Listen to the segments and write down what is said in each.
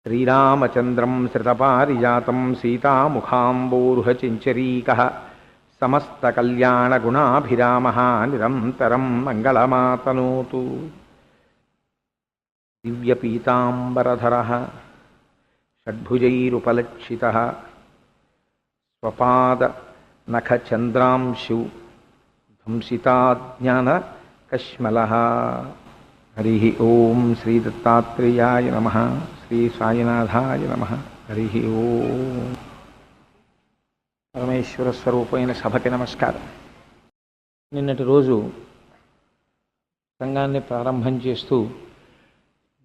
శ్రీరామచంద్రం శ్రితపారిజాతం సీతాముఖాంబోరుహచించరీకः సమస్తకల్యాణగుణాభిరామः నిరంతరం మంగళమాతనోతు. దివ్యపీతాంబరధరः షడ్భుజైరుపలక్షితः స్వపాదనఖచంద్రాంశు ధ్వంసితాజ్ఞానకశ్మలः. హరి ఓం శ్రీ దత్తాత్రేయాయ నమః. శ్రీ సాయినాథాయ నమః. హరి ఓం. పరమేశ్వర స్వరూపమైన సభకి నమస్కారం. నిన్నటి రోజు సంఘాన్ని ప్రారంభం చేస్తూ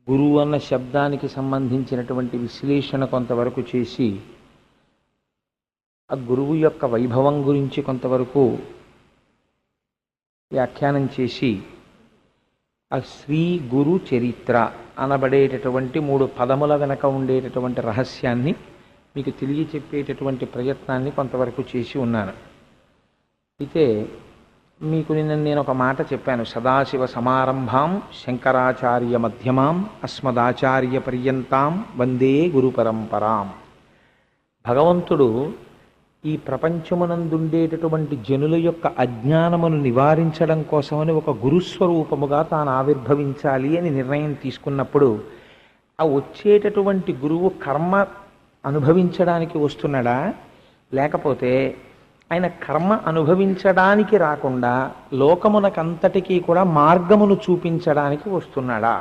గురువు అన్న శబ్దానికి సంబంధించినటువంటి విశ్లేషణ కొంతవరకు చేసి ఆ గురువు యొక్క వైభవం గురించి కొంతవరకు వ్యాఖ్యానం చేసి ఆ శ్రీ గురు చరిత్ర అనబడేటటువంటి 3 పదముల వెనక ఉండేటటువంటి రహస్యాన్ని మీకు తెలియచెప్పేటటువంటి ప్రయత్నాన్ని కొంతవరకు చేసి ఉన్నాను. అయితే మీకు నిన్న నేను ఒక మాట చెప్పాను. సదాశివ సమారంభాం శంకరాచార్య మధ్యమాం అస్మదాచార్య పర్యంతాం వందే గురు పరంపరాం. భగవంతుడు ఈ ప్రపంచమునందుండేటటువంటి జనుల యొక్క అజ్ఞానమును నివారించడం కోసమని ఒక గురుస్వరూపముగా తాను ఆవిర్భవించాలి అని నిర్ణయం తీసుకున్నప్పుడు ఆ వచ్చేటటువంటి గురువు కర్మ అనుభవించడానికి వస్తున్నాడా, లేకపోతే ఆయన కర్మ అనుభవించడానికి రాకుండా లోకమునకంతటికీ కూడా మార్గమును చూపించడానికి వస్తున్నాడా?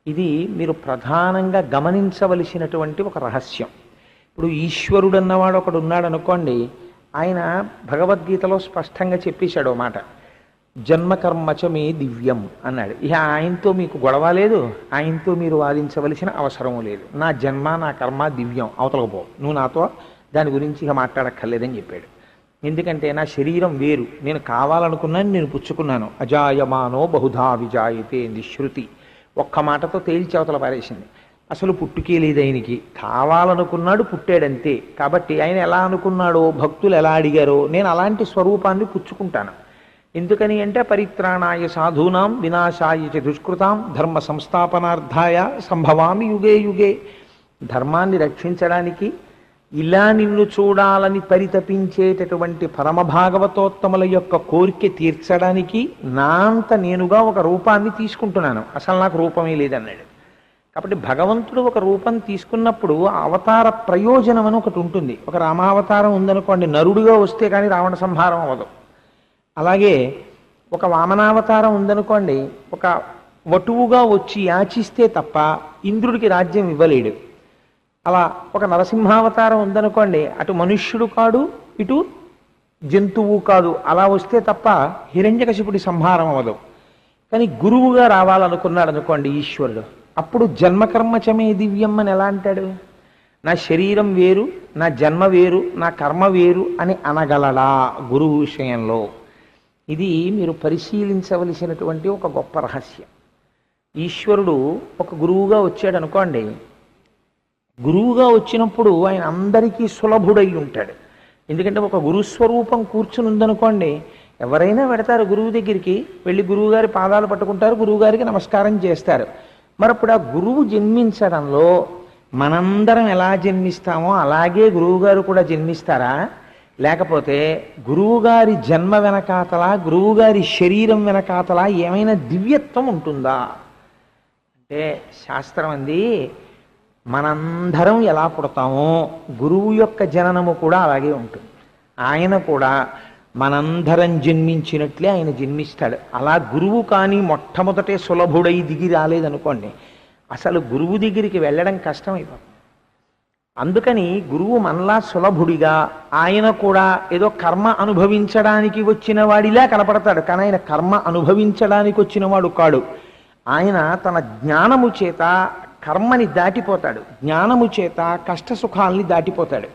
ఇది మీరు ప్రధానంగా గమనించవలసినటువంటి ఒక రహస్యం. ఇప్పుడు ఈశ్వరుడు అన్నవాడు ఒకడు ఉన్నాడు అనుకోండి, ఆయన భగవద్గీతలో స్పష్టంగా చెప్పేశాడు ఓ మాట, జన్మకర్మచ మే దివ్యం అన్నాడు. ఇక ఆయనతో మీకు గొడవ లేదు, ఆయనతో మీరు వాదించవలసిన అవసరం లేదు. నా జన్మ నా కర్మ దివ్యం, అవతలకపో, నువ్వు నాతో దాని గురించి ఇక మాట్లాడక్కర్లేదని చెప్పాడు. ఎందుకంటే నా శరీరం వేరు, నేను కావాలనుకున్నాను, నేను పుచ్చుకున్నాను. అజాయమానో బహుధా విజాయతే అంది శృతి. ఒక్క మాటతో తేల్చి అవతల పారేసింది. అసలు పుట్టుకే లేదు ఆయనకి, కావాలనుకున్నాడు, పుట్టాడంతే. కాబట్టి ఆయన ఎలా అనుకున్నాడో, భక్తులు ఎలా అడిగారో, నేను అలాంటి స్వరూపాన్ని పుచ్చుకుంటాను. ఎందుకని అంటే పరిత్రాణాయ సాధూనాం వినాశాయ చ దుష్కృతాం ధర్మ సంస్థాపనార్థాయ సంభవామి యుగే యుగే. ధర్మాన్ని రక్షించడానికి, ఇలా నిన్ను చూడాలని పరితపించేటటువంటి పరమభాగవతోత్తముల యొక్క కోరిక తీర్చడానికి నా అంత నేనుగా ఒక రూపాన్ని తీసుకుంటున్నాను. అసలు నాకు రూపమే లేదన్నాడు. కాబట్టి భగవంతుడు ఒక రూపం తీసుకున్నప్పుడు అవతార ప్రయోజనం అని ఒకటి ఉంటుంది. ఒక రామావతారం ఉందనుకోండి, నరుడిగా వస్తే కానీ రావణ సంహారం అవ్వదు. అలాగే ఒక వామనావతారం ఉందనుకోండి, ఒక వటువుగా వచ్చి యాచిస్తే తప్ప ఇంద్రుడికి రాజ్యం ఇవ్వలేడు. అలా ఒక నరసింహావతారం ఉందనుకోండి, అటు మనుష్యుడు కాడు, ఇటు జంతువు కాదు, అలా వస్తే తప్ప హిరణ్యకశిపుడి సంహారం అవ్వదు. కానీ గురువుగా రావాలనుకున్నాడు అనుకోండి ఈశ్వరుడు, అప్పుడు జన్మకర్మచమే దివ్యం అని ఎలా అంటాడు? నా శరీరం వేరు, నా జన్మ వేరు, నా కర్మ వేరు అని అనగలడా గురువు విషయంలో? ఇది మీరు పరిశీలించవలసినటువంటి ఒక గొప్ప రహస్యం. ఈశ్వరుడు ఒక గురువుగా వచ్చాడు అనుకోండి, గురువుగా వచ్చినప్పుడు ఆయన అందరికీ సులభుడై ఉంటాడు. ఎందుకంటే ఒక గురుస్వరూపం కూర్చుని ఉందనుకోండి, ఎవరైనా పెడతారు గురువు దగ్గరికి, వెళ్ళి గురువుగారి పాదాలు పట్టుకుంటారు, గురువుగారికి నమస్కారం చేస్తారు. మరప్పుడు ఆ గురువు జన్మించడంలో మనందరం ఎలా జన్మిస్తామో అలాగే గురువుగారు కూడా జన్మిస్తారా? లేకపోతే గురువుగారి జన్మ వెనకాతల, గురువుగారి శరీరం వెనకాతల ఏమైనా దివ్యత్వం ఉంటుందా అంటే శాస్త్రం అంది, మనందరం ఎలా పుడతామో గురువు యొక్క జననము కూడా అలాగే ఉంటుంది. ఆయన కూడా మనందరం జన్మించినట్లే ఆయన జన్మిస్తాడు. అలా గురువు కానీ మొట్టమొదటే సులభుడై దిగి రాలేదనుకోండి, అసలు గురువు దగ్గరికి వెళ్ళడం కష్టమైపోతుంది. అందుకని గురువు మనలా సులభుడిగా, ఆయన కూడా ఏదో కర్మ అనుభవించడానికి వచ్చిన వాడిలా కనపడతాడు. కానీ ఆయన కర్మ అనుభవించడానికి వచ్చిన వాడు కాడు. ఆయన తన జ్ఞానము చేత కర్మని దాటిపోతాడు, జ్ఞానము చేత కష్ట సుఖాల్ని దాటిపోతాడు.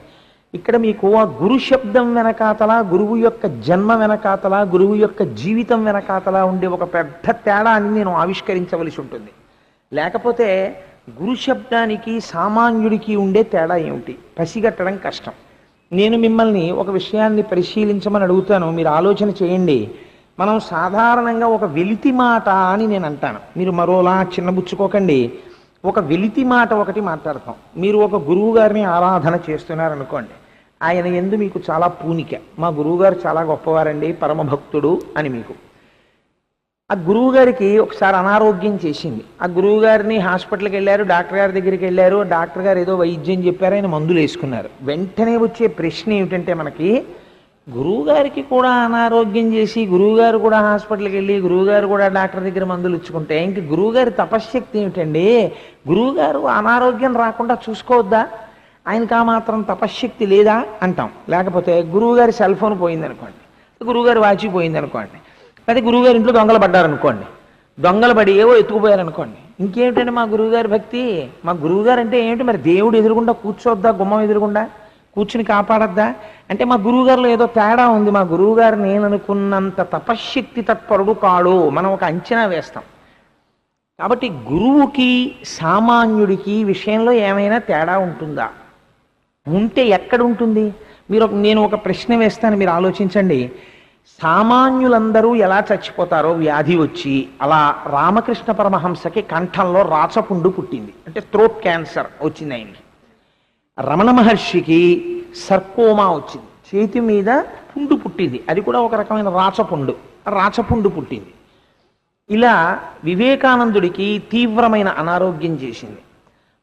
ఇక్కడ మీకు ఆ గురు శబ్దం వెనకాతల, గురువు యొక్క జన్మ వెనకాతల, గురువు యొక్క జీవితం వెనకాతల ఉండే ఒక పెద్ద తేడాన్ని నేను ఆవిష్కరించవలసి ఉంటుంది. లేకపోతే గురు శబ్దానికి సామాన్యుడికి ఉండే తేడా ఏమిటి పసిగట్టడం కష్టం. నేను మిమ్మల్ని ఒక విషయాన్ని పరిశీలించమని అడుగుతాను, మీరు ఆలోచన చేయండి. మనం సాధారణంగా ఒక వెలితి మాట అని నేను అంటాను, మీరు మరోలా చిన్నబుచ్చుకోకండి. ఒక వెలితి మాట ఒకటి మాట్లాడతాం. మీరు ఒక గురువు గారిని ఆరాధన చేస్తున్నారనుకోండి, ఆయన యందు మీకు చాలా పూనిక, మా గురువుగారు చాలా గొప్పవారండి, పరమభక్తుడు అని మీకు. ఆ గురువు గారికి ఒకసారి అనారోగ్యం చేసింది. ఆ గురువు గారిని హాస్పిటల్కి వెళ్ళారు, డాక్టర్ గారి దగ్గరికి వెళ్ళారు. డాక్టర్ గారు ఏదో వైద్యం చెప్పారు, ఆయన మందులు వేసుకున్నారు. వెంటనే వచ్చే ప్రశ్న ఏమిటంటే మనకి, గురువుగారికి కూడా అనారోగ్యం చేసి గురువుగారు కూడా హాస్పిటల్కి వెళ్ళి గురువుగారు కూడా డాక్టర్ దగ్గర మందులు ఇచ్చుకుంటే ఇంక గురువుగారి తపశ్శక్తి ఏమిటండి? గురువుగారు అనారోగ్యం రాకుండా చూసుకోవద్దా? ఆయనకు ఆ మాత్రం తపశ్శక్తి లేదా అంటాం. లేకపోతే గురువుగారి సెల్ ఫోన్ పోయిందనుకోండి, గురువుగారి వాచి పోయిందనుకోండి, అయితే గురువుగారి ఇంట్లో దొంగలు పడ్డారనుకోండి, దొంగలు పడి ఏవో ఎత్తుకుపోయారనుకోండి, ఇంకేమిటండి మా గురువుగారి భక్తి? మా గురువుగారు అంటే ఏమిటి? మరి దేవుడు ఎదురుగుండా కూర్చోవద్దా? గుమ్మం ఎదురుగుండా కూర్చుని కాపాడద్దా? అంటే మా గురువుగారిలో ఏదో తేడా ఉంది, మా గురువుగారు నేను అనుకున్నంత తపశ్శక్తి తత్పరుడు కాడు, మనం ఒక అంచనా వేస్తాం. కాబట్టి గురువుకి సామాన్యుడికి విషయంలో ఏమైనా తేడా ఉంటుందా? ఉంటే ఎక్కడ ఉంటుంది? నేను ఒక ప్రశ్న వేస్తాను, మీరు ఆలోచించండి. సామాన్యులందరూ ఎలా చచ్చిపోతారో వ్యాధి వచ్చి, అలా రామకృష్ణ పరమహంసకి కంఠంలో రాచపుండు పుట్టింది, అంటే థ్రోట్ క్యాన్సర్ వచ్చింది ఆయనకి. రమణ మహర్షికి సర్కోమా వచ్చింది, చేతి మీద పుండు పుట్టింది, అది కూడా ఒక రకమైన రాచపుండు పుట్టింది. ఇలా వివేకానందుడికి తీవ్రమైన అనారోగ్యం చేసింది.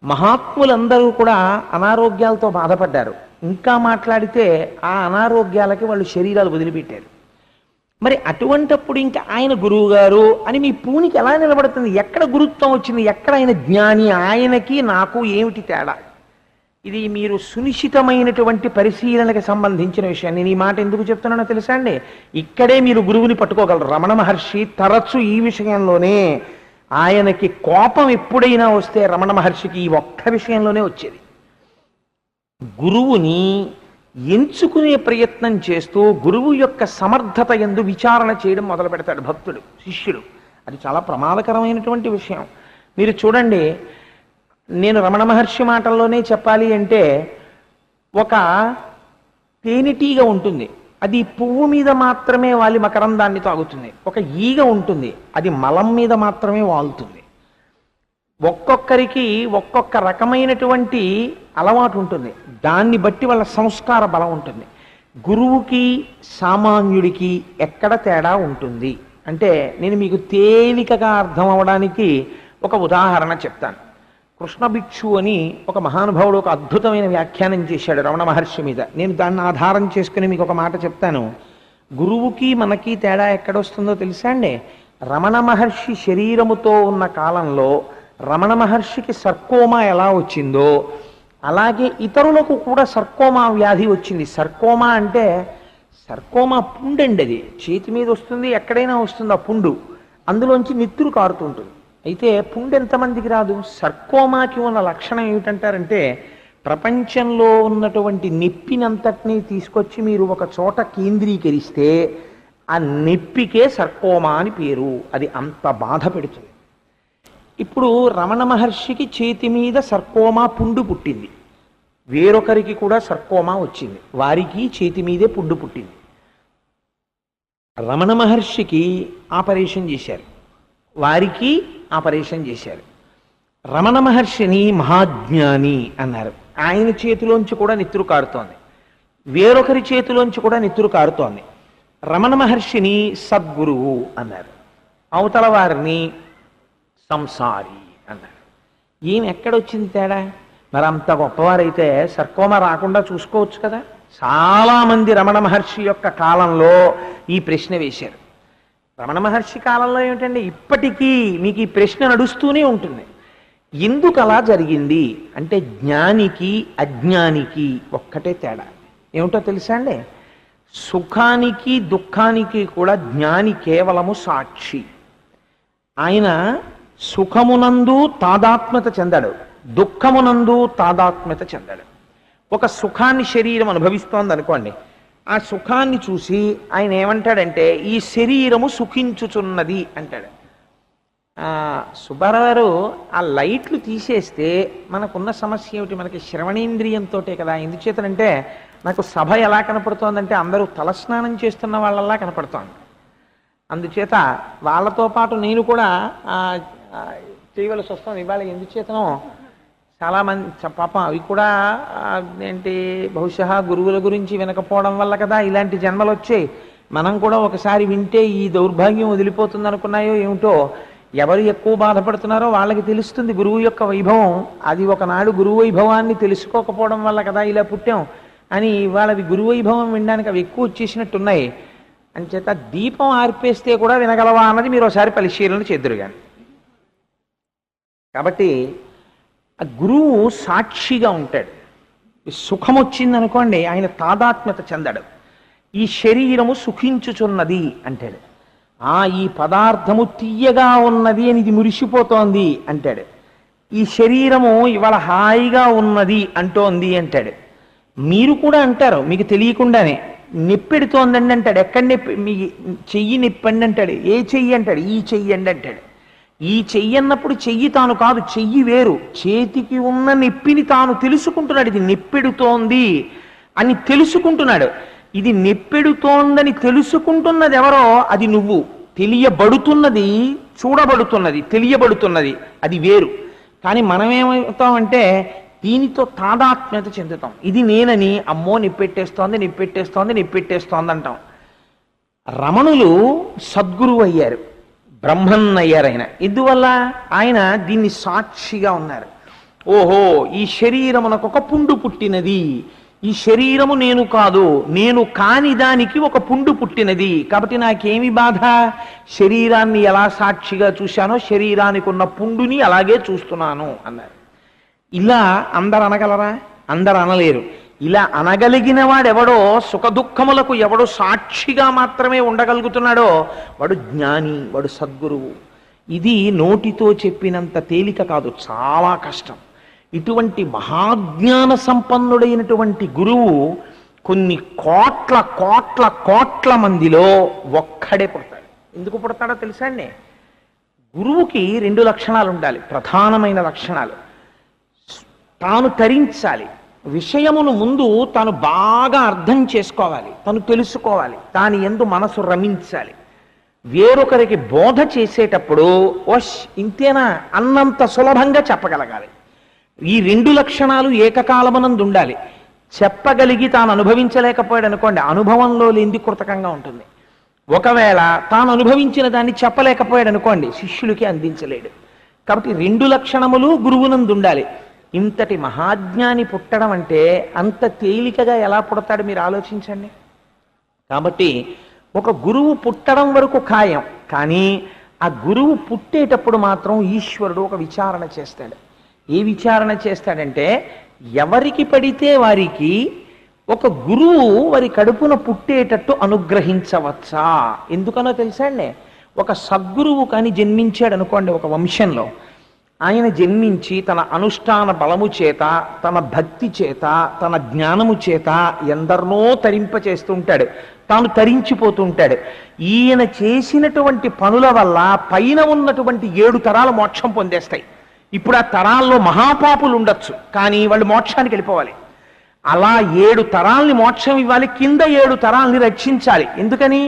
మహాత్ములందరూ కూడా అనారోగ్యాలతో బాధపడ్డారు. ఇంకా మాట్లాడితే ఆ అనారోగ్యాలకి వాళ్ళు శరీరాలు వదిలిపెట్టారు. మరి అటువంటప్పుడు ఇంకా ఆయన గురువు గారు అని మీ పూనికి ఎలా నిలబడుతుంది? ఎక్కడ గురుత్వం వచ్చింది? ఎక్కడ ఆయన జ్ఞాని? ఆయనకి నాకు ఏమిటి తేడా? ఇది మీరు సునిశ్చితమైనటువంటి పరిశీలనకి సంబంధించిన విషయం. నేను ఈ మాట ఎందుకు చెప్తున్నానో తెలుసా అండి? ఇక్కడే మీరు గురువుని పట్టుకోగలరు. రమణ మహర్షి తరచు ఈ విషయంలోనే, ఆయనకి కోపం ఎప్పుడైనా వస్తే రమణ మహర్షికి ఈ ఒక్క విషయంలోనే వచ్చేది. గురువుని ఎంచుకునే ప్రయత్నం చేస్తూ గురువు యొక్క సమర్థత యందు విచారణ చేయడం మొదలు పెడతాడు భక్తుడు, శిష్యుడు. అది చాలా ప్రమాదకరమైనటువంటి విషయం. మీరు చూడండి, నేను రమణ మహర్షి మాటల్లోనే చెప్పాలి అంటే, ఒక తేనెటీగ ఉంటుంది, అది పువ్వు మీద మాత్రమే వాలి మకరందాన్ని తాగుతుంది. ఒక ఈగ ఉంటుంది, అది మలం మీద మాత్రమే వాలుతుంది. ఒక్కొక్కరికి ఒక్కొక్క రకమైనటువంటి అలవాటు ఉంటుంది, దాన్ని బట్టి వాళ్ళ సంస్కార బలం ఉంటుంది. గురువుకి సామాన్యుడికి ఎక్కడ తేడా ఉంటుంది అంటే, నేను మీకు తేలికగా అర్థం అవడానికి ఒక ఉదాహరణ చెప్తాను. కృష్ణ భిక్షు అని ఒక మహానుభావుడు ఒక అద్భుతమైన వ్యాఖ్యానం చేశాడు రమణ మహర్షి మీద. నేను దాన్ని ఆధారం చేసుకుని మీకు ఒక మాట చెప్తాను. గురువుకి మనకి తేడా ఎక్కడొస్తుందో తెలుసా అండి? రమణ మహర్షి శరీరముతో ఉన్న కాలంలో రమణ మహర్షికి సర్కోమా ఎలా వచ్చిందో, అలాగే ఇతరులకు కూడా సర్కోమా వ్యాధి వచ్చింది. సర్కోమా అంటే, సర్కోమా పుండండి, అది చేతి మీద వస్తుంది, ఎక్కడైనా వస్తుంది ఆ పుండు, అందులోంచి నెత్తురు కారుతుంటుంది. అయితే పుండు ఎంతమందికి రాదు? సర్కోమాకి ఉన్న లక్షణం ఏమిటంటారంటే, ప్రపంచంలో ఉన్నటువంటి నొప్పినంతటినీ తీసుకొచ్చి మీరు ఒక చోట కేంద్రీకరిస్తే ఆ నొప్పికే సర్కోమా అని పేరు. అది అంత బాధ పెడుతుంది. ఇప్పుడు రమణ మహర్షికి చేతి మీద సర్కోమా పుండు పుట్టింది, వేరొకరికి కూడా సర్కోమా వచ్చింది, వారికి చేతి మీదే పుండు పుట్టింది. రమణ మహర్షికి ఆపరేషన్ చేశారు, వారికి ఆపరేషన్ చేశారు. రమణ మహర్షిని మహాజ్ఞాని అన్నారు, ఆయన చేతిలోంచి కూడా నెత్తురు కారుతోంది, వేరొకరి చేతిలోంచి కూడా నెత్తురు కారుతోంది. రమణ మహర్షిని సద్గురువు అన్నారు, అవతల వారిని సంసారి అన్నారు. ఏం ఎక్కడొచ్చింది తేడా? మరి అంత గొప్పవారైతే సర్కోమా రాకుండా చూసుకోవచ్చు కదా. చాలామంది రమణ మహర్షి యొక్క కాలంలో ఈ ప్రశ్న వేశారు. రమణ మహర్షి కాలంలో ఏమిటండి, ఇప్పటికీ మీకు ఈ ప్రశ్న నడుస్తూనే ఉంటుంది. ఎందుకు అలా జరిగింది అంటే, జ్ఞానికి అజ్ఞానికి ఒక్కటే తేడా. ఏమిటో తెలుసా అండి? సుఖానికి దుఃఖానికి కూడా జ్ఞాని కేవలము సాక్షి. ఆయన సుఖమునందు తాదాత్మ్యత చెందాడు, దుఃఖమునందు తాదాత్మ్యత చెందాడు. ఒక సుఖాన్ని శరీరం అనుభవిస్తోంది అనుకోండి, ఆ సుఖాన్ని చూసి ఆయన ఏమంటాడంటే, ఈ శరీరము సుఖించుచున్నది అంటాడు. సుబ్బారావు గారు, ఆ లైట్లు తీసేస్తే మనకున్న సమస్య ఏమిటి? మనకి శ్రవణేంద్రియంతో కదా. ఎందుచేతనంటే, నాకు సభ ఎలా కనపడుతోందంటే అందరూ తలస్నానం చేస్తున్న వాళ్ళలా కనపడుతోంది. అందుచేత వాళ్ళతో పాటు నేను కూడా చేయవలసి వస్తుంది ఇవాళ. ఎందుచేతనో చాలామంది పాపం అవి కూడా ఏంటి బహుశా గురువుల గురించి వినకపోవడం వల్ల కదా ఇలాంటి జన్మలు వచ్చాయి. మనం కూడా ఒకసారి వింటే ఈ దౌర్భాగ్యం వదిలిపోతుంది అనుకున్నాయో ఏమిటో. ఎవరు ఎక్కువ బాధపడుతున్నారో వాళ్ళకి తెలుస్తుంది గురువు యొక్క వైభవం. అది ఒకనాడు గురువు వైభవాన్ని తెలుసుకోకపోవడం వల్ల కదా ఇలా పుట్టాం అని ఇవాళ అవి గురువు వైభవం వినడానికి అవి ఎక్కువ వచ్చేసినట్టున్నాయి. అంచేత దీపం ఆర్పేస్తే కూడా వినగలవా అన్నది మీరు ఒకసారి పరిశీలన చేద్దురు కానీ. కాబట్టి ఆ గురువు సాక్షిగా ఉంటాడు. సుఖం వచ్చిందనుకోండి ఆయన తాదాత్మ్యత చెందడు. ఈ శరీరము సుఖించుచున్నది అంటాడు. ఈ పదార్థము తీయగా ఉన్నది అని ఇది మురిసిపోతోంది అంటాడు. ఈ శరీరము ఇవాళ హాయిగా ఉన్నది అంటోంది అంటాడు. మీరు కూడా అంటారు మీకు తెలియకుండానే, నొప్పెడుతోందండి అంటాడు. ఎక్కడ నొప్పి? మీ చెయ్యి నొప్పండి అంటాడు. ఏ చెయ్యి అంటాడు? ఈ చెయ్యండి అంటాడు. ఈ చెయ్యి అన్నప్పుడు చెయ్యి తాను కాదు, చెయ్యి వేరు. చేతికి ఉన్న నొప్పిని తాను తెలుసుకుంటున్నాడు. ఇది నొప్పెడుతోంది అని తెలుసుకుంటున్నాడు. ఇది నొప్పెడుతోందని తెలుసుకుంటున్నది ఎవరో అది నువ్వు. తెలియబడుతున్నది, చూడబడుతున్నది, తెలియబడుతున్నది అది వేరు. కానీ మనమేమవుతామంటే దీనితో తాదాత్మ్యత చెందుతాం. ఇది నేనని అమ్మో నిప్పెట్టేస్తోంది నిప్పెట్టేస్తోంది నిప్పెట్టేస్తోంది అంటాం. రమణులు సద్గురువు అయ్యారు, బ్రహ్మన్ అయ్యారు ఆయన. ఇందువల్ల ఆయన దీన్ని సాక్షిగా ఉన్నారు. ఓహో ఈ శరీరమునకు ఒక పుండు పుట్టినది, ఈ శరీరము నేను కాదు, నేను కాని దానికి ఒక పుండు పుట్టినది, కాబట్టి నాకేమి బాధ? శరీరాన్ని ఎలా సాక్షిగా చూశానో శరీరానికి ఉన్న పుండుని అలాగే చూస్తున్నాను అన్నారు. ఇలా అందరు అనగలరా? అందరు అనలేరు. ఇలా అనగలిగిన వాడెవడో, సుఖదుఖములకు ఎవడో సాక్షిగా మాత్రమే ఉండగలుగుతున్నాడో వాడు జ్ఞాని, వాడు సద్గురువు. ఇది నోటితో చెప్పినంత తేలిక కాదు, చాలా కష్టం. ఇటువంటి మహాజ్ఞాన సంపన్నుడైనటువంటి గురువు కొన్ని కోట్ల కోట్ల కోట్ల మందిలో ఒక్కడే పుడతాడు. ఎందుకు పుడతాడో తెలుసా అండి? గురువుకి 2 లక్షణాలు ఉండాలి, ప్రధానమైన లక్షణాలు. తాను తరించాలి, విషయమును ముందు తాను బాగా అర్థం చేసుకోవాలి, తను తెలుసుకోవాలి, దాని యందు మనసు రమించాలి. వేరొకరికి బోధ చేసేటప్పుడు ఓష్ ఇంతేనా అన్నంత సులభంగా చెప్పగలగాలి. ఈ 2 లక్షణాలు ఏకకాలమునందు ఉండాలి. చెప్పగలిగి తాను అనుభవించలేకపోయాడు అనుకోండి, అనుభవంలో లేనిది కృతకంగా ఉంటుంది. ఒకవేళ తాను అనుభవించిన దాన్ని చెప్పలేకపోయాడు అనుకోండి, శిష్యులకి అందించలేడు. కాబట్టి 2 లక్షణములు గురువునందు ఉండాలి. ఇంతటి మహాజ్ఞాని పుట్టడం అంటే అంత తేలికగా ఎలా పుడతాడు మీరు ఆలోచించండి. కాబట్టి ఒక గురువు పుట్టడం వరకు ఖాయం, కానీ ఆ గురువు పుట్టేటప్పుడు మాత్రం ఈశ్వరుడు ఒక విచారణ చేస్తాడు. ఏ విచారణ చేస్తాడంటే, ఎవరికి పడితే వారికి ఒక గురువు వారి కడుపున పుట్టేటట్టు అనుగ్రహించవచ్చా? ఎందుకనో తెలుసా అండి? ఒక సద్గురువు కానీ జన్మించాడు అనుకోండి ఒక వంశంలో, ఆయన జన్మించి తన అనుష్ఠాన బలము చేత, తన భక్తి చేత, తన జ్ఞానము చేత ఎందరినో తరింపచేస్తూ ఉంటాడు, తాను తరించిపోతూ ఉంటాడు. ఈయన చేసినటువంటి పనుల వల్ల పైన ఉన్నటువంటి 7 తరాలు మోక్షం పొందేస్తాయి. ఇప్పుడు ఆ తరాల్లో మహాపాపులు ఉండొచ్చు, కానీ వాళ్ళు మోక్షానికి వెళ్ళిపోవాలి. అలా 7 తరాల్ని మోక్షం ఇవ్వాలి, కింద 7 తరాల్ని రక్షించాలి. ఎందుకని?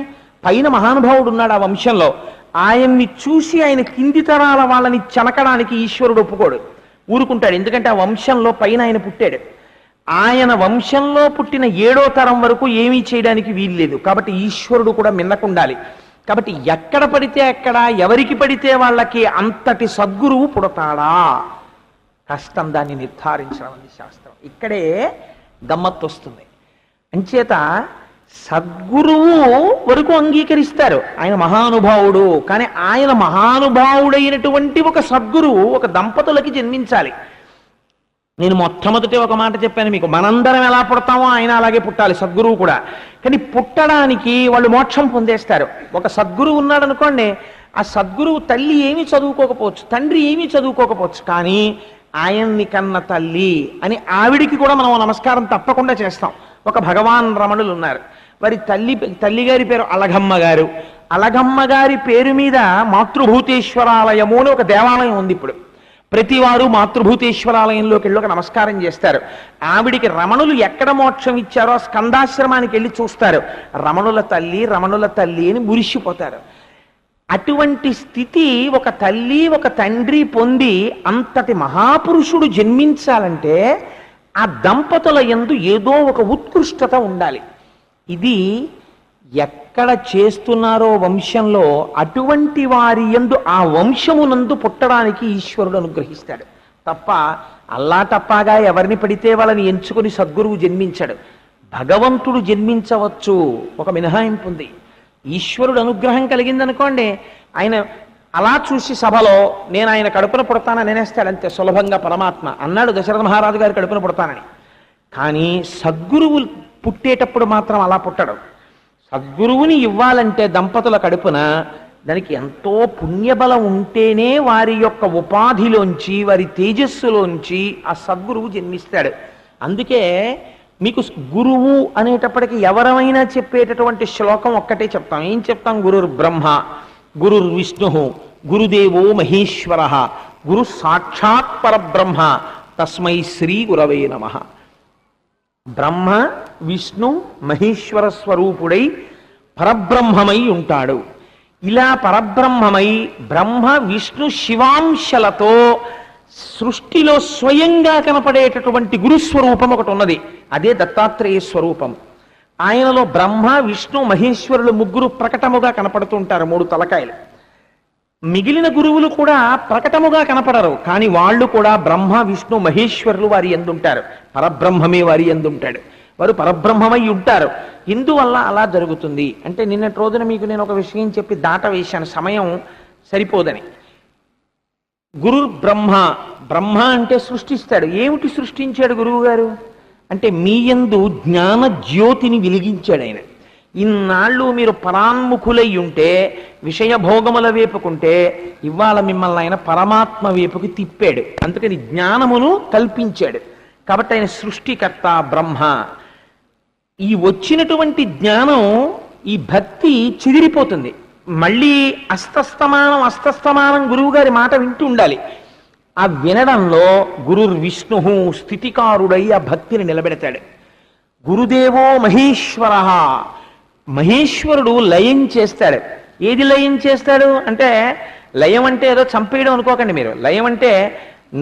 పైన మహానుభావుడు ఉన్నాడు ఆ వంశంలో, ఆయన్ని చూసి ఆయన కింది తరాల వాళ్ళని చెనకడానికి ఈశ్వరుడు ఒప్పుకోడు, ఊరుకుంటాడు. ఎందుకంటే ఆ వంశంలో పైన ఆయన పుట్టాడు. ఆయన వంశంలో పుట్టిన 7వ తరం వరకు ఏమీ చేయడానికి వీల్లేదు. కాబట్టి ఈశ్వరుడు కూడా మిన్నకుండాలి. కాబట్టి ఎక్కడ పడితే ఎక్కడ, ఎవరికి పడితే వాళ్ళకి అంతటి సద్గురువు పుడతాడా? కష్టం దాన్ని నిర్ధారించడం అనేది శాస్త్రం. ఇక్కడే గమ్మత్తు వస్తుంది. అంచేత సద్గురువు వరకు అంగీకరిస్తారు, ఆయన మహానుభావుడు. కానీ ఆయన మహానుభావుడైనటువంటి ఒక సద్గురువు ఒక దంపతులకి జన్మించాలి. నేను మొట్టమొదటి ఒక మాట చెప్పాను మీకు, మనందరం ఎలా పుడతామో ఆయన అలాగే పుట్టాలి, సద్గురువు కూడా. కానీ పుట్టడానికి వాళ్ళు మోక్షం పొందేస్తారు. ఒక సద్గురువు ఉన్నాడు అనుకోండి, ఆ సద్గురువు తల్లి ఏమీ చదువుకోకపోవచ్చు, తండ్రి ఏమీ చదువుకోకపోవచ్చు, కానీ ఆయన్ని కన్న తల్లి అని ఆవిడికి కూడా మనం నమస్కారం తప్పకుండా చేస్తాం. ఒక భగవాన్ రమణులు ఉన్నారు, వారి తల్లిగారి పేరు అలగమ్మ గారు. అలగమ్మ గారి పేరు మీద మాతృభూతేశ్వరాలయము అని ఒక దేవాలయం ఉంది. ఇప్పుడు ప్రతివారు మాతృభూతేశ్వరాలయంలోకి వెళ్ళి ఒక నమస్కారం చేస్తారు. ఆవిడికి రమణులు ఎక్కడ మోక్షం ఇచ్చారో స్కందాశ్రమానికి వెళ్ళి చూస్తారు. రమణుల తల్లి అని మురిసిపోతారు. అటువంటి స్థితి ఒక తల్లి ఒక తండ్రి పొంది అంతటి మహాపురుషుడు జన్మించాలంటే ఆ దంపతుల యందు ఏదో ఒక ఉత్కృష్టత ఉండాలి. ఇది ఎక్కడ చేస్తున్నారో వంశంలో అటువంటి వారి యందు ఆ వంశమునందు పుట్టడానికి ఈశ్వరుడు అనుగ్రహిస్తాడు తప్ప అల్లా తప్పాగా ఎవరిని పడితే వాళ్ళని ఎంచుకొని సద్గురువు జన్మించాడు. భగవంతుడు జన్మించవచ్చు, ఒక మినహాయింపు ఉంది. ఈశ్వరుడు అనుగ్రహం కలిగిందనుకోండి, ఆయన అలా చూసి సభలో నేను ఆయన కడుపున పుడతానని అనేస్తాడు అంతే సులభంగా. పరమాత్మ అన్నాడు దశరథ మహారాజు గారి కడుపున పుడతానని. కానీ సద్గురువు పుట్టేటప్పుడు మాత్రం అలా పుట్టడు. సద్గురువుని ఇవ్వాలంటే దంపతుల కడుపున దానికి ఎంతో పుణ్యబలం ఉంటేనే వారి యొక్క ఉపాధిలోంచి వారి తేజస్సులోంచి ఆ సద్గురువు జన్మిస్తాడు. అందుకే మీకు గురువు అనేటప్పటికీ ఎవరమైనా చెప్పేటటువంటి శ్లోకం ఒక్కటే చెప్తాం. ఏం చెప్తాం? గురుర్ బ్రహ్మ, గురుర్ విష్ణు, గురుదేవో మహేశ్వర, గురు సాక్షాత్ పరబ్రహ్మ, తస్మై శ్రీ గురవే నమః. బ్రహ్మ విష్ణు మహేశ్వర స్వరూపుడై పరబ్రహ్మమై ఉంటాడు. ఇలా పరబ్రహ్మమై బ్రహ్మ విష్ణు శివాంశలతో సృష్టిలో స్వయంగా కనపడేటటువంటి గురుస్వరూపం ఒకటి ఉన్నది. అదే దత్తాత్రేయ స్వరూపం. ఆయనలో బ్రహ్మ విష్ణు మహేశ్వరులు ముగ్గురు ప్రకటముగా కనపడుతుంటారు, 3 తలకాయలు. మిగిలిన గురువులు కూడా ప్రకటముగా కనపడరు, కానీ వాళ్ళు కూడా బ్రహ్మ విష్ణు మహేశ్వరులు వారి ఎందుంటారు. పరబ్రహ్మమే వారి ఎందుంటాడు. వారు పరబ్రహ్మమై ఉంటారు. ఇందువల్ల అలా జరుగుతుంది అంటే నిన్నటి రోజున మీకు నేను ఒక విషయం చెప్పి దాట వేశాను, సమయం సరిపోదని. గురు బ్రహ్మ, బ్రహ్మ అంటే సృష్టిస్తాడు. ఏమిటి సృష్టించాడు గురువు గారు అంటే మీ యందు జ్ఞాన జ్యోతిని వెలిగించాడు ఆయన. ఇన్నాళ్ళు మీరు పరాన్ముఖులై ఉంటే విషయభోగముల వేపుకుంటే ఇవాళ మిమ్మల్ని ఆయన పరమాత్మ వేపుకి తిప్పాడు. అందుకని జ్ఞానమును కల్పించాడు. కాబట్టి ఆయన సృష్టికర్త బ్రహ్మ. ఈ వచ్చినటువంటి జ్ఞానం ఈ భక్తి చెదిరిపోతుంది. మళ్ళీ అస్తస్తమానం గురువు గారి మాట వింటూ ఉండాలి. ఆ వినడంలో గురుర్ విష్ణు స్థితికారుడై ఆ భక్తిని నిలబెడతాడు. గురుదేవో మహేశ్వర, మహేశ్వరుడు లయం చేస్తాడు. ఏది లయం చేస్తాడు అంటే, లయం అంటే ఏదో చంపేయడం అనుకోకండి మీరు. లయం అంటే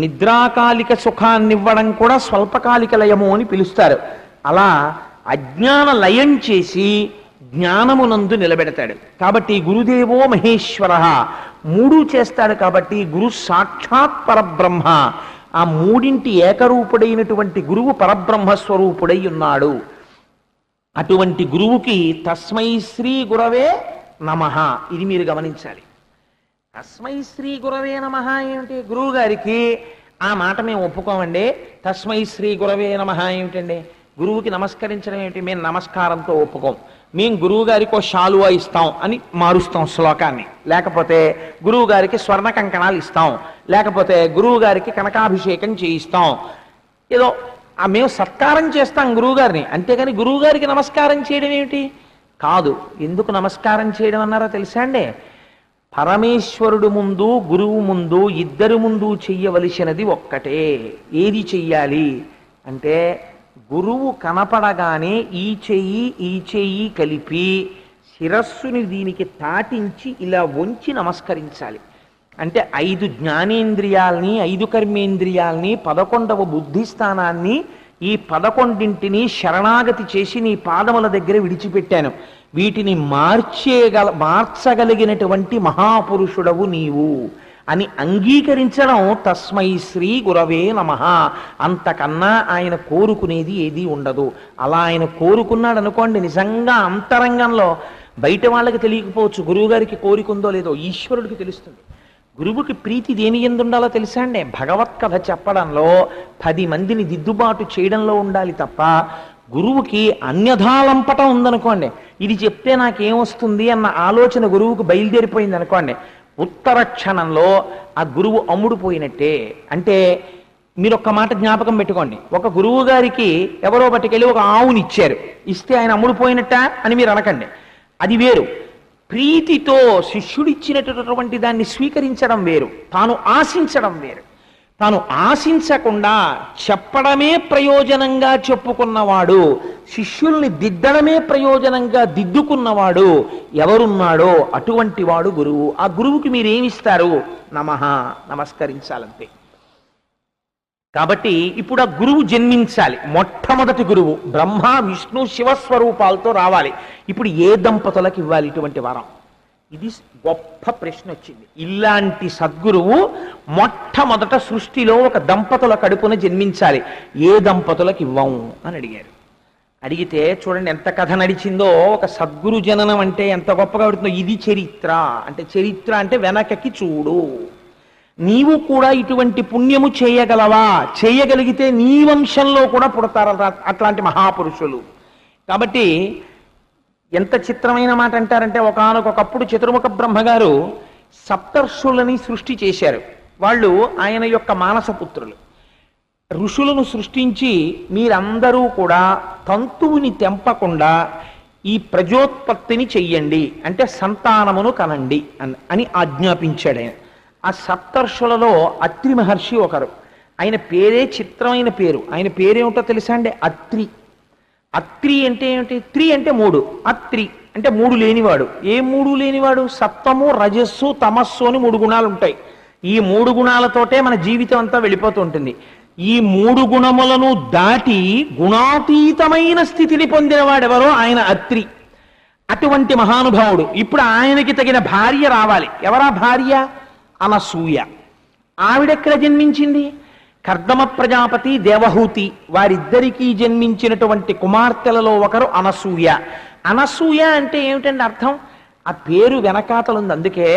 నిద్రాకాలిక సుఖాన్నివ్వడం కూడా స్వల్పకాలిక లయము అని పిలుస్తారు. అలా అజ్ఞాన లయం చేసి జ్ఞానమునందు నిలబెడతాడు. కాబట్టి గురుదేవో మహేశ్వర 3 చేస్తాడు. కాబట్టి గురు సాక్షాత్ పరబ్రహ్మ, ఆ 3 ఏకరూపుడైనటువంటి గురువు పరబ్రహ్మ స్వరూపుడై ఉన్నాడు. అటువంటి గురువుకి తస్మై శ్రీ గురవే నమః. ఇది మీరు గమనించాలి. తస్మై శ్రీ గురవే నమః ఏమిటి? గురువు గారికి ఆ మాట మేము ఒప్పుకోమండి. తస్మై శ్రీ గురవే నమః ఏమిటండి? గురువుకి నమస్కరించడం ఏమిటి? మేము నమస్కారంతో ఒప్పుకోం. మేము గురువు గారికి ఓ శాలువా ఇస్తాం అని మారుస్తాం శ్లోకాన్ని. లేకపోతే గురువు గారికి స్వర్ణ కంకణాలు ఇస్తాం, లేకపోతే గురువు గారికి కనకాభిషేకం చేయిస్తాం. ఏదో మేము సత్కారం చేస్తాం గురువు గారిని, అంతేగాని గురువు గారికి నమస్కారం చేయడం ఏమిటి? కాదు. ఎందుకు నమస్కారం చేయడం అన్నారో తెలుసా అండి? పరమేశ్వరుడు ముందు గురువు ముందు ఇద్దరు ముందు చెయ్యవలసినది ఒక్కటే. ఏది చెయ్యాలి అంటే, గురువు కనపడగానే ఈ చెయ్యి కలిపి శిరస్సుని దీనికి తాటించి ఇలా వంచి నమస్కరించాలి. అంటే 5 జ్ఞానేంద్రియాల్ని 5 కర్మేంద్రియాల్ని 11వ బుద్ధి స్థానాన్ని ఈ 11ంటిని శరణాగతి చేసి నీ పాదముల దగ్గర విడిచిపెట్టాను. వీటిని మార్చగలిగినటువంటి మహాపురుషుడవు నీవు అని అంగీకరించడం తస్మై శ్రీ గురవే నమః. అంతకన్నా ఆయన కోరుకునేది ఏదీ ఉండదు. అలా ఆయన కోరుకున్నాడు అనుకోండి, నిజంగా అంతరంగంలో బయట వాళ్ళకి తెలియకపోవచ్చు గురువుగారికి కోరికుందో లేదో, ఈశ్వరుడికి తెలుస్తుంది. గురువుకి ప్రీతి దేని యందు ఉండాలో తెలుసా అండి? భగవత్కథ చెప్పడంలో 10 మందిని దిద్దుబాటు చేయడంలో ఉండాలి తప్ప, గురువుకి అన్యథాలంపటం ఉందనుకోండి, ఇది చెప్తే నాకేమొస్తుంది అన్న ఆలోచన గురువుకు బయలుదేరిపోయింది అనుకోండి, ఉత్తర క్షణంలో ఆ గురువు అమ్ముడుపోయినట్టే. అంటే మీరు ఒక్క మాట జ్ఞాపకం పెట్టుకోండి. ఒక గురువు గారికి ఎవరో పట్టుకెళ్ళి ఒక ఆవుని ఇచ్చారు, ఇస్తే ఆయన అమ్ముడుపోయినట్ట అని మీరు అనకండి. అది వేరు. ప్రీతితో శిష్యుడిచ్చినటువంటి దాన్ని స్వీకరించడం వేరు, తాను ఆశించడం వేరు. తాను ఆశించకుండా చెప్పడమే ప్రయోజనంగా చెప్పుకున్నవాడు, శిష్యుల్ని దిద్దడమే ప్రయోజనంగా దిద్దుకున్నవాడు ఎవరున్నాడో అటువంటి వాడు గురువు. ఆ గురువుకి మీరేమిస్తారు? నమః, నమస్కరించాలంతే. కాబట్టి ఇప్పుడు ఆ గురువు జన్మించాలి. మొట్టమొదటి గురువు బ్రహ్మ విష్ణు శివస్వరూపాలతో రావాలి. ఇప్పుడు ఏ దంపతులకు ఇవ్వాలి ఇటువంటి వరం? ఇది గొప్ప ప్రశ్న వచ్చింది. ఇలాంటి సద్గురువు మొట్టమొదట సృష్టిలో ఒక దంపతుల కడుపున జన్మించాలి. ఏ దంపతులకు ఇవ్వము అని అడిగారు. అడిగితే చూడండి ఎంత కథ నడిచిందో. ఒక సద్గురు జననం అంటే ఎంత గొప్పగా ఉంటుందో. ఇది చరిత్ర అంటే, చరిత్ర అంటే వెనకకి చూడు. నీవు కూడా ఇటువంటి పుణ్యము చేయగలవా? చేయగలిగితే నీ వంశంలో కూడా పుడతారు అట్లాంటి మహాపురుషులు. కాబట్టి ఎంత చిత్రమైన మాట అంటారంటే, ఒకానొకప్పుడు చతుర్ముఖ బ్రహ్మగారు సప్తర్షులని సృష్టి చేశారు. వాళ్ళు ఆయన యొక్క మానసపుత్రులు. ఋషులను సృష్టించి మీరందరూ కూడా తంతువుని తెంపకుండా ఈ ప్రజోత్పత్తిని చెయ్యండి, అంటే సంతానమును కనండి అని ఆజ్ఞాపించాడు ఆయన. ఆ సప్తర్షులలో అత్రి మహర్షి ఒకరు. ఆయన పేరే చిత్రమైన పేరు. ఆయన పేరేమిటో తెలుసా అండి? అత్రి. అత్రి అంటే ఏమిటి? త్రి అంటే మూడు. అత్రి అంటే మూడు లేనివాడు. ఏ మూడు లేనివాడు? సత్వము, రజస్సు, తమస్సు అని మూడు గుణాలు ఉంటాయి. ఈ మూడు గుణాలతోటే మన జీవితం అంతా వెళ్ళిపోతూ ఉంటుంది. ఈ మూడు గుణములను దాటి గుణాతీతమైన స్థితిని పొందినవాడెవరో ఆయన అత్రి. అటువంటి మహానుభావుడు. ఇప్పుడు ఆయనకి తగిన భార్య రావాలి. ఎవరా భార్య? అనసూయ. ఆవిడెక్కడ జన్మించింది? కర్దమ ప్రజాపతి, దేవహూతి వారిద్దరికీ జన్మించినటువంటి కుమార్తెలలో ఒకరు అనసూయ. అనసూయ అంటే ఏమిటండి అర్థం? ఆ పేరు వెనకాతలుంది. అందుకే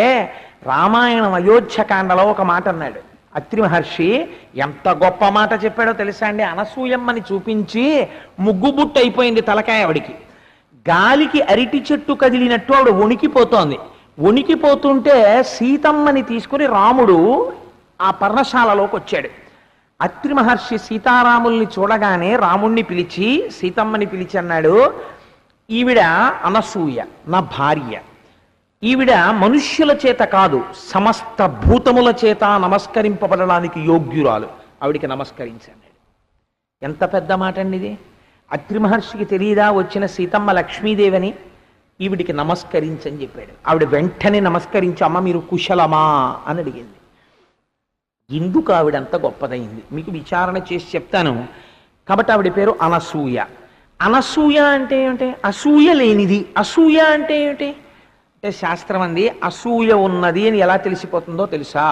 రామాయణం అయోధ్యకాండలో ఒక మాట అన్నాడు అత్రి మహర్షి. ఎంత గొప్ప మాట చెప్పాడో తెలుసా అండి? అనసూయమ్మని చూపించి ముగ్గుబుట్టు అయిపోయింది తలకాయ ఆవిడికి. గాలికి అరిటి చెట్టు కదిలినట్టు ఆవిడ వణికిపోతోంది. వణికిపోతుంటే సీతమ్మని తీసుకుని రాముడు ఆ పర్ణశాలలోకి వచ్చాడు. అత్రి మహర్షి సీతారాముల్ని చూడగానే రాముణ్ణి పిలిచి సీతమ్మని పిలిచి అన్నాడు, ఈవిడ అనసూయ నా భార్య. ఈవిడ మనుష్యుల చేత కాదు, సమస్త భూతముల చేత నమస్కరింపబడడానికి యోగ్యురాలు. ఆవిడికి నమస్కరించాడు. ఎంత పెద్ద మాట అండి ఇది! అత్రి మహర్షికి తెలియదా వచ్చిన సీతమ్మ లక్ష్మీదేవని? ఈవిడికి నమస్కరించని చెప్పాడు. ఆవిడ వెంటనే నమస్కరించి, అమ్మ మీరు కుశలమా అని అడిగింది. ఎందుకు ఆవిడంత గొప్పదైంది మీకు విచారణ చేసి చెప్తాను. కాబట్టి ఆవిడ పేరు అనసూయ. అనసూయ అంటే ఏమిటి? అసూయ లేనిది. అసూయ అంటే ఏమిటి అంటే, శాస్త్రం అంది అసూయ ఉన్నది అని ఎలా తెలిసిపోతుందో తెలుసా?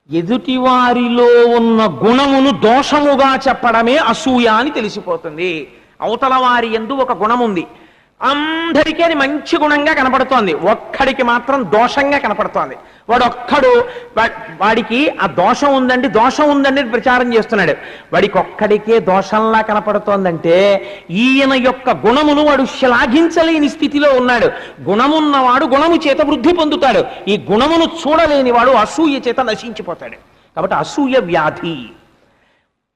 ఎదుటివారిలో ఉన్న గుణమును దోషముగా చెప్పడమే అసూయ అని తెలిసిపోతుంది. అవతల వారి యందు ఒక గుణం ఉంది, అందరికీ అది మంచి గుణంగా కనపడుతోంది, ఒక్కడికి మాత్రం దోషంగా కనపడుతోంది. వాడికి ఆ దోషం ఉందండి ప్రచారం చేస్తున్నాడు. వాడికి ఒక్కడికే దోషంలా కనపడుతోందంటే ఈయన యొక్క గుణమును వాడు శ్లాఘించలేని స్థితిలో ఉన్నాడు. గుణమున్నవాడు గుణము చేత వృద్ధి పొందుతాడు. ఈ గుణమును చూడలేని వాడు అసూయ చేత నశించిపోతాడు. కాబట్టి అసూయ వ్యాధి.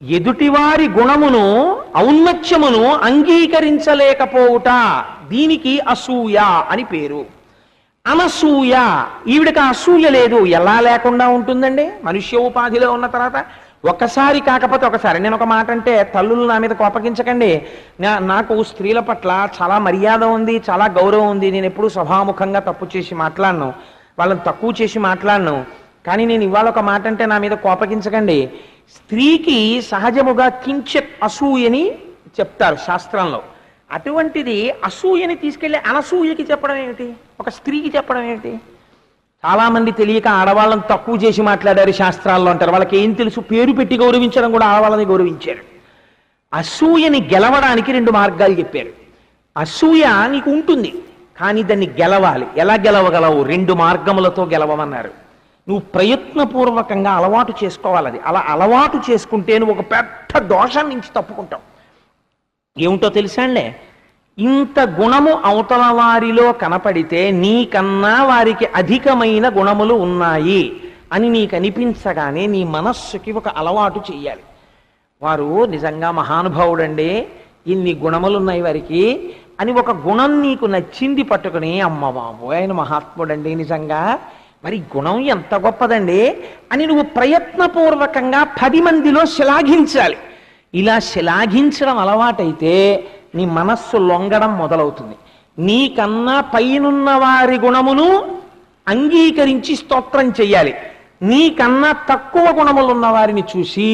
ఎదుటివారి గుణమును ఔన్నత్యమును అంగీకరించలేకపోవుట, దీనికి అసూయ అని పేరు. అనసూయ, ఈవిడికి అసూయ లేదు. ఎలా లేకుండా ఉంటుందండి? మనుష్య ఉపాధిలో ఉన్న తర్వాత ఒక్కసారి కాకపోతే ఒకసారి. నేను ఒక మాట అంటే తల్లులు నా మీద కోపగించకండి. నాకు స్త్రీల పట్ల చాలా మర్యాద ఉంది, చాలా గౌరవం ఉంది. నేను ఎప్పుడూ సభాముఖంగా తప్పు చేసి మాట్లాడను, వాళ్ళని తక్కువ చేసి మాట్లాడను. కానీ నేను ఇవాళ ఒక మాట అంటే నా మీద కోపగించకండి. స్త్రీకి సహజముగా కించిత్ అసూయని చెప్తారు శాస్త్రంలో. అటువంటిది అసూయని తీసుకెళ్ళి అనసూయకి చెప్పడం ఏమిటి? ఒక స్త్రీకి చెప్పడం ఏమిటి? చాలామంది తెలియక ఆడవాళ్ళని తక్కువ చేసి మాట్లాడారు శాస్త్రాల్లో అంటారు. వాళ్ళకి ఏం తెలుసు? పేరు పెట్టి గౌరవించడం కూడా ఆడవాళ్ళని గౌరవించారు. అసూయని గెలవడానికి 2 మార్గాలు చెప్పారు. అసూయ నీకు ఉంటుంది, కానీ దాన్ని గెలవాలి. ఎలా గెలవగలవు? 2 మార్గములతో గెలవమన్నారు. నువ్వు ప్రయత్నపూర్వకంగా అలవాటు చేసుకోవాలి. అలా అలవాటు చేసుకుంటే నువ్వు ఒక పెద్ద దోషం నుంచి తప్పుకుంటావు. ఏమిటో తెలుసా అండి? ఇంత గుణము అవతల వారిలో కనపడితే నీకన్నా వారికి అధికమైన గుణములు ఉన్నాయి అని నీకు అనిపించగానే నీ మనస్సుకి ఒక అలవాటు చెయ్యాలి. వారు నిజంగా మహానుభావుడండి, ఇన్ని గుణములు ఉన్నాయి వారికి అని ఒక గుణం నీకు నచ్చింది పట్టుకుని, అమ్మ బాబు ఆయన మహాత్ముడండి, నిజంగా మరి గుణం ఎంత గొప్పదండి అని నువ్వు ప్రయత్నపూర్వకంగా 10 మందిలో శ్లాఘించాలి. ఇలా శ్లాఘించడం అలవాటైతే నీ మనస్సు లొంగడం మొదలవుతుంది. నీకన్నా పైనున్న వారి గుణమును అంగీకరించి స్తోత్రం చెయ్యాలి. నీకన్నా తక్కువ గుణములున్న వారిని చూసి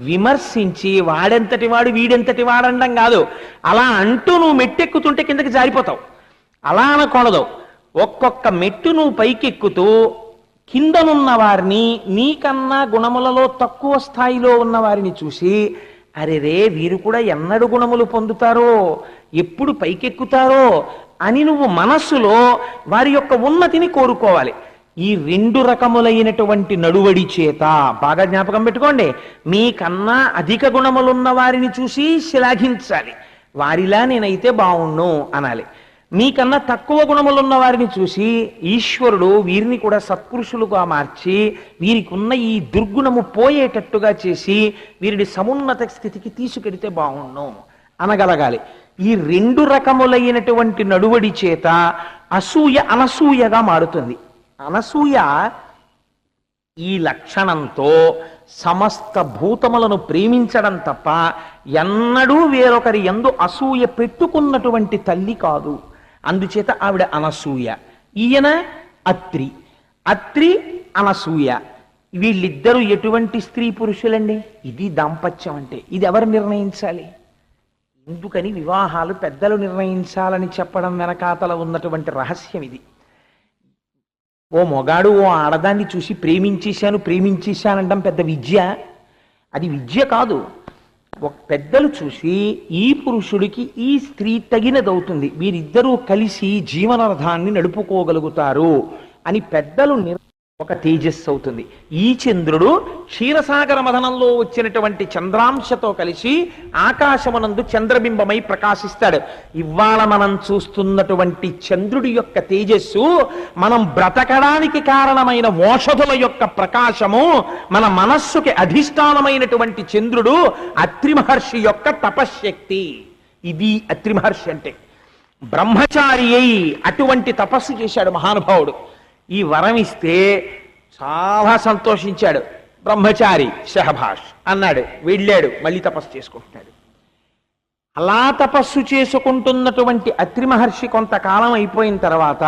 విమర్శించి వాడెంతటి వాడు వీడెంతటి వాడండం కాదు. అలా అంటూ నువ్వు మెట్టెక్కుతుంటే కిందకి జారిపోతావు. అలా అనకూడదు. ఒక్కొక్క మెట్టు నువ్వు పైకెక్కుతూ కిందనున్న వారిని, నీకన్నా గుణములలో తక్కువ స్థాయిలో ఉన్న వారిని చూసి అరే రే వీరు కూడా ఎన్నడు గుణములు పొందుతారో, ఎప్పుడు పైకెక్కుతారో అని నువ్వు మనస్సులో వారి యొక్క ఉన్నతిని కోరుకోవాలి. ఈ 2 రకములైనటువంటి నడువడి చేత బాగా జ్ఞాపకం పెట్టుకోండి. మీకన్నా అధిక గుణములున్న వారిని చూసి శ్లాఘించాలి. వారిలా నేనైతే బావుణ్ణు అనాలి. మీకన్నా తక్కువ గుణములున్న వారిని చూసి ఈశ్వరుడు వీరిని కూడా సత్పురుషులుగా మార్చి వీరికి ఉన్న ఈ దుర్గుణము పోయేటట్టుగా చేసి వీరిని సమున్నత స్థితికి తీసుకెడితే బాగుండు అనగలగాలి. ఈ 2 రకములైనటువంటి నడువడి చేత అసూయ అనసూయగా మారుతుంది. అనసూయ ఈ లక్షణంతో సమస్త భూతములను ప్రేమించడం తప్ప ఎన్నడూ వేరొకరి యందు అసూయ పెట్టుకున్నటువంటి తల్లి కాదు. అందుచేత ఆవిడ అనసూయ. ఈయన అత్రి. అత్రి అనసూయ. వీళ్ళిద్దరూ ఎటువంటి స్త్రీ పురుషులండి? ఇది దాంపత్యం అంటే. ఇది ఎవరు నిర్ణయించాలి? ఎందుకని వివాహాలు పెద్దలు నిర్ణయించాలని చెప్పడం వెనకాతల ఉన్నటువంటి రహస్యం ఇది. ఓ మొగాడు ఓ ఆడదాన్ని చూసి ప్రేమించేశానంటాం పెద్ద విద్య. అది విద్య కాదు. ఒక పెద్దలు చూసి ఈ పురుషుడికి ఈ స్త్రీ తగినదవుతుంది, వీరిద్దరూ కలిసి జీవనరథాన్ని నడుపుకోగలుగుతారు అని పెద్దలు ఒక తేజస్సు అవుతుంది. ఈ చంద్రుడు క్షీరసాగర మథనంలో వచ్చినటువంటి చంద్రాంశతో కలిసి ఆకాశమునందు చంద్రబింబమై ప్రకాశిస్తాడు. ఇవాళ మనం చూస్తున్నటువంటి చంద్రుడి యొక్క తేజస్సు మనం బ్రతకడానికి కారణమైన ఓషధుల యొక్క ప్రకాశము, మన మనస్సుకి అధిష్టానమైనటువంటి చంద్రుడు అత్రి మహర్షి యొక్క తపశ్శక్తి. ఇది అత్రి మహర్షి అంటే. బ్రహ్మచారి అయి అటువంటి తపస్సు చేశాడు మహానుభావుడు. ఈ వరం ఇస్తే చాలా సంతోషించాడు. బ్రహ్మచారి షహభాష్ అన్నాడు, వెళ్ళాడు, మళ్ళీ తపస్సు చేసుకుంటున్నాడు. అలా తపస్సు చేసుకుంటున్నటువంటి అత్రి మహర్షి కొంతకాలం అయిపోయిన తర్వాత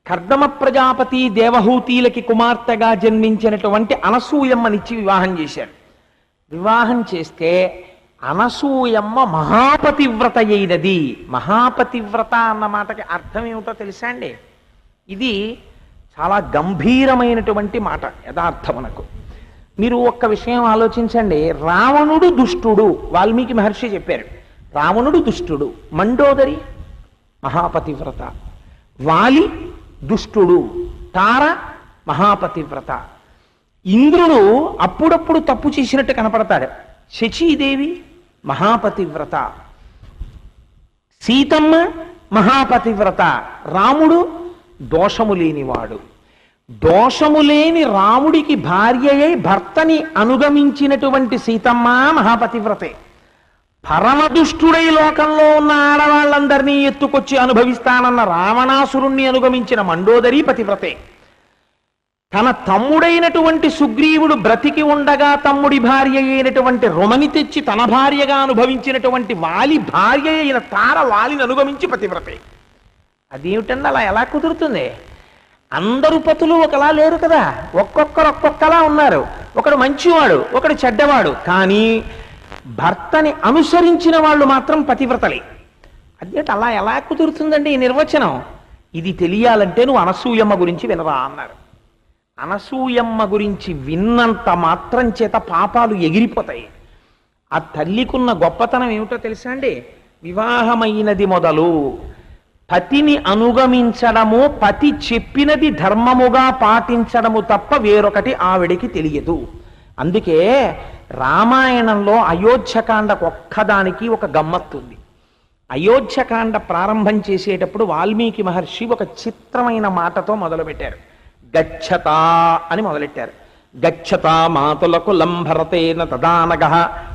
కర్దమ ప్రజాపతి దేవహూతిలకి కుమార్తెగా జన్మించినటువంటి అనసూయమ్మనిచ్చి వివాహం చేశాడు. వివాహం చేస్తే అనసూయమ్మ మహాపతివ్రత అయినది. మహాపతివ్రత అన్న మాటకి అర్థం ఏమిటో తెలుసా అండి? ఇది చాలా గంభీరమైనటువంటి మాట యథార్థమునకు. మీరు ఒక్క విషయం ఆలోచించండి. రావణుడు దుష్టుడు, వాల్మీకి మహర్షి చెప్పారు. రావణుడు దుష్టుడు, మండోదరి మహాపతివ్రత. వాలి దుష్టుడు, తార మహాపతివ్రత. ఇంద్రుడు అప్పుడప్పుడు తప్పు చేసినట్టు కనపడతాడు, శచీదేవి మహాపతివ్రత. సీతమ్మ మహాపతివ్రత. రాముడు దోషము లేనివాడు. దోషము లేని రాముడికి భార్య అయి భర్తని అనుగమించినటువంటి సీతమ్మ మహాపతివ్రతే. పరమదుష్టుడై లోకంలో ఉన్న ఆడవాళ్ళందరినీ ఎత్తుకొచ్చి అనుభవిస్తానన్న రావణాసురుణ్ణి అనుగమించిన మండోదరి పతివ్రతే. తన తమ్ముడైనటువంటి సుగ్రీవుడు బ్రతికి ఉండగా తమ్ముడి భార్య అయినటువంటి రుమని తెచ్చి తన భార్యగా అనుభవించినటువంటి వాలి భార్య అయిన తార వాలిని అనుగమించి పతివ్రతే. అదేమిటండి అలా ఎలా కుదురుతుంది? అందరూ పతులు ఒకలా లేరు కదా, ఒక్కొక్కరు ఒక్కొక్కలా ఉన్నారు. ఒకడు మంచివాడు, ఒకడు చెడ్డవాడు, కానీ భర్తని అనుసరించిన వాళ్ళు మాత్రం పతివ్రతలే. అదేంటి అలా ఎలా కుదురుతుందండి ఈ నిర్వచనం? ఇది తెలియాలంటే నువ్వు అనసూయమ్మ గురించి వినరా అన్నారు. అనసూయమ్మ గురించి విన్నంత మాత్రం చేత పాపాలు ఎగిరిపోతాయి. ఆ తల్లికున్న గొప్పతనం ఏమిటో తెలుసా అండి? వివాహమైనది మొదలు పతిని అనుగమించడము, పతి చెప్పినది ధర్మముగా పాటించడము తప్ప వేరొకటి ఆవిడికి తెలియదు. అందుకే రామాయణంలో అయోధ్యకాండకు ఒక్కదానికి ఒక గమ్మత్తుంది. అయోధ్యకాండ ప్రారంభం చేసేటప్పుడు వాల్మీకి మహర్షి ఒక చిత్రమైన మాటతో మొదలుపెట్టారు. గచ్చత అని మొదలెట్టారు. గచ్చత మాతులకు లంభరతేన తదానగ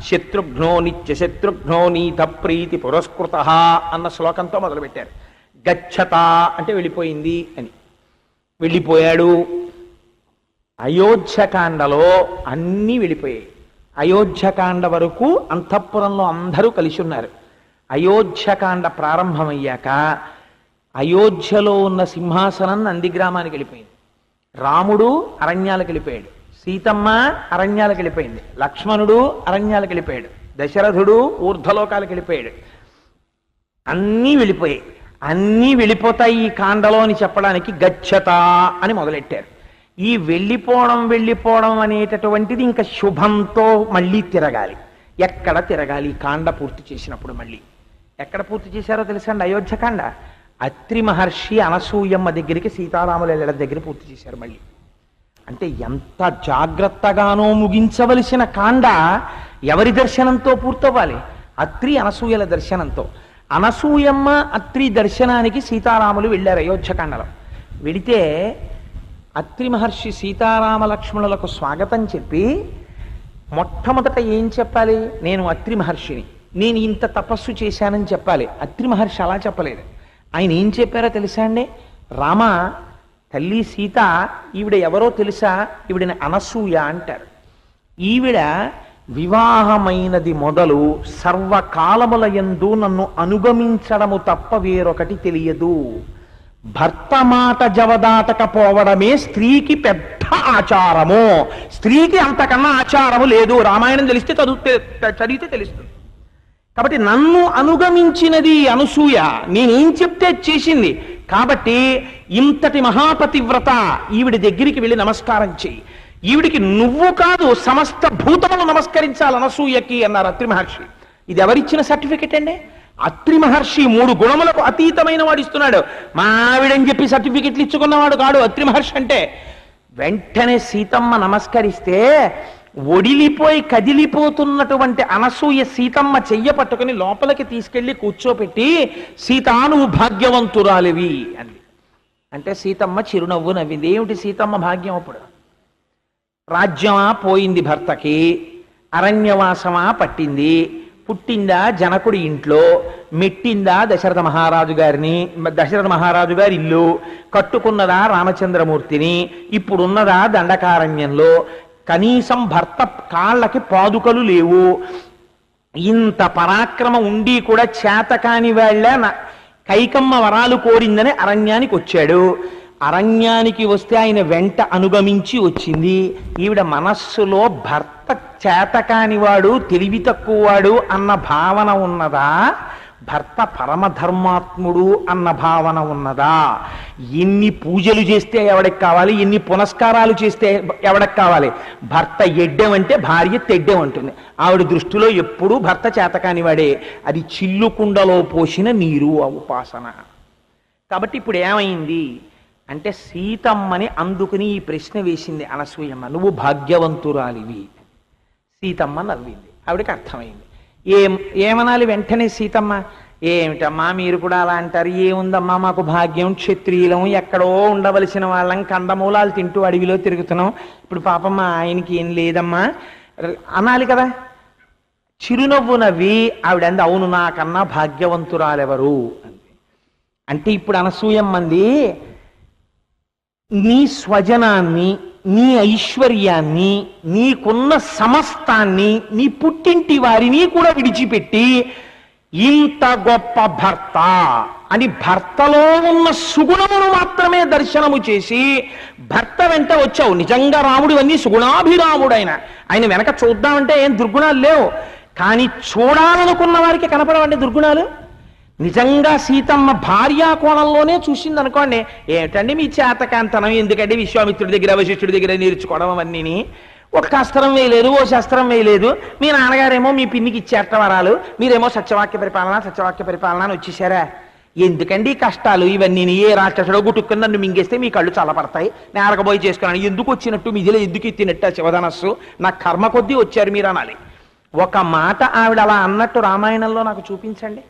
శత్రుఘ్నో నిత్య శత్రుఘ్నో నీత ప్రీతి పురస్కృత అన్న శ్లోకంతో మొదలుపెట్టారు. గచ్చత అంటే వెళ్ళిపోయింది అని. వెళ్ళిపోయాడు. అయోధ్యకాండలో అన్నీ వెళ్ళిపోయాయి. అయోధ్యకాండ వరకు అంతఃపురంలో అందరూ కలిసి ఉన్నారు. అయోధ్యకాండ ప్రారంభమయ్యాక అయోధ్యలో ఉన్న సింహాసనం నందిగ్రామానికి వెళ్ళిపోయింది. రాముడు అరణ్యాలకు వెళ్ళిపోయాడు, సీతమ్మ అరణ్యాలకు వెళ్ళిపోయింది, లక్ష్మణుడు అరణ్యాలకు వెళ్ళిపోయాడు, దశరథుడు ఊర్ధ్వలోకాలకు వెళ్ళిపోయాడు. అన్నీ వెళ్ళిపోయాయి. అన్నీ వెళ్ళిపోతాయి ఈ కాండలో అని చెప్పడానికి గచ్చత అని మొదలెట్టారు. ఈ వెళ్ళిపోవడం అనేటటువంటిది ఇంకా శుభంతో మళ్ళీ తిరగాలి. ఎక్కడ తిరగాలి? కాండ పూర్తి చేసినప్పుడు మళ్ళీ ఎక్కడ పూర్తి చేశారో తెలుసా అండి? అయోధ్యకాండ అత్రి మహర్షి అనసూయమ్మ దగ్గరికి సీతారాముల దగ్గర పూర్తి చేశారు మళ్ళీ. అంటే ఎంత జాగ్రత్తగానో ముగించవలసిన కాండ ఎవరి దర్శనంతో పూర్తవ్వాలి? అత్రి అనసూయల దర్శనంతో. అనసూయమ్మ అత్రి దర్శనానికి సీతారాములు వెళ్ళారు అయోధ్యకాండలో. వెళితే అత్రి మహర్షి సీతారామ లక్ష్మణులకు స్వాగతం చెప్పి మొట్టమొదట ఏం చెప్పాలి? నేను అత్రి మహర్షిని, నేను ఇంత తపస్సు చేశానని చెప్పాలి. అత్రి మహర్షి అలా చెప్పలేదు. ఆయన ఏం చెప్పారో తెలుసా అండి? రామ, తల్లి సీత ఈవిడ ఎవరో తెలుసా? ఈవిడని అనసూయ అంటారు. ఈవిడ వివాహమైనది మొదలు సర్వకాలముల యందు నన్ను అనుగమించడము తప్ప వేరొకటి తెలియదు. భర్త మాట జవదాటకపోవడమే స్త్రీకి పెద్ద ఆచారము. స్త్రీకి అంతకన్నా ఆచారము లేదు. రామాయణం తెలిస్తే చదివితే తెలుస్తుంది. కాబట్టి నన్ను అనుగమించినది అనసూయ, నేనేం చెప్తే చేసింది. కాబట్టి ఇంతటి మహాపతివ్రత ఈవిడి దగ్గరికి వెళ్ళి నమస్కారం చెయ్యి. ఈవిడికి నువ్వు కాదు సమస్త భూతములు నమస్కరించాలి అనసూయకి అన్నారు అత్రి మహర్షి. ఇది ఎవరిచ్చిన సర్టిఫికెట్ అండి? అత్రి మహర్షి 3 గుణములకు అతీతమైన వాడు ఇస్తున్నాడు. మా ఆవిడని చెప్పి సర్టిఫికెట్లు ఇచ్చుకున్నవాడు కాడు అత్రి మహర్షి అంటే. వెంటనే సీతమ్మ నమస్కరిస్తే ఒడిలిపోయి కదిలిపోతున్నటువంటి అనసూయ సీతమ్మ చెయ్య పట్టుకుని లోపలికి తీసుకెళ్లి కూర్చోపెట్టి, సీతా నువ్వు భాగ్యవంతురాలివి అంది. అంటే సీతమ్మ చిరునవ్వు నవ్వింది. ఏమిటి సీతమ్మ భాగ్యం? అప్పుడు రాజ్యమా పోయింది భర్తకి, అరణ్యవాసమా పట్టింది, పుట్టిందా జనకుడి ఇంట్లో, మెట్టిందా దశరథ మహారాజు గారి ఇల్లు, కట్టుకున్నదా రామచంద్రమూర్తిని, ఇప్పుడున్నదా దండకారణ్యంలో, కనీసం భర్త కాళ్ళకి పాదుకలు లేవు. ఇంత పరాక్రమం ఉండి కూడా చేతకాని వాళ్ళ కైకమ్మ వరాలు కోరిందని అరణ్యానికి వచ్చాడు. అరణ్యానికి వస్తే ఆయన వెంట అనుగమించి వచ్చింది. ఈవిడ మనస్సులో భర్త చేతకానివాడు, తెలివి తక్కువవాడు అన్న భావన ఉన్నదా? భర్త పరమధర్మాత్ముడు అన్న భావన ఉన్నదా? ఎన్ని పూజలు చేస్తే ఎవడికి కావాలి? ఎన్ని పునస్కారాలు చేస్తే ఎవడికి కావాలి? భర్త ఎడ్డెం అంటే భార్య తెడ్డెం అంటుంది. ఆవిడ దృష్టిలో ఎప్పుడూ భర్త చేతకానివాడే. అది చిల్లుకుండలో పోసిన నీరు ఆ ఉపాసన. కాబట్టి ఇప్పుడు ఏమైంది అంటే సీతమ్మని అందుకుని ఈ ప్రశ్న వేసింది అనసూయమ్మ, నువ్వు భాగ్యవంతురాలివి. సీతమ్మ నవ్వింది. ఆవిడకి అర్థమైంది. ఏమనాలి వెంటనే సీతమ్మ? ఏమిటమ్మా మీరు కూడా అలా అంటారు? ఏముందమ్మా మాకు భాగ్యం, క్షత్రియులం, ఎక్కడో ఉండవలసిన వాళ్ళం, కందమూలాలు తింటూ అడవిలో తిరుగుతున్నాం. ఇప్పుడు పాపమ్మ ఆయనకి ఏం లేదమ్మా అనాలి కదా. చిరునవ్వు నవ్వి ఆవిడంది, అవును నాకన్నా భాగ్యవంతురాలెవరు అంది. అంటే ఇప్పుడు అనసూయమ్మంది, నీ స్వజనాన్ని, నీ ఐశ్వర్యాన్ని, నీకున్న సమస్తాన్ని, నీ పుట్టింటి వారిని కూడా విడిచిపెట్టి ఇంత గొప్ప భర్త అని భర్తలో ఉన్న సుగుణమును మాత్రమే దర్శనము చేసి భర్త వెంట వచ్చావు. నిజంగా రాముడు అన్నీ సుగుణాభిరాముడైన ఆయన వెనక చూద్దామంటే ఏం దుర్గుణాలు లేవు. కానీ చూడాలనుకున్న వారికి కనపడవండి దుర్గుణాలు. నిజంగా సీతమ్మ భార్యా కోణంలోనే చూసింది అనుకోండి, ఏమిటండి మీ చేతకాంతనం, ఎందుకంటే విశ్వామిత్రుడి దగ్గర వశిష్ఠుడి దగ్గర నేర్చుకోవడం అవన్నీ. ఒక అస్త్రం వేయలేదు, ఓ శస్త్రం వేయలేదు. మీ నాన్నగారేమో మీ పిన్నికి ఇచ్చేట వరాలు, మీరేమో సత్యవాక్య పరిపాలన అని వచ్చేసారా? ఎందుకండి కష్టాలు ఇవన్నీ? ఏ రాక్షసుడో గుట్టుకుని నన్ను మింగేస్తే మీ కళ్ళు చల్లపడతాయి, నేరకపోయి చేసుకున్నాను, ఎందుకు వచ్చినట్టు మిదిలో ఎందుకు ఎత్తినట్టు శివధనస్సు, నా కర్మ కొద్దీ వచ్చారు మీరు అనాలి. ఒక మాట ఆవిడ అలా అన్నట్టు రామాయణంలో నాకు చూపించండి.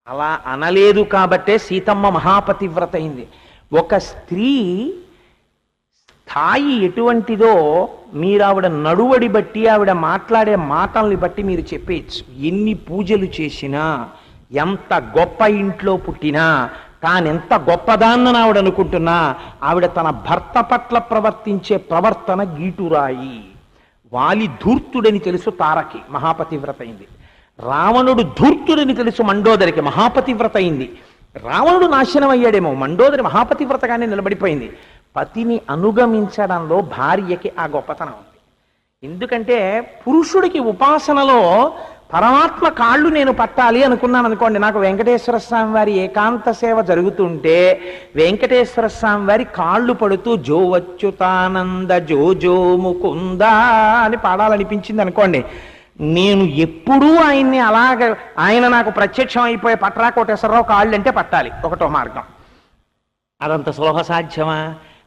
అలా అనలేదు కాబట్టే సీతమ్మ మహాపతివ్రత అయింది. ఒక స్త్రీ స్థాయి ఎటువంటిదో మీరు ఆవిడ నడువడి బట్టి, ఆవిడ మాట్లాడే మాటల్ని బట్టి మీరు చెప్పేయచ్చు. ఎన్ని పూజలు చేసినా, ఎంత గొప్ప ఇంట్లో పుట్టినా తానెంత గొప్పదాన్నని ఆవిడ అనుకుంటున్నా ఆవిడ తన భర్త పట్ల ప్రవర్తించే ప్రవర్తన గీటురాయి. వాలి ధూర్తుడని తెలుసు తారకి, మహాపతివ్రత అయింది. రావణుడు ధూర్తుడని తెలుసు మండోదరికి, మహాపతివ్రత అయింది. రావణుడు నాశనం అయ్యాడేమో, మండోదరి మహాపతివ్రతగానే నిలబడిపోయింది. పతిని అనుగమించడంలో భార్యకి ఆ గొప్పతనం ఉంది. ఎందుకంటే పురుషుడికి ఉపాసనలో పరమాత్మ కాళ్ళు నేను పట్టాలి అనుకున్నాను అనుకోండి, నాకు వెంకటేశ్వర స్వామి వారి ఏకాంత సేవ జరుగుతుంటే వెంకటేశ్వర స్వామి వారి కాళ్ళు పడుతూ జో అచ్యుతానంద జో జో ముకుంద అని పాడాలనిపించింది అనుకోండి, నేను ఎప్పుడూ ఆయన్ని అలాగ ఆయన నాకు ప్రత్యక్షం అయిపోయే పట్రా కోటేశ్వరరావు కాళ్ళు అంటే పట్టాలి, ఒకటో మార్గం. అదంత సులభ సాధ్యమా?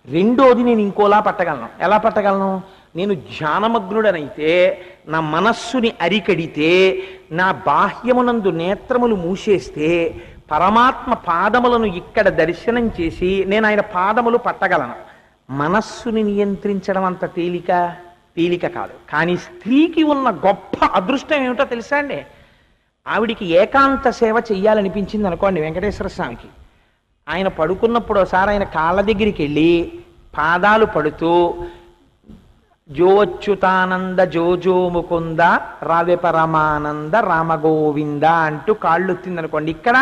రెండోది, నేను ఇంకోలా పట్టగలను. ఎలా పట్టగలను? నేను ధ్యానమగ్నుడనైతే నా మనస్సుని అరికడితే, నా బాహ్యమునందు నేత్రములు మూసేస్తే పరమాత్మ పాదములను ఇక్కడ దర్శనం చేసి నేను ఆయన పాదములు పట్టగలను. మనస్సుని నియంత్రించడం అంత తేలిక కాదు. కానీ స్త్రీకి ఉన్న గొప్ప అదృష్టం ఏమిటో తెలుసా అండి? ఆవిడికి ఏకాంత సేవ చెయ్యాలనిపించింది అనుకోండి వెంకటేశ్వర స్వామికి. ఆయన పడుకున్నప్పుడు ఒకసారి ఆయన కాళ్ళ దగ్గరికి వెళ్ళి పాదాలు పడుతూ జో అచ్యుతానంద జో జో ముకుంద రావే పరమానంద రామగోవింద అంటూ కాళ్ళు ఒత్తిందనుకోండి, ఇక్కడ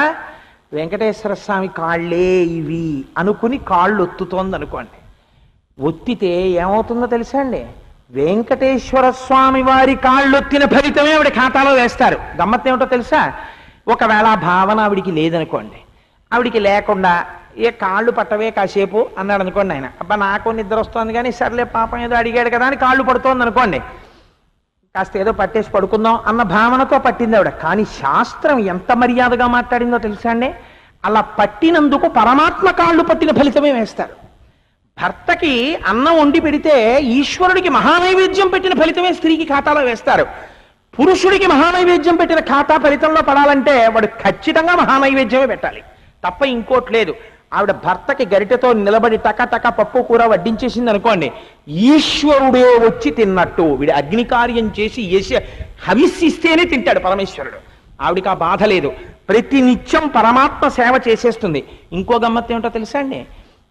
వెంకటేశ్వర స్వామి కాళ్ళే ఇవి అనుకుని కాళ్ళు ఒత్తుతోంది అనుకోండి. ఒత్తితే ఏమవుతుందో తెలుసా అండి? వెంకటేశ్వర స్వామి వారి కాళ్ళొత్తిన ఫలితమే ఆవిడ ఖాతాలో వేస్తారు. గమ్మత్తు ఏమిటో తెలుసా? ఒకవేళ ఆ భావన ఆవిడికి లేదనుకోండి, ఆవిడికి లేకుండా ఏ కాళ్ళు పట్టవే కాసేపు అన్నాడు అనుకోండి ఆయన, అబ్బా నాకు నిద్ర వస్తుంది కానీ సర్లే పాపం ఏదో అడిగాడు కదా అని కాళ్ళు పడుతోంది అనుకోండి, కాస్త ఏదో పట్టేసి పడుకుందాం అన్న భావనతో పట్టింది ఆవిడ. కానీ శాస్త్రం ఎంత మర్యాదగా మాట్లాడిందో తెలుసా అండి? అలా పట్టినందుకు పరమాత్మ కాళ్ళు పట్టిన ఫలితమే వేస్తారు. భర్తకి అన్నం వండి పెడితే ఈశ్వరుడికి మహానైవేద్యం పెట్టిన ఫలితమే స్త్రీకి ఖాతాలో వేస్తారు. పురుషుడికి మహానైవేద్యం పెట్టిన ఖాతా ఫలితంలో పడాలంటే వాడు ఖచ్చితంగా మహానైవేద్యమే పెట్టాలి, తప్ప ఇంకోటి లేదు. ఆవిడ భర్తకి గరిటెతో నిలబడి టక పప్పు కూర వడ్డించేసింది అనుకోండి, ఈశ్వరుడే వచ్చి తిన్నట్టు. వీడు అగ్నికార్యం చేసి హవిస్సిస్తేనే తింటాడు పరమేశ్వరుడు. ఆవిడికి ఆ బాధ లేదు, ప్రతి నిత్యం పరమాత్మ సేవ చేసేస్తుంది. ఇంకో గమ్మత్తు ఏమిటో తెలుసా అండి?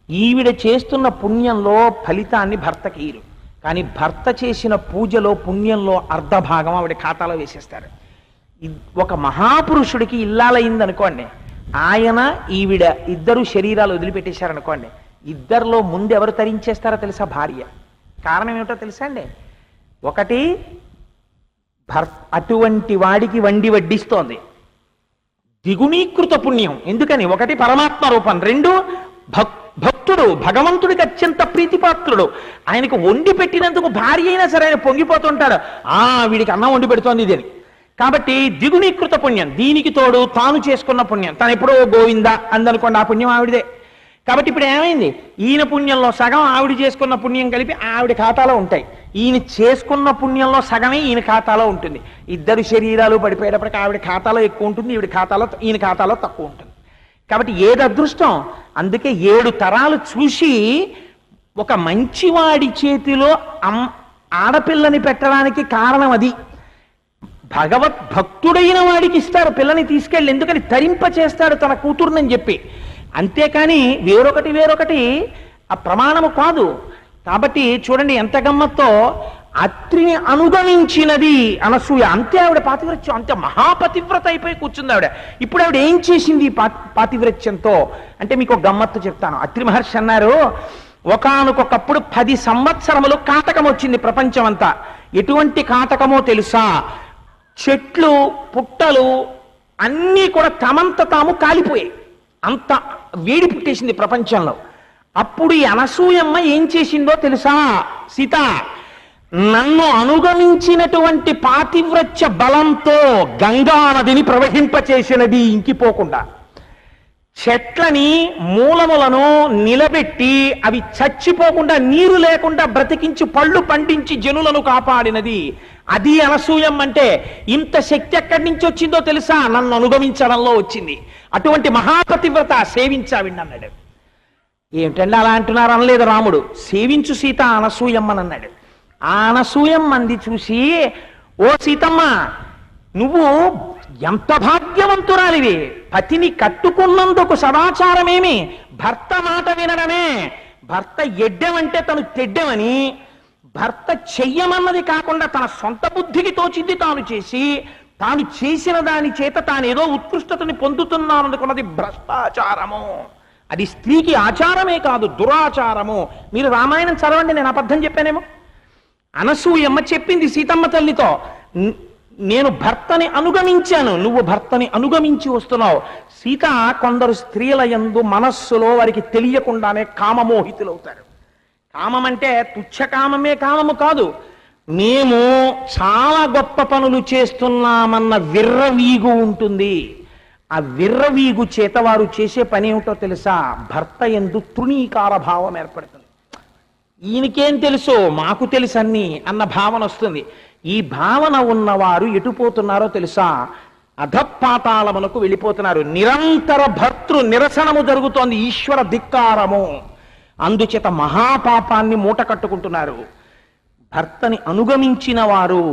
ఈవిడ చేస్తున్న పుణ్యంలో ఫలితాన్ని భర్తకి ఇరు, కానీ భర్త చేసిన పూజలో పుణ్యంలో అర్ధభాగం ఆవిడ ఖాతాలో వేసేస్తారు. ఒక మహాపురుషుడికి ఇల్లాలయ్యిందనుకోండి, ఆయన ఈవిడ ఇద్దరు శరీరాలు వదిలిపెట్టేశారనుకోండి, ఇద్దరిలో ముందు ఎవరు తరించేస్తారో తెలుసా? భార్య. కారణం ఏమిటో తెలుసా అండి? ఒకటి, అటువంటి వాడికి వండి వడ్డిస్తోంది, ద్విగుణీకృత పుణ్యం. ఎందుకని? ఒకటి పరమాత్మ రూపం, రెండు భక్తుడు, భగవంతుడికి అత్యంత ప్రీతిపాత్రుడు. ఆయనకు వండి పెట్టినందుకు భార్య అయినా సరే ఆయన పొంగిపోతుంటాడు, వీడికి అన్నం వండి పెడుతోంది ఇది అని. కాబట్టి ద్విగుణీకృత పుణ్యం. దీనికి తోడు తాను చేసుకున్న పుణ్యం, తను ఎప్పుడో గోవింద అందనుకోండి, ఆ పుణ్యం ఆవిడదే. కాబట్టి ఇప్పుడు ఏమైంది? ఈయన పుణ్యంలో సగం ఆవిడ చేసుకున్న పుణ్యం కలిపి ఆవిడ ఖాతాలో ఉంటాయి, ఈయన చేసుకున్న పుణ్యంలో సగమే ఈయన ఖాతాలో ఉంటుంది. ఇద్దరు శరీరాలు పడిపోయేటప్పటికి ఆవిడ ఖాతాలో ఎక్కువ ఉంటుంది, ఈయన ఖాతాలో తక్కువ ఉంటుంది. కాబట్టి ఏది అదృష్టం? అందుకే 7 తరాలు చూసి ఒక మంచివాడి చేతిలో ఆడపిల్లని పెట్టడానికి కారణం అది. భగవద్భక్తుడైన వాడికి ఇస్తారు పిల్లని తీసుకెళ్ళి, ఎందుకని తరింప చేస్తాడు తన కూతురునని చెప్పి. అంతేకాని వేరొకటి ఆ ప్రమాణము కాదు. కాబట్టి చూడండి ఎంత గమ్మత్తో, అత్రిని అనుగమించినది అనసూయ. అంతే ఆవిడ పాతివ్రత్యం, అంతే మహాపతివ్రత అయిపోయి కూర్చుంది ఆవిడ. ఇప్పుడు ఆవిడ ఏం చేసింది పాతివ్రత్యంతో అంటే మీకు ఒక గమ్మత్తు చెప్తాను. అత్రి మహర్షి అన్నారు, ఒకానొకప్పుడు 10 సంవత్సరములు కాటకం వచ్చింది ప్రపంచం అంతా. ఎటువంటి కాటకమో తెలుసా? చెట్లు పుట్టలు అన్నీ కూడా తమంత తాము కాలిపోయాయి, అంత వేడి పుట్టేసింది ప్రపంచంలో. అప్పుడు ఈ అనసూయమ్మ ఏం చేసిందో తెలుసా? సీత, నన్ను అనుగమించినటువంటి పాతివ్రత్య బలంతో గంగా నదిని ప్రవహింపచేసినది ఇంకిపోకుండా. చెట్లని మూలములను నిలబెట్టి అవి చచ్చిపోకుండా నీరు లేకుండా బ్రతికించి పళ్ళు పండించి జనులను కాపాడినది అది అనసూయం. అంటే ఇంత శక్తి ఎక్కడి నుంచి వచ్చిందో తెలుసా? నన్ను అనుగమించడంలో వచ్చింది. అటువంటి మహాపతివ్రత సేవించావిండి అన్నాడు. ఏమిటండి అలా అంటున్నారు? అనలేదు రాముడు. సేవించు సీత అనసూయమ్మని అన్నాడు. ఆ అనసూయమ్మంది చూసి, ఓ సీతమ్మ, నువ్వు ఎంత భాగ్యవంతురాలివి! పతిని కట్టుకున్నందుకు సదాచారమేమి? భర్త మాట వినడమే. భర్త ఎడ్డెమంటే తను తెడ్డెమని, భర్త చెయ్యమన్నది కాకుండా తన సొంత బుద్ధికి తోచింది తాను చేసి, తాను చేసిన దాని చేత తానేదో ఉత్కృష్టతని పొందుతున్నాననుకున్నది భ్రష్టాచారము. అది స్త్రీకి ఆచారమే కాదు, దురాచారము. మీరు రామాయణం చదవండి, నేను అబద్ధం చెప్పానేమో. అనసూయమ్మ చెప్పింది సీతమ్మ తల్లితో, నేను భర్తని అనుగమించాను, నువ్వు భర్తని అనుగమించి వస్తున్నావు. సీత కొందరు స్త్రీల యందు మనస్సులో వారికి తెలియకుండానే కామమోహితులవుతారు. కామం అంటే తుచ్చకామమే కామము కాదు, మేము చాలా గొప్ప పనులు చేస్తున్నామన్న విర్రవీగు ఉంటుంది. ఆ విర్రవీగు చేత వారు చేసే పని ఏమిటో తెలుసా? భర్త యందు తృణీకార భావం ఏర్పడుతుంది. ఈయనకేం తెలుసో మాకు తెలుసు అన్ని అన్న భావన వస్తుంది. ఈ భావన ఉన్నవారు ఎటుపోతున్నారో తెలుసా? అధపాతాళమునకు వెళ్ళిపోతున్నారు. నిరంతర భర్తృ నిరసనము జరుగుతోంది, ఈశ్వర ధిక్కారము. అందుచేత మహాపాపాన్ని మూట కట్టుకుంటున్నారు. భర్తని అనుగమించిన వారు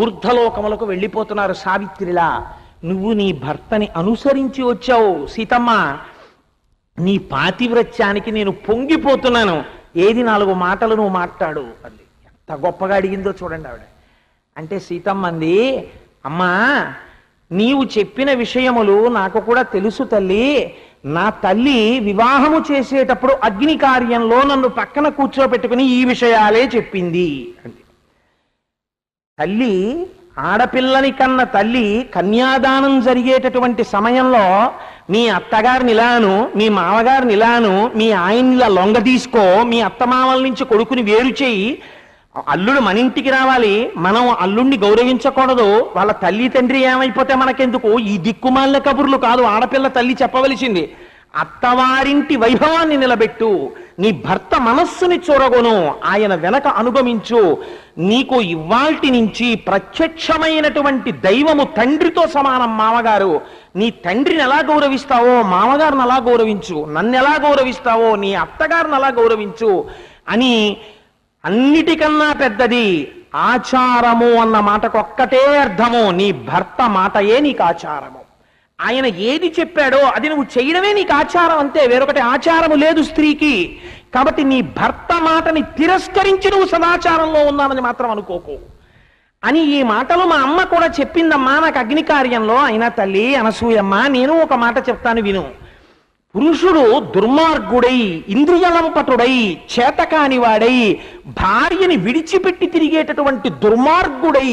ఊర్ధ్వలోకములకు వెళ్ళిపోతున్నారు. సావిత్రిలా నువ్వు నీ భర్తని అనుసరించి వచ్చావు సీతమ్మ, నీ పాతివ్రత్యానికి నేను పొంగిపోతున్నాను, ఏది 4 మాటలు నువ్వు మాట్లాడు అంది. ఎంత గొప్పగా అడిగిందో చూడండి ఆవిడ. అంటే సీతమ్మ అంది, అమ్మా నీవు చెప్పిన విషయములు నాకు కూడా తెలుసు తల్లి. నా తల్లి వివాహము చేసేటప్పుడు అగ్ని కార్యంలో నన్ను పక్కన కూర్చోబెట్టుకుని ఈ విషయాలే చెప్పింది అంది. తల్లి, ఆడపిల్లని కన్న తల్లి కన్యాదానం జరిగేటటువంటి సమయంలో మీ అత్తగారిని ఇలాను, మీ మామగారిని ఇలాను, మీ ఆయన్ని ఇలా లొంగ తీసుకో, మీ అత్తమామల నుంచి కొడుకుని వేరు చేయి, అల్లుడు మన ఇంటికి రావాలి, మనం అల్లుడిని గౌరవించకూడదు, వాళ్ళ తల్లి తండ్రి ఏమైపోతే మనకెందుకు, ఈ దిక్కుమాలిన కబుర్లు కాదు ఆడపిల్ల తల్లి చెప్పవలసింది. అత్తవారింటి వైభవాన్ని నిలబెట్టు, నీ భర్త మనస్సుని చూరగొను, ఆయన వెనక అనుగమించు. నీకు ఇవాల్టి నుంచి ప్రత్యక్షమైనటువంటి దైవము తండ్రితో సమానం మామగారు. నీ తండ్రిని ఎలా గౌరవిస్తావో మామగారిని అలా గౌరవించు, నన్ను ఎలా గౌరవిస్తావో నీ అత్తగారిని అలా గౌరవించు అని. అన్నిటికన్నా పెద్దది ఆచారము అన్న మాటకు ఒక్కటే అర్థము, నీ భర్త మాటయే నీకు ఆచారము. ఆయన ఏది చెప్పాడో అది నువ్వు చేయడమే నీకు ఆచారం, అంతే, వేరొకటి ఆచారము లేదు స్త్రీకి. కాబట్టి నీ భర్త మాటని తిరస్కరించి నువ్వు సదాచారంలో ఉన్నానని మాత్రం అనుకోకు అని ఈ మాటలు మా అమ్మ కూడా చెప్పిందమ్మా నాకు అగ్ని కార్యంలో. అయినా తల్లి అనసూయమ్మ, నేను ఒక మాట చెప్తాను విను. పురుషుడు దుర్మార్గుడై, ఇంద్రియలంపటుడై, చేతకానివాడై, భార్యని విడిచిపెట్టి తిరిగేటటువంటి దుర్మార్గుడై,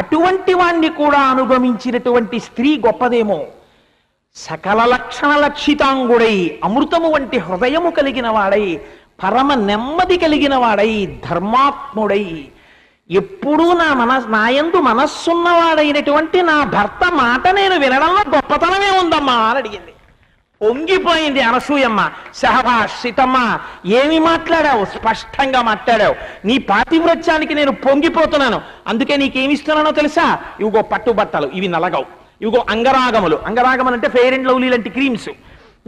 అటువంటి వాణ్ణి కూడా అనుగమించినటువంటి స్త్రీ గొప్పదేమో. సకల లక్షణ లక్షితాంగుడై, అమృతము వంటి హృదయము కలిగిన వాడై, పరమ నెమ్మది కలిగిన వాడై, ధర్మాత్ముడై, ఎప్పుడూ నాయందు మనస్సున్నవాడైనటువంటి నా భర్త మాట నేను వినడంలో గొప్పతనమే ఉందమ్మా అని అడిగింది. పొంగిపోయింది అనసూయమ్మ. సహబాష్ సీతమ్మ, ఏమి మాట్లాడావు, స్పష్టంగా మాట్లాడావు. నీ పాతివ్రత్యానికి నేను పొంగిపోతున్నాను, అందుకే నీకేమిస్తున్నానో తెలుసా? ఇవిగో పట్టుబట్టలు, ఇవి నలగవు. ఇవిగో అంగరాగములు, అంగరాగములు అంటే ఫెయిర్ అండ్ లవ్లీ లాంటి క్రీమ్స్.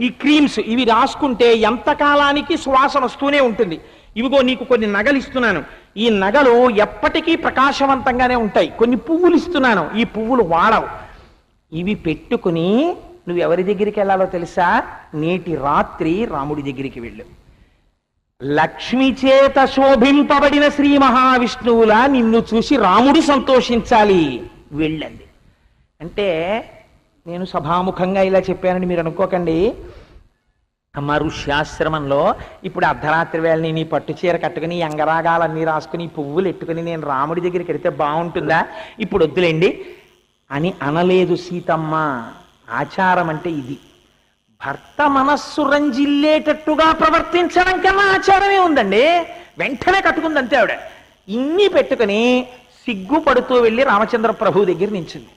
ఈ క్రీమ్స్ ఇవి రాసుకుంటే ఎంతకాలానికి సువాసన వస్తూనే ఉంటుంది. ఇవిగో నీకు కొన్ని నగలు ఇస్తున్నాను, ఈ నగలు ఎప్పటికీ ప్రకాశవంతంగానే ఉంటాయి. కొన్ని పువ్వులు ఇస్తున్నాను, ఈ పువ్వులు వాడవు. ఇవి పెట్టుకుని నువ్వు ఎవరి దగ్గరికి వెళ్ళాలో తెలుసా? నేటి రాత్రి రాముడి దగ్గరికి వెళ్ళు. లక్ష్మి చేత శోభింపబడిన శ్రీ మహావిష్ణువులా నిన్ను చూసి రాముడు సంతోషించాలి, వెళ్ళండి. అంటే నేను సభాముఖంగా ఇలా చెప్పానని మీరు అనుకోకండి. అమ్మ ఋష్యాశ్రమంలో ఇప్పుడు అర్ధరాత్రి వేళని నీ పట్టు చీర కట్టుకుని అంగరాగాలన్నీ రాసుకుని పువ్వులు ఎట్టుకుని నేను రాముడి దగ్గరికి వెళితే బాగుంటుందా? ఇప్పుడు వద్దులేండి అని అనలేదు సీతమ్మ. ఆచారం అంటే ఇది. భర్త మనస్సు రంజిల్లేటట్టుగా ప్రవర్తించడం కన్నా ఆచారమే ఉందండి. వెంటనే కట్టుకుందంతే ఆవిడ. ఇన్ని పెట్టుకుని సిగ్గుపడుతూ వెళ్ళి రామచంద్ర ప్రభు దగ్గర నించింది.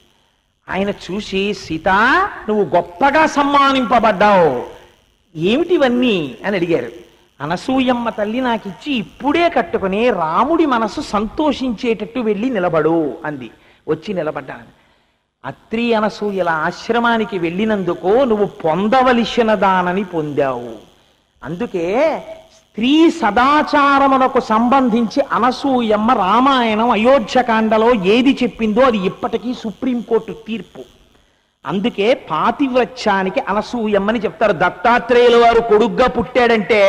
ఆయన చూసి, సీత నువ్వు గొప్పగా సమ్మానింపబడ్డావు, ఏమిటివన్నీ అని అడిగారు. అనసూయమ్మ తల్లి నాకు ఇచ్చి ఇప్పుడే కట్టుకుని రాముడి మనసు సంతోషించేటట్టు వెళ్ళి నిలబడు అంది. వచ్చి నిలబడ్డాను. అత్రి అనసూయల ఆశ్రమానికి వెళ్ళినందుకు నువ్వు పొందవలసిన దానని పొందావు. అందుకే స్త్రీ సదాచారమునకు సంబంధించి అనసూయమ్మ రామాయణం అయోధ్యకాండలో ఏది చెప్పిందో అది ఇప్పటికీ సుప్రీంకోర్టు తీర్పు. అందుకే పాతివ్రత్యానికి అనసూయమ్మని చెప్తారు. దత్తాత్రేయుల వారు కొడుగ్గా పుట్టాడంటే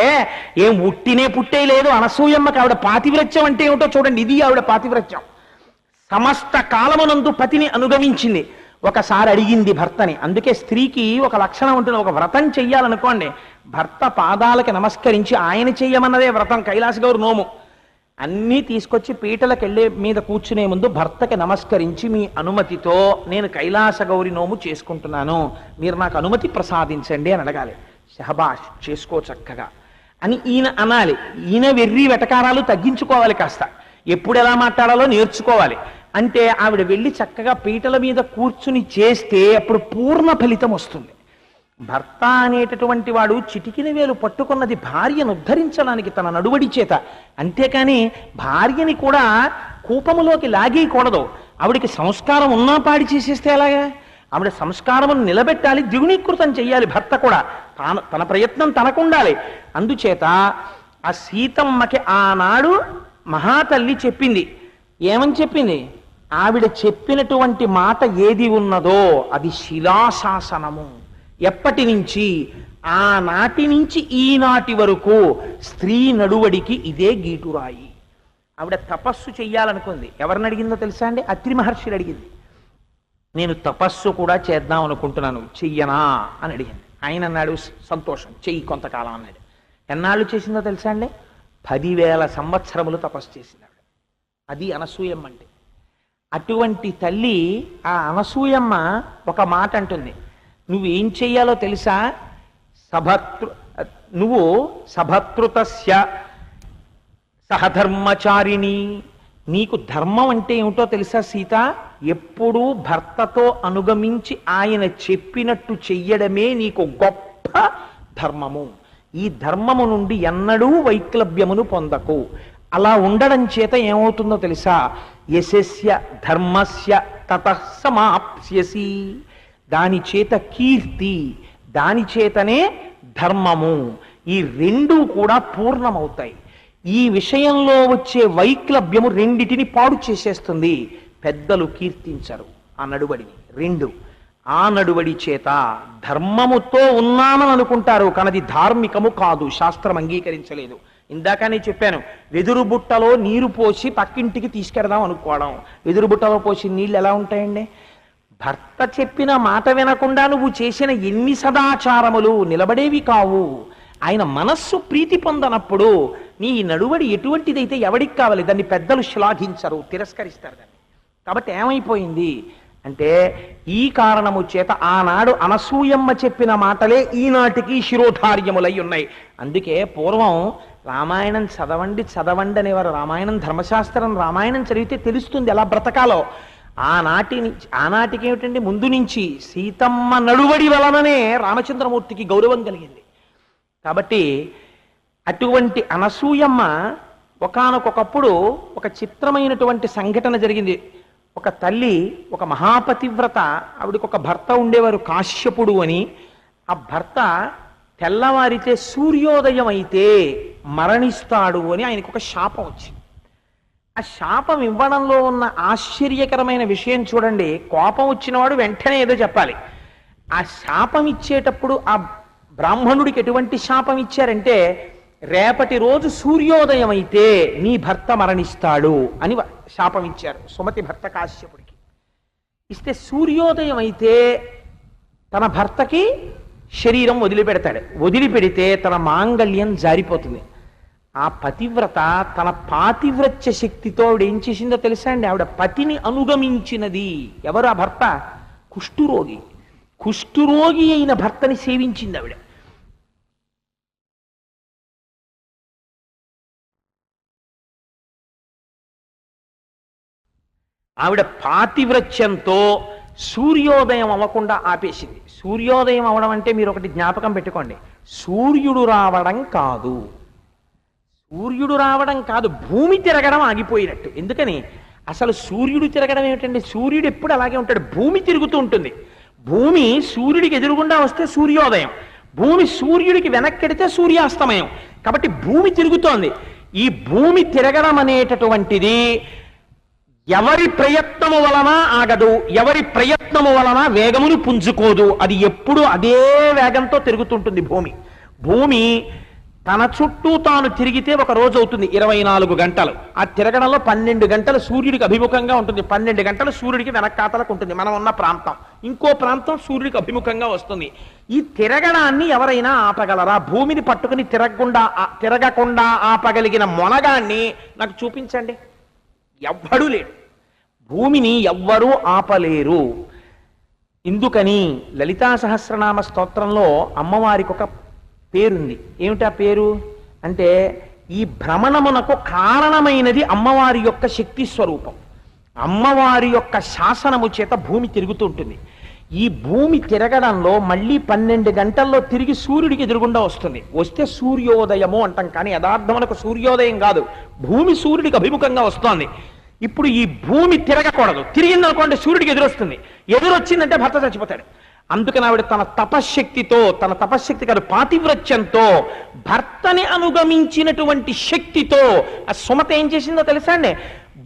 ఏం ఉట్టినే పుట్టేయలేదు. అనసూయమ్మకి ఆవిడ పాతివ్రత్యం అంటే ఏమిటో చూడండి. ఇది ఆవిడ పాతివ్రత్యం. సమస్త కాలమునందు పతిని అనుగమించింది. ఒకసారి అడిగింది భర్తని. అందుకే స్త్రీకి ఒక లక్షణం ఉంటుంది. ఒక వ్రతం చెయ్యాలనుకోండి, భర్త పాదాలకి నమస్కరించి ఆయన చెయ్యమన్నదే వ్రతం. కైలాస గౌరి నోము అన్నీ తీసుకొచ్చి పీటలకు వెళ్ళే మీద కూర్చునే ముందు భర్తకి నమస్కరించి, మీ అనుమతితో నేను కైలాస గౌరి నోము చేసుకుంటున్నాను, మీరు నాకు అనుమతి ప్రసాదించండి అని అడగాలి. షహబాష్, చేసుకో చక్కగా అని ఈయన అనాలి. ఈయన వెర్రి వెటకారాలు తగ్గించుకోవాలి, కాస్త ఎప్పుడు ఎలా మాట్లాడాలో నేర్చుకోవాలి. అంటే ఆవిడ వెళ్ళి చక్కగా పీటల మీద కూర్చుని చేస్తే అప్పుడు పూర్ణ ఫలితం వస్తుంది. భర్త అనేటటువంటి వాడు చిటికిన వేలు పట్టుకున్నది భార్యను ఉద్ధరించడానికి తన నడువడి చేత. అంతేకాని భార్యని కూడా కూపములోకి లాగేయకూడదు. ఆవిడికి సంస్కారం ఉన్నా పాడి చేసేస్తే ఎలాగా? ఆవిడ సంస్కారమును నిలబెట్టాలి, ద్విగుణీకృతం చెయ్యాలి. భర్త కూడా తన ప్రయత్నం తనకుండాలి. అందుచేత ఆ సీతమ్మకి ఆనాడు మహాతల్లి చెప్పింది. ఏమని చెప్పింది? ఆవిడ చెప్పినటువంటి మాట ఏది ఉన్నదో అది శిలాశాసనము. ఎప్పటి నుంచి? ఆనాటి నుంచి ఈనాటి వరకు స్త్రీ నడువడికి ఇదే గీటురాయి. ఆవిడ తపస్సు చెయ్యాలనుకుంది. ఎవరిని అడిగిందో తెలుసా అండి? అత్రి మహర్షిని అడిగింది. నేను తపస్సు కూడా చేద్దాం అనుకుంటున్నాను, చెయ్యనా అని అడిగింది. ఆయన అన్నాడు, సంతోషం, చెయ్యి కొంతకాలం అన్నాడు. ఎన్నాళ్ళు చేసిందో తెలుసా అండి? 10,000 సంవత్సరములు తపస్సు చేసింది ఆవిడ. అది అనసూయమ్మ అంటే. అటువంటి తల్లి ఆ అనసూయమ్మ ఒక మాట అంటుంది. నువ్వేం చెయ్యాలో తెలుసా? నువ్వు సభతృతస్య సహధర్మచారిణి. నీకు ధర్మం అంటే ఏమిటో తెలుసా సీత? ఎప్పుడూ భర్తతో అనుగమించి ఆయన చెప్పినట్టు చెయ్యడమే నీకు గొప్ప ధర్మము. ఈ ధర్మము నుండి ఎన్నడూ వైక్లభ్యమును పొందకు. అలా ఉండడం చేత ఏమవుతుందో తెలుసా? యశస్య ధర్మస్య తతః సమాప్స్యసి. దాని చేత కీర్తి, దాని చేతనే ధర్మము, ఈ రెండూ కూడా పూర్ణమవుతాయి. ఈ విషయంలో వచ్చే వైక్లభ్యము రెండిటిని పాడు చేసేస్తుంది. పెద్దలు కీర్తించరు ఆ నడువడిని. రెండు, ఆ నడువడి చేత ధర్మముతో ఉన్నామని అనుకుంటారు, కానీ ధార్మికము కాదు, శాస్త్రం అంగీకరించలేదు. ఇందాకనే చెప్పాను, వెదురు బుట్టలో నీరు పోసి పక్కింటికి తీసుకెడదాం అనుకోవడం. వెదురు బుట్టలో పోసి నీళ్ళు ఎలా ఉంటాయండి? భర్త చెప్పిన మాట వినకుండా నువ్వు చేసిన ఎన్ని సదాచారములు నిలబడేవి కావు. ఆయన మనస్సు ప్రీతి పొందనప్పుడు నీ నడువడి ఎటువంటిదైతే ఎవడికి కావాలి? దాన్ని పెద్దలు శ్లాఘించరు, తిరస్కరిస్తారు దాన్ని. కాబట్టి ఏమైపోయింది అంటే, ఈ కారణము చేత ఆనాడు అనసూయమ్మ చెప్పిన మాటలే ఈనాటికి శిరోధార్యములై ఉన్నాయి. అందుకే పూర్వం రామాయణం చదవండి అనేవారు. రామాయణం ధర్మశాస్త్రం, రామాయణం చదివితే తెలుస్తుంది ఎలా బ్రతకాలో. ఆనాటికి ఏమిటండి, ముందు నుంచి సీతమ్మ నడువడి వలననే రామచంద్రమూర్తికి గౌరవం కలిగింది. కాబట్టి అటువంటి అనసూయమ్మ ఒకానొకప్పుడు ఒక చిత్రమైనటువంటి సంఘటన జరిగింది. ఒక తల్లి, ఒక మహాపతివ్రత, ఆవిడకి ఒక భర్త ఉండేవారు కాశ్యపుడు అని. ఆ భర్త తెల్లవారితే సూర్యోదయం అయితే మరణిస్తాడు అని ఆయనకు ఒక శాపం వచ్చింది. ఆ శాపం ఇవ్వడంలో ఉన్న ఆశ్చర్యకరమైన విషయం చూడండి. కోపం వచ్చినవాడు వెంటనే ఏదో చెప్పాలి. ఆ శాపం ఇచ్చేటప్పుడు ఆ బ్రాహ్మణుడికి ఎటువంటి శాపం ఇచ్చారంటే, రేపటి రోజు సూర్యోదయం అయితే నీ భర్త మరణిస్తాడు అని శాపం ఇచ్చారు సుమతి భర్త కాశ్యపుడికి. ఇస్తే సూర్యోదయం అయితే తన భర్తకి శరీరం వదిలిపెడతాడు. వదిలిపెడితే తన మాంగళ్యం జారిపోతుంది. ఆ పతివ్రత తన పాతివ్రత్య శక్తితో ఆవిడ ఏం చేసిందో తెలుసా అండి? ఆవిడ పతిని అనుగమించినది. ఎవరు ఆ భర్త? కుష్ఠురోగి. కుష్ఠురోగి అయిన భర్తని సేవించింది ఆవిడ. ఆవిడ పాతివ్రత్యంతో సూర్యోదయం అవ్వకుండా ఆపేసింది. సూర్యోదయం అవడం అంటే మీరు ఒకటి జ్ఞాపకం పెట్టుకోండి, సూర్యుడు రావడం కాదు. సూర్యుడు రావడం కాదు, భూమి తిరగడం ఆగిపోయినట్టు. ఎందుకని? అసలు సూర్యుడు తిరగడం ఏమిటండి? సూర్యుడు ఎప్పుడు అలాగే ఉంటాడు, భూమి తిరుగుతూ ఉంటుంది. భూమి సూర్యుడికి ఎదురుగుండా వస్తే సూర్యోదయం, భూమి సూర్యుడికి వెనక్కెడితే సూర్యాస్తమయం. కాబట్టి భూమి తిరుగుతోంది. ఈ భూమి తిరగడం అనేటటువంటిది ఎవరి ప్రయత్నము వలన ఆగదు, ఎవరి ప్రయత్నము వలన వేగమును పుంజుకోదు. అది ఎప్పుడు అదే వేగంతో తిరుగుతుంటుంది భూమి. భూమి తన చుట్టూ తాను తిరిగితే ఒక రోజు అవుతుంది 24 గంటలు. ఆ తిరగడంలో 12 గంటలు సూర్యుడికి అభిముఖంగా ఉంటుంది, 12 గంటలు సూర్యుడికి వెనక్కాతలకు ఉంటుంది. మనం ఉన్న ప్రాంతం ఇంకో ప్రాంతం సూర్యుడికి అభిముఖంగా వస్తుంది. ఈ తిరగడాన్ని ఎవరైనా ఆపగలరా? భూమిని పట్టుకుని తిరగకుండా ఆపగలిగిన మొనగాన్ని నాకు చూపించండి. ఎవ్వడూ లేడు. భూమిని ఎవ్వరూ ఆపలేరు. ఇందుకని లలితా సహస్రనామ స్తోత్రంలో అమ్మవారికి ఒక పేరుంది. ఏమిటా పేరు అంటే, ఈ భ్రమణమునకు కారణమైనది అమ్మవారి యొక్క శక్తి స్వరూపం. అమ్మవారి యొక్క శాసనము చేత భూమి తిరుగుతుంటుంది. ఈ భూమి తిరగడంలో మళ్ళీ 12 గంటల్లో తిరిగి సూర్యుడికి ఎదురుగుండా వస్తుంది. వస్తే సూర్యోదయము అంటాం, కానీ యథార్థమునకు సూర్యోదయం కాదు, భూమి సూర్యుడికి అభిముఖంగా వస్తోంది. ఇప్పుడు ఈ భూమి తిరగకూడదు. తిరిగిందనుకోండి సూర్యుడికి ఎదురొస్తుంది. ఎదురొచ్చిందంటే భర్త చచ్చిపోతాడు. అందుకని ఆవిడ తన తపశ్శక్తి కాదు, పాతివ్రత్యంతో, భర్తని అనుగమించినటువంటి శక్తితో ఆ సుమత ఏం చేసిందో తెలుసా అండి?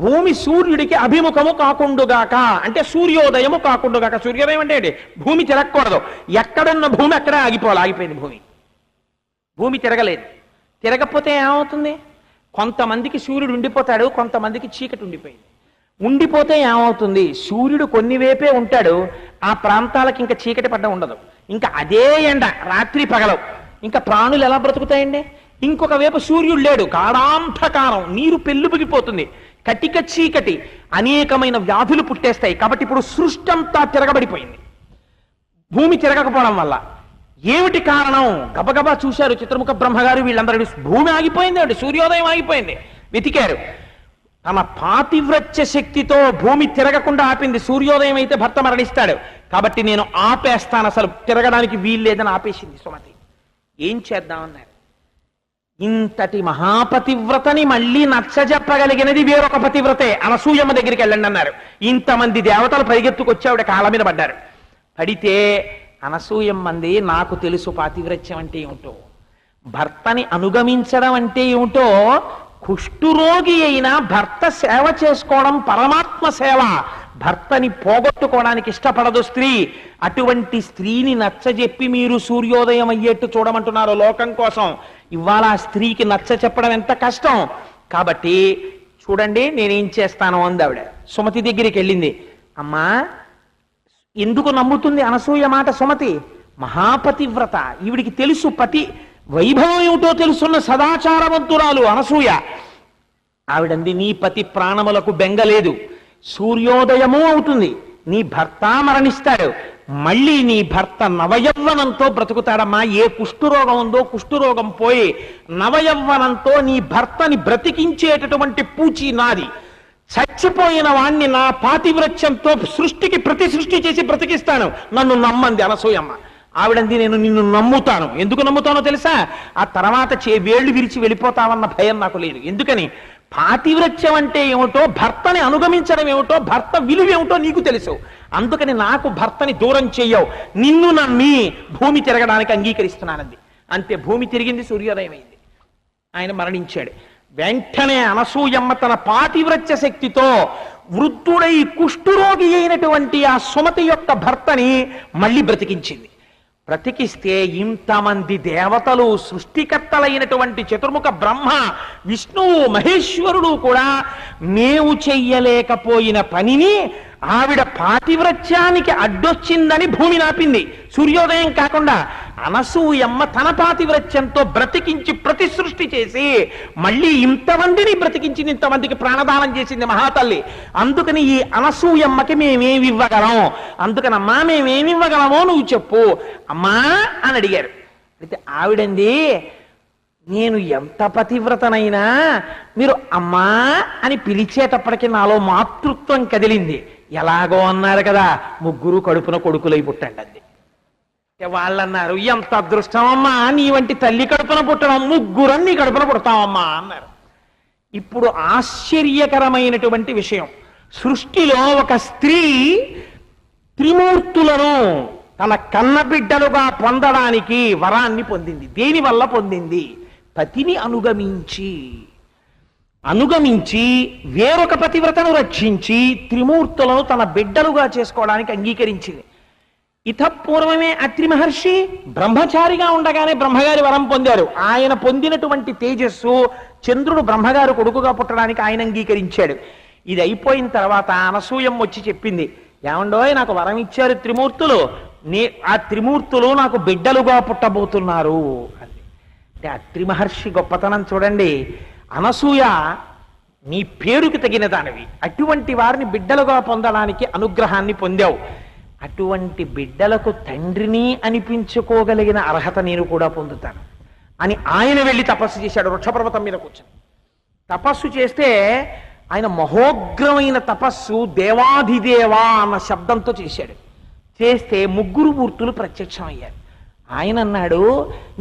భూమి సూర్యుడికి అభిముఖము కాకుండుగాక అంటే సూర్యోదయము కాకుండుగాక. సూర్యోదయం అంటే ఏంటి? భూమి తిరగకూడదు. ఎక్కడున్న భూమి అక్కడే ఆగిపోయింది. భూమి తిరగలేదు. తిరగకపోతే ఏమవుతుంది? కొంతమందికి సూర్యుడు ఉండిపోతాడు, కొంతమందికి చీకటి ఉండిపోయింది. ఉండిపోతే ఏమవుతుంది? సూర్యుడు కొన్ని వైపే ఉంటాడు, ఆ ప్రాంతాలకు ఇంకా చీకటి పడ్డ ఉండదు. ఇంకా అదే ఎండ రాత్రి పగలవు. ఇంకా ప్రాణులు ఎలా బ్రతుకుతాయండి? ఇంకొక వైపు సూర్యుడు లేడు, గాఢాంధకారం, నీరు పెళ్ళుబిగిపోతుంది, కటిక చీకటి, అనేకమైన వ్యాధులు పుట్టేస్తాయి. కాబట్టి ఇప్పుడు సృష్టి అంతా తిరగబడిపోయింది భూమి తిరగకపోవడం వల్ల. ఏమిటి కారణం? గబగబా చూశారు చిత్రముఖ బ్రహ్మగారు, వీళ్ళందరూ. భూమి ఆగిపోయింది అండి, సూర్యోదయం ఆగిపోయింది. వెతికారు. తన పాతివ్రత్య శక్తితో భూమి తిరగకుండా ఆపింది. సూర్యోదయం అయితే భర్త మరణిస్తాడు, కాబట్టి నేను ఆపేస్తాను, అసలు తిరగడానికి వీల్లేదని ఆపేసింది సుమతి. ఏం చేద్దామన్నారు? ఇంతటి మహాపతివ్రతని మళ్ళీ నచ్చజెప్పగలిగినది వేరొక పతివ్రతే. అనసూయమ్మ దగ్గరికి వెళ్ళండి అన్నారు. ఇంతమంది దేవతలు పరిగెత్తుకొచ్చి ఆవిడ కాళ్ళ మీద పడ్డారు. పడితే అనసూయమ్మంది, నాకు తెలుసు పాతివ్రత్యం అంటే ఏమిటో, భర్తని అనుగమించడం అంటే ఏమిటో. కుష్ఠురోగి అయినా భర్త సేవ చేసుకోవడం పరమాత్మ సేవ. భర్తని పోగొట్టుకోవడానికి ఇష్టపడదు స్త్రీ. అటువంటి స్త్రీని నచ్చజెప్పి మీరు సూర్యోదయం అయ్యేట్టు చూడమంటున్నారు లోకం కోసం. ఇవాళ ఆ స్త్రీకి నచ్చ చెప్పడం ఎంత కష్టం. కాబట్టి చూడండి నేనేం చేస్తాను అంది ఆవిడ. సుమతి దగ్గరికి వెళ్ళింది. అమ్మా, ఎందుకు నమ్ముతుంది అనసూయ మాట సుమతి? మహాపతివ్రత, ఈవిడికి తెలుసు పతి వైభవం ఏమిటో తెలుసున్న సదాచారవంతురాలు అనసూయ. ఆవిడంది, నీ పతి ప్రాణములకు బెంగలేదు, సూర్యోదయము అవుతుంది, నీ భర్త మరణిస్తాడు, మళ్ళీ నీ భర్త నవయవ్వనంతో బ్రతుకుతాడమ్మా. ఏ కుష్ఠురోగం ఉందో కుష్ఠురోగం పోయి నవయవ్వనంతో నీ భర్తని బ్రతికించేటటువంటి పూచి నాది. చచ్చిపోయిన వాణ్ణి నా పాతివ్రత్యంతో సృష్టికి ప్రతి సృష్టి చేసి బ్రతికిస్తాను, నన్ను నమ్మంది అనసూయమ్మ. ఆవిడంది, నేను నిన్ను నమ్ముతాను. ఎందుకు నమ్ముతానో తెలుసా? ఆ తర్వాత వేళ్లు విరిచి వెళ్ళిపోతావన్న భయం నాకు లేదు. ఎందుకని? పాతివ్రత్యం అంటే ఏమిటో, భర్తని అనుగమించడం ఏమిటో, భర్త విలువ ఏమిటో నీకు తెలుసు. అందుకని నాకు భర్తని దూరం చెయ్యవు, నిన్ను నమ్మి భూమి తిరగడానికి అంగీకరిస్తున్నానంది. అంతే, భూమి తిరిగింది, సూర్యోదయం అయింది, ఆయన మరణించాడు. వెంటనే అనసూయమ్మ తన పాతివ్రత్య శక్తితో వృద్ధుడై కుష్ఠురోగి అయినటువంటి ఆ సుమతి యొక్క భర్తని మళ్ళీ బ్రతికించింది. బ్రతికిస్తే ఇంతమంది దేవతలు, సృష్టికర్తలైనటువంటి చతుర్ముఖ బ్రహ్మ, విష్ణువు, మహేశ్వరుడు కూడా మేము చెయ్యలేకపోయిన పనిని ఆవిడ పాతివ్రత్యానికి అడ్డొచ్చిందని భూమి నాపింది, సూర్యోదయం కాకుండా. అనసూయమ్మ తన పాతివ్రత్యంతో బ్రతికించి ప్రతి సృష్టి చేసి మళ్ళీ ఇంతమందిని బ్రతికించింది, ఇంతమందికి ప్రాణదానం చేసింది మహాతల్లి. అందుకని ఈ అనసూయమ్మకి మేమేమి ఇవ్వగలం? అందుకని అమ్మా మేమేమి ఇవ్వగలమో నువ్వు చెప్పు అమ్మా అని అడిగారు. అయితే ఆవిడంది, నేను ఎంత పతివ్రతనైనా మీరు అమ్మా అని పిలిచేటప్పటికి నాలో మాతృత్వం కదిలింది. ఎలాగో అన్నారు కదా, ముగ్గురు కడుపున కొడుకులై పుట్టండి అంది. వాళ్ళు అన్నారు, ఎంత అదృష్టమమ్మా నీ వంటి తల్లి కడుపున పుట్టడం, ముగ్గురని నీ కడుపున పుడతామమ్మా అన్నారు. ఇప్పుడు ఆశ్చర్యకరమైనటువంటి విషయం, సృష్టిలో ఒక స్త్రీ త్రిమూర్తులను తన కన్నబిడ్డలుగా పొందడానికి వరాన్ని పొందింది. దేనివల్ల పొందింది? పతిని అనుగమించి. అనుగమించి వేరొక పతివ్రతను రక్షించి త్రిమూర్తులను తన బిడ్డలుగా చేసుకోవడానికి అంగీకరించింది. ఇతపూర్వమే అత్రి మహర్షి బ్రహ్మచారిగా ఉండగానే బ్రహ్మగారి వరం పొందారు. ఆయన పొందినటువంటి తేజస్సు చంద్రుడు బ్రహ్మగారు కొడుకుగా పుట్టడానికి ఆయన అంగీకరించాడు. ఇది అయిపోయిన తర్వాత అనసూయమ్మ వచ్చి చెప్పింది, ఏమండోయ్ నాకు వరం ఇచ్చారు త్రిమూర్తులు, ఆ త్రిమూర్తులు నాకు బిడ్డలుగా పుట్టబోతున్నారు అని. అంటే అత్రి మహర్షి గొప్పతనం చూడండి. అనసూయ నీ పేరుకి తగిన దానివి, అటువంటి వారిని బిడ్డలుగా పొందడానికి అనుగ్రహాన్ని పొందావు. అటువంటి బిడ్డలకు తండ్రిని అనిపించుకోగలిగిన అర్హత నేను కూడా పొందుతాను అని ఆయన వెళ్ళి తపస్సు చేశాడు. వృక్షపర్వతం మీద కూర్చొని తపస్సు చేస్తే ఆయన మహోగ్రమైన తపస్సు దేవాధిదేవా అన్న శబ్దంతో చేశాడు. చేస్తే ముగ్గురు మూర్తులు ప్రత్యక్షమయ్యారు. ఆయన అన్నాడు,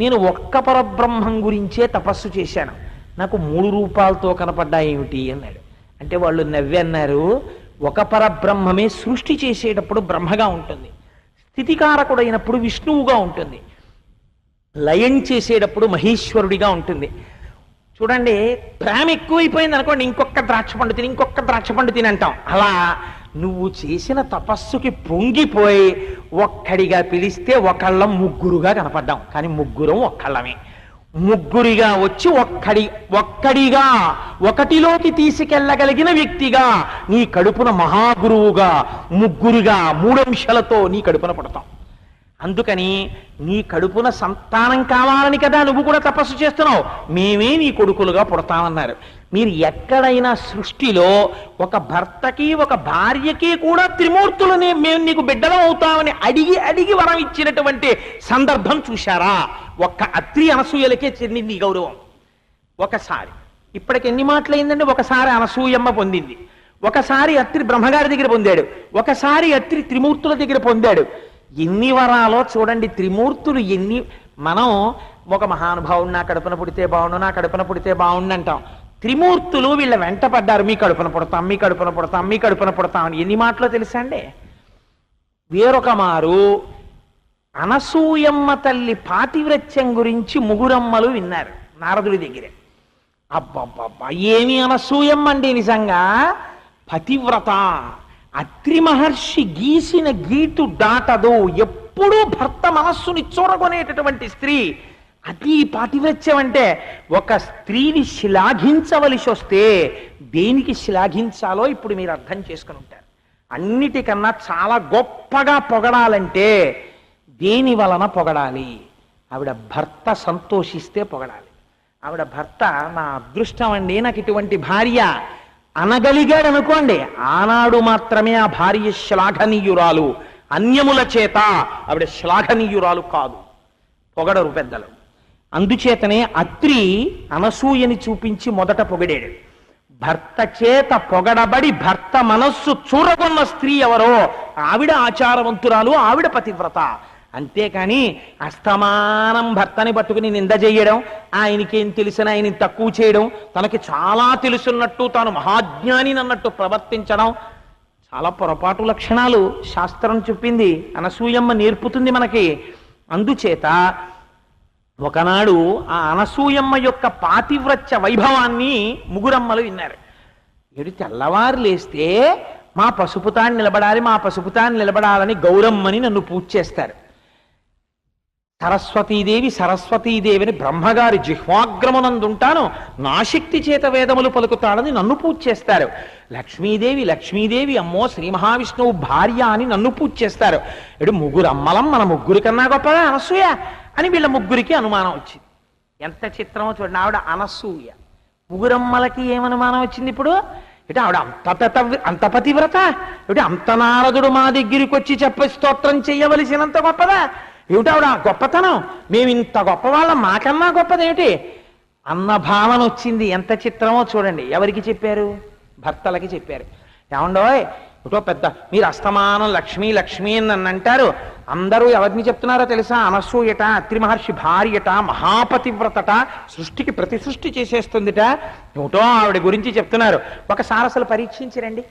నేను ఒక్క పరబ్రహ్మం గురించే తపస్సు చేశాను, నాకు 3 రూపాలతో కనపడ్డా ఏమిటి అన్నాడు. అంటే వాళ్ళు నవ్వి అన్నారు, ఒక పరబ్రహ్మమే సృష్టి చేసేటప్పుడు బ్రహ్మగా ఉంటుంది, స్థితికారకుడైనప్పుడు విష్ణువుగా ఉంటుంది, లయం చేసేటప్పుడు మహేశ్వరుడిగా ఉంటుంది. చూడండి, ప్రేమ ఎక్కువైపోయింది అనుకోండి, ఇంకొక ద్రాక్ష పండు తిని ఇంకొక ద్రాక్ష పండు తిని అంటాం. అలా నువ్వు చేసిన తపస్సుకి పొంగిపోయి ఒక్కడిగా పిలిస్తే ఒకళ్ళం ముగ్గురుగా కనపడ్డాం, కానీ ముగ్గురం ఒక్కళ్ళమే. ముగ్గురిగా వచ్చి ఒక్కడిగా ఒకటిలోకి తీసుకెళ్ళగలిగిన వ్యక్తిగా నీ కడుపున మహాగురువుగా ముగ్గురిగా 3 అంశాలతో నీ కడుపున పుడతాం. అందుకని నీ కడుపున సంతానం కావాలని కదా నువ్వు కూడా తపస్సు చేస్తున్నావు, మేమే నీ కొడుకులుగా పుడతామన్నారు. మీరు ఎక్కడైనా సృష్టిలో ఒక భర్తకి ఒక భార్యకి కూడా త్రిమూర్తులనే మేము నీకు బిడ్డలం అవుతామని అడిగి వరం ఇచ్చినటువంటి సందర్భం చూశారా? ఒక్క అత్రి అనసూయలకే చెందింది ఈ గౌరవం. ఒకసారి, ఇప్పటికి ఎన్ని మాటలైందండి? ఒకసారి అనసూయమ్మ పొందింది, ఒకసారి అత్రి బ్రహ్మగారి దగ్గర పొందాడు, ఒకసారి అత్రి త్రిమూర్తుల దగ్గర పొందాడు. ఎన్ని వరాలో చూడండి, త్రిమూర్తులు ఎన్ని. మనం ఒక మహానుభావుడు నా కడుపున పుడితే బాగుండు, నా కడుపున పుడితే బాగుండు అంటాం. త్రిమూర్తులు వీళ్ళ వెంట పడ్డారు, మీ కడుపున పుడతాం, మీ కడుపున పుడతాం, మీ కడుపున పుడతాం అని. ఎన్ని మాటలో తెలుసా అండి? వేరొక మారు అనసూయమ్మ తల్లి పాతివ్రత్యం గురించి ముగురమ్మలు విన్నారు నారదుడి దగ్గరే. అబ్బబ్బబ్బా, ఏమి అనసూయమ్మ అండి, నిజంగా పతివ్రత. అత్రి మహర్షి గీసిన గీటు దాటదు, ఎప్పుడూ భర్త మనస్సుని చూరగొనేటటువంటి స్త్రీ. అది పాతివ్రత్యం అంటే. ఒక స్త్రీని శ్లాఘించవలసి వస్తే దేనికి శ్లాఘించాలో ఇప్పుడు మీరు అర్థం చేసుకుని ఉంటారు. అన్నిటికన్నా చాలా గొప్పగా పొగడాలంటే దేని వలన పొగడాలి? ఆవిడ భర్త సంతోషిస్తే పొగడాలి. ఆవిడ భర్త నా అదృష్టం అండి, నాకు ఇటువంటి భార్య అనగలిగాడు అనుకోండి, ఆనాడు మాత్రమే ఆ భార్య శ్లాఘనీయురాలు. అన్యముల చేత ఆవిడ శ్లాఘనీయురాలు కాదు, పొగడరు పెద్దలు. అందుచేతనే అత్రి అనసూయని చూపించి మొదట పొగిడాడు. భర్త చేత పొగడబడి భర్త మనస్సు చూరగొన్న స్త్రీ ఎవరో ఆవిడ ఆచారవంతురాలు, ఆవిడ పతివ్రత. అంతేకాని అస్తమానం భర్తని పట్టుకుని నింద చేయడం, ఆయనకేం తెలిసిన ఆయన తక్కువ చేయడం, తనకి చాలా తెలుసున్నట్టు తాను మహాజ్ఞాని అన్నట్టు ప్రవర్తించడం చాలా పొరపాటు లక్షణాలు శాస్త్రం చెప్పింది. అనసూయమ్మ నేర్పుతుంది మనకి. అందుచేత ఒకనాడు ఆ అనసూయమ్మ యొక్క పాతివ్రత్య వైభవాన్ని ముగురమ్మలు విన్నారు. ఏడు తెల్లవారు లేస్తే మా పసుపుతాన్ని నిలబడాలి, మా పసుపుతాన్ని నిలబడాలని గౌరమ్మని నన్ను పూజ చేస్తారు. సరస్వతీదేవిని బ్రహ్మగారి జిహ్వాగ్రమనందుంటాను, నా శక్తి చేత వేదములు పలుకుతాడని నన్ను పూజ చేస్తారు. లక్ష్మీదేవి అమ్మో శ్రీ మహావిష్ణువు భార్య అని నన్ను పూజ చేస్తారు. ఇడు ముగ్గురమ్మలం, మన ముగ్గురి కన్నా గొప్పగా అనసూయ అని వీళ్ళ ముగ్గురికి అనుమానం వచ్చింది. ఎంత చిత్రమో చూడండి. ఆవిడ అనసూయ, ముగ్గురమ్మలకి ఏమనుమానం వచ్చింది ఇప్పుడు? ఇటు ఆవిడ అంత పతివ్రత, ఇటు అంత నారదుడు మా దగ్గరికి వచ్చి చెప్పి స్తోత్రం చెయ్యవలసినంత గొప్పదా? ఏమిటి ఆవిడ గొప్పతనం? మేము ఇంత గొప్పవాళ్ళం, మాకన్నా గొప్పదేమిటి అన్న భావన వచ్చింది. ఎంత చిత్రమో చూడండి. ఎవరికి చెప్పారు? భర్తలకి చెప్పారు. ఏమండోయ్ ఇటో పెద్ద మీరు అస్తమానం లక్ష్మీ లక్ష్మీ అని నన్ను అంటారు, అందరూ ఎవరిని చెప్తున్నారో తెలుసా? అనసూయట, అత్రి మహర్షి భార్యట, మహాపతివ్రతట, సృష్టికి ప్రతి సృష్టి చేసేస్తుందిట, ఏమిటో ఆవిడ గురించి చెప్తున్నారు. ఒకసారి అసలు పరీక్షించరండి,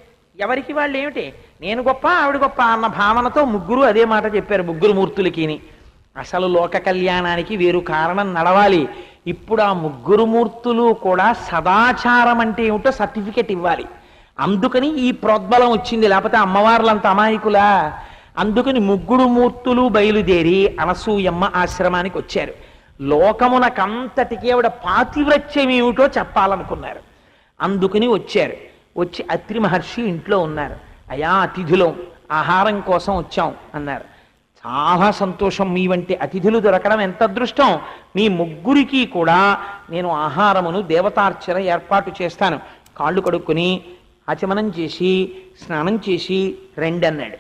ఎవరికి వాళ్ళు ఏమిటి, నేను గొప్ప ఆవిడ గొప్ప అన్న భావనతో ముగ్గురు అదే మాట చెప్పారు, ముగ్గురు మూర్తులకి. అసలు లోక కళ్యాణానికి వేరు కారణం నడవాలి. ఇప్పుడు ఆ ముగ్గురు మూర్తులు కూడా సదాచారం అంటే ఏమిటో సర్టిఫికెట్ ఇవ్వాలి. అందుకని ఈ ప్రోద్బలం వచ్చింది, లేకపోతే అమ్మవార్లంత అమాయకులా. అందుకని ముగ్గురు మూర్తులు బయలుదేరి అనసూయమ్మ ఆశ్రమానికి వచ్చారు. లోకమునకంతటికి ఆవిడ పాతివ్రత్యం ఏమిటో చెప్పాలనుకున్నారు. అందుకని వచ్చారు. వచ్చి అత్రి మహర్షి ఇంట్లో ఉన్నారు. అయా అతిథులం, ఆహారం కోసం వచ్చాం అన్నారు. చాలా సంతోషం, మీ వంటి అతిథులు దొరకడం ఎంత అదృష్టం. మీ ముగ్గురికి కూడా నేను ఆహారమును దేవతార్చన ఏర్పాటు చేస్తాను. కాళ్ళు కడుక్కొని ఆచమనం చేసి స్నానం చేసి రండి అన్నాడు.